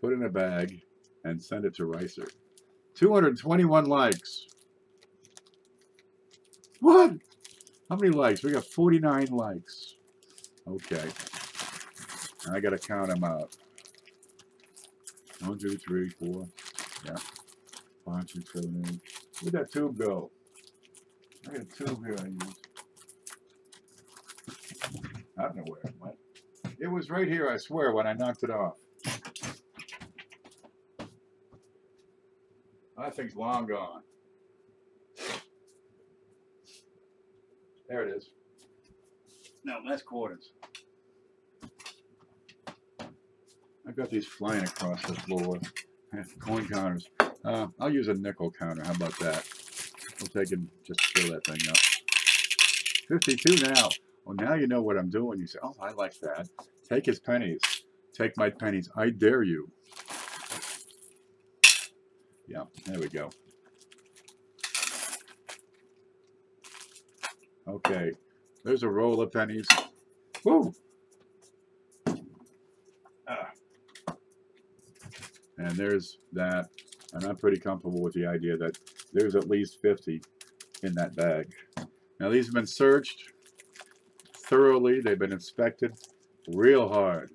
Speaker 1: put it in a bag, and send it to Ricer. 221 likes. What? How many likes? We got 49 likes. Okay. I got to count them out. 1, 2, 3, 4. Yeah. 5, 6, 7, 8. Where'd that tube go? I got a tube here I use. I don't know where it went. It was right here, I swear, when I knocked it off. That thing's long gone. There it is. No, that's quarters. I've got these flying across the floor. Coin counters. I'll use a nickel counter. How about that? We'll take and just fill that thing up. 52 now. Well, now you know what I'm doing. You say, oh, I like that. Take his pennies. Take my pennies. I dare you. Yeah, there we go. Okay, there's a roll of pennies. Woo! And there's that. And I'm pretty comfortable with the idea that there's at least 50 in that bag. Now these have been searched thoroughly. They've been inspected real hard.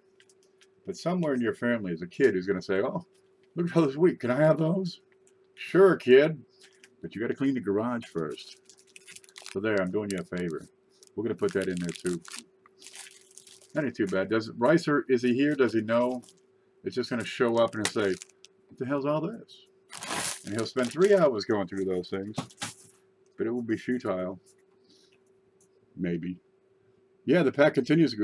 Speaker 1: But somewhere in your family is a kid who's going to say, oh, look how this week. Can I have those? Sure, kid. But you got to clean the garage first. So there, I'm doing you a favor. We're going to put that in there too. That ain't too bad. Does Ricer, is he here? Does he know? It's just going to show up and say, what the hell's all this? And he'll spend 3 hours going through those things. But it will be futile. Maybe. Yeah, the pack continues.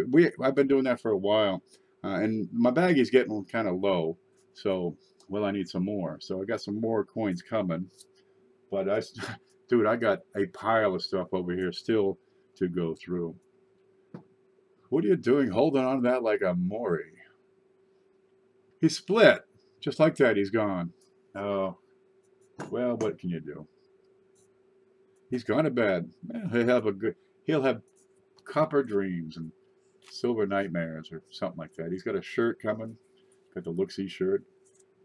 Speaker 1: I've been doing that for a while. And my baggie's getting kind of low. So, well, I need some more. So I got some more coins coming. But dude, I got a pile of stuff over here still to go through. What are you doing holding on to that like a Maury? He split. Just like that, he's gone. Oh, well, what can you do? He's gone to bed. He'll have copper dreams and silver nightmares or something like that. He's got a shirt coming. Got the look-see shirt.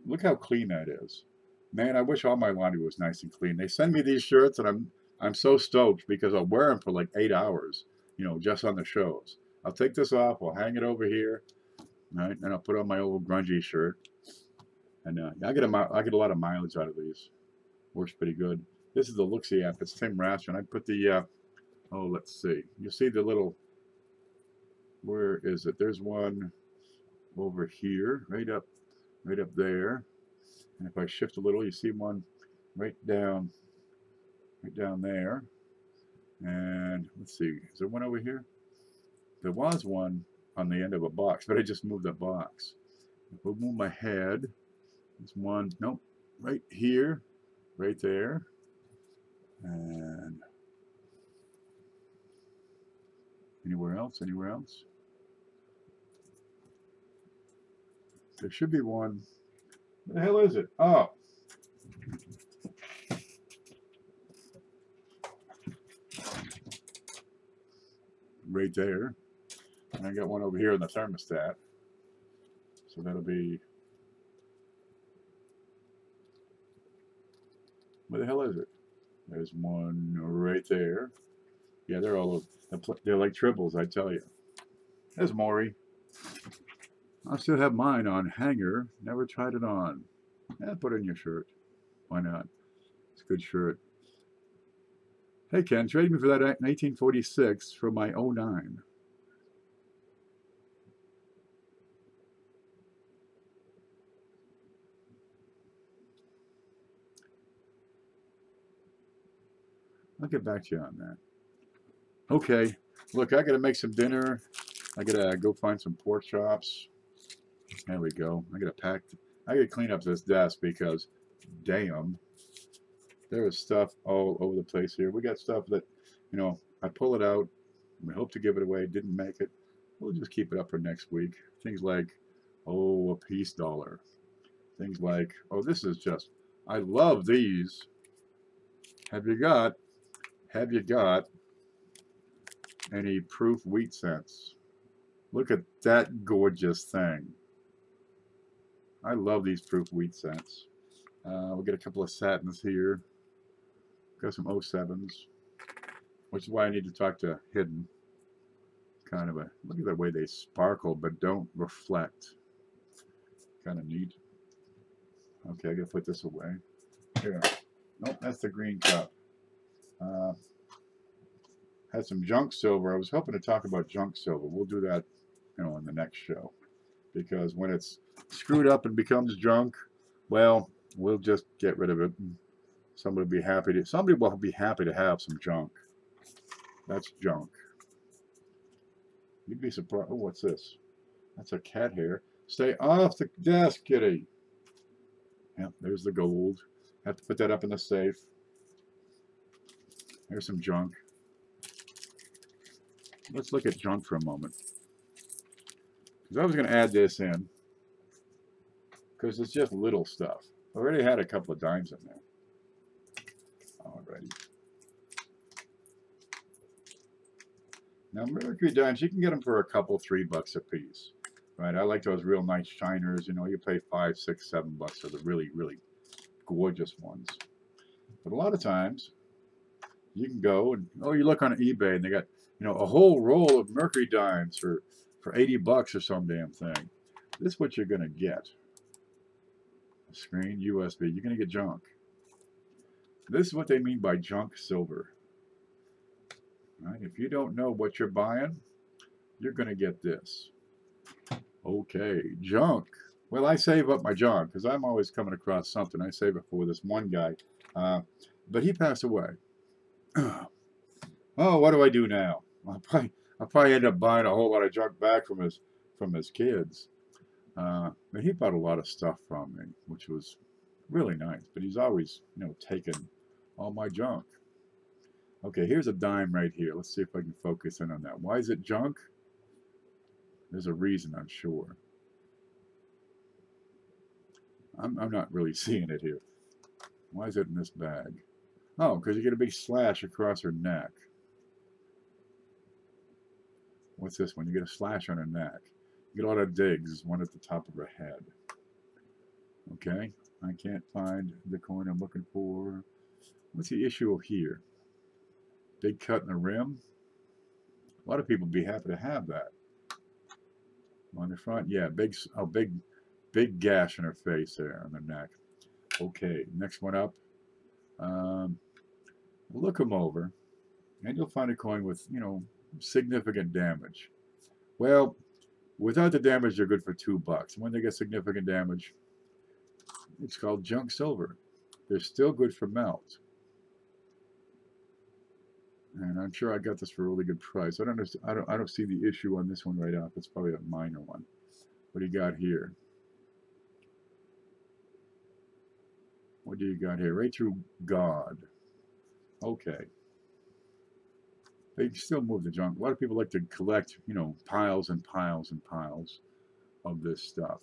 Speaker 1: Look how clean that is. Man, I wish all my laundry was nice and clean. They send me these shirts and I'm so stoked because I'll wear them for like 8 hours, you know, just on the shows. I'll take this off, I'll hang it over here, right? And I'll put on my old grungy shirt. And I get a lot of mileage out of these. Works pretty good. This is the look-see app. It's Tim Rasher. And I put the, oh, let's see. You see the little, where is it? There's one over here, right up there. And if I shift a little, you see one right down there. And let's see, is there one over here? There was one on the end of a box, but I just moved that box. If I move my head, there's one, nope, right here, right there. And anywhere else? Anywhere else? There should be one. What the hell is it? Oh. Right there. And I got one over here in the thermostat. So that'll be... Where the hell is it? There's one right there. Yeah, they're all over. They're like triples, I tell you. There's Maury. I still have mine on hanger. Never tried it on. Yeah, put it in your shirt. Why not? It's a good shirt. Hey, Ken, trade me for that 1946 for my 09. I'll get back to you on that. Okay. Look, I got to make some dinner. I got to go find some pork chops. There we go. I got to clean up this desk because, damn, there is stuff all over the place here. We got stuff that, you know, I pull it out. We hope to give it away. Didn't make it. We'll just keep it up for next week. Things like, oh, a peace dollar. Things like, oh, this is just, I love these. Have you got any proof wheat cents? Look at that gorgeous thing. I love these proof wheat cents. We'll get a couple of satins here. Got some 07s, which is why I need to talk to Hidden. Kind of a, look at the way they sparkle but don't reflect. Kind of neat. Okay, I gotta put this away. Here. Nope, that's the green cup. Had some junk silver. I was hoping to talk about junk silver. We'll do that you know, in the next show. Because when it's screwed up and becomes junk, well, we'll just get rid of it. Somebody will be happy to have some junk. That's junk. You'd be surprised. Oh, what's this? That's a cat hair. Stay off the desk, kitty. Yep, there's the gold. Have to put that up in the safe. There's some junk. Let's look at junk for a moment. Because I was going to add this in. Because it's just little stuff. I already had a couple of dimes in there. Alrighty. Now, Mercury dimes, you can get them for a couple, $3 a piece. Right? I like those real nice shiners. You know, you pay $5, $6, $7 for the really, really gorgeous ones. But a lot of times, you can go and, oh, you look on eBay and they got, you know, a whole roll of Mercury dimes for $80 or some damn thing. This is what you're going to get. Screen, USB, you're going to get junk. This is what they mean by junk silver. Right? If you don't know what you're buying, you're going to get this. Okay, junk. Well, I save up my junk because I'm always coming across something. I save it for this one guy, but he passed away. Oh, what do I do now? I'll probably end up buying a whole lot of junk back from his kids. But he bought a lot of stuff from me, which was really nice. But he's always, you know, taken all my junk. Okay, here's a dime right here. Let's see if I can focus in on that. Why is it junk? There's a reason, I'm sure. I'm not really seeing it here. Why is it in this bag? Oh, because you get a big slash across her neck. What's this one? You get a slash on her neck. You get a lot of digs, one at the top of her head. Okay, I can't find the coin I'm looking for. What's the issue here? Big cut in the rim. A lot of people would be happy to have that. On the front, yeah, big gash in her face there on the neck. Okay, next one up. Look them over, and you'll find a coin with, you know, significant damage. Well, without the damage, they're good for $2. When they get significant damage, it's called junk silver. They're still good for melt. And I'm sure I got this for a really good price. I don't see the issue on this one right off. It's probably a minor one. What do you got here? What do you got here? Right through God. Okay. They still move the junk. A lot of people like to collect, you know, piles and piles and piles of this stuff.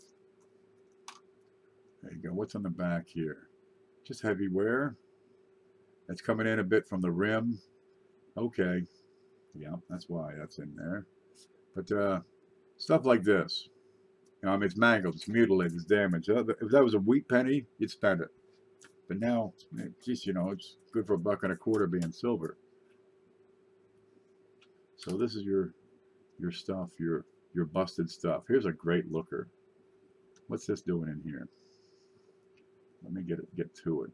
Speaker 1: There you go. What's on the back here? Just heavy wear. It's coming in a bit from the rim. Okay. Yeah, that's why that's in there. But stuff like this. You know, I mean, it's mangled, it's mutilated, it's damaged. If that was a wheat penny, you'd spend it. But now, geez, you know, it's good for $1.25 being silver. So this is your stuff, your busted stuff. Here's a great looker. What's this doing in here? Let me get to it.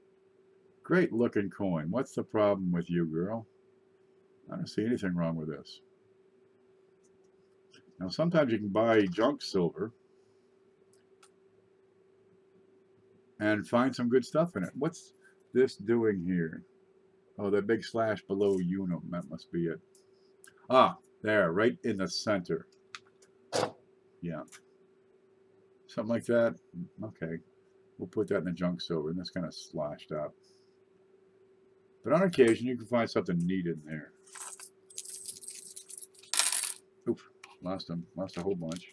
Speaker 1: Great looking coin. What's the problem with you, girl? I don't see anything wrong with this. Now, sometimes you can buy junk silver and find some good stuff in it. What's this doing here? Oh, that big slash below unum. That must be it. Ah, there, right in the center. Yeah. Something like that. Okay. We'll put that in the junk silver, and that's kind of slashed up. But on occasion, you can find something neat in there. Oof, lost them. Lost a whole bunch.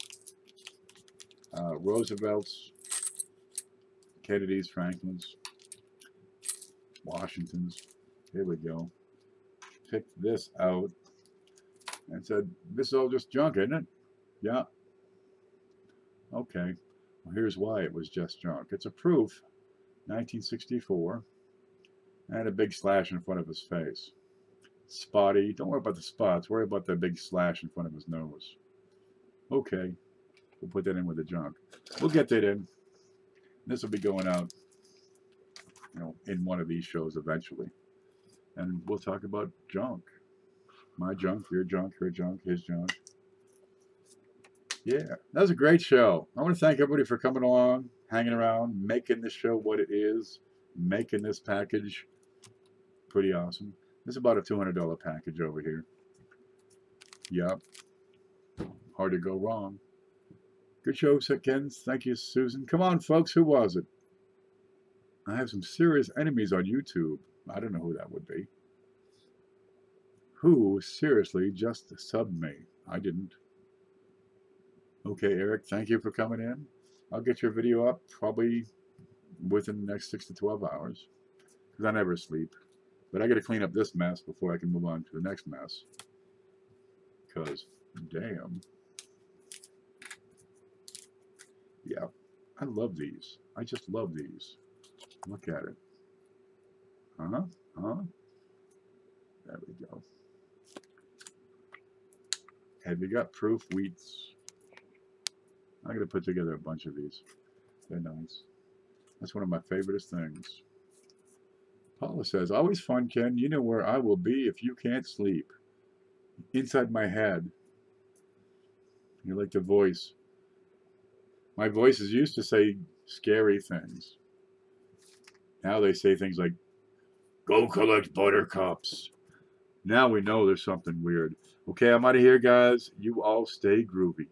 Speaker 1: Roosevelt's, Kennedy's, Franklin's, Washington's. Here we go. Picked this out and said, this is all just junk, isn't it? Yeah. Okay. Well, here's why it was just junk. It's a proof, 1964, and a big slash in front of his face. Spotty. Don't worry about the spots. Worry about the big slash in front of his nose. Okay. We'll put that in with the junk. We'll get that in. This will be going out, you know, in one of these shows eventually. And we'll talk about junk. My junk, your junk, her junk, his junk. Yeah, that was a great show. I want to thank everybody for coming along, hanging around, making this show what it is, making this package pretty awesome. This is about a $200 package over here. Yep, hard to go wrong. Good show, Ken. Thank you, Susan. Come on, folks. Who was it? I have some serious enemies on YouTube. I don't know who that would be. Who seriously just subbed me? I didn't. Okay, Eric, thank you for coming in. I'll get your video up probably within the next 6 to 12 hours because I never sleep. But I got to clean up this mess before I can move on to the next mess. Because, damn. Yeah, I love these. I just love these. Look at it. Huh? There we go. Have you got proof wheats? I'm going to put together a bunch of these. They're nice. That's one of my favorite things. Paula says, always fun, Ken. You know where I will be if you can't sleep. Inside my head. You like the voice. My voices used to say scary things. Now they say things like, go collect buttercups. Now we know there's something weird. Okay, I'm out of here, guys. You all stay groovy.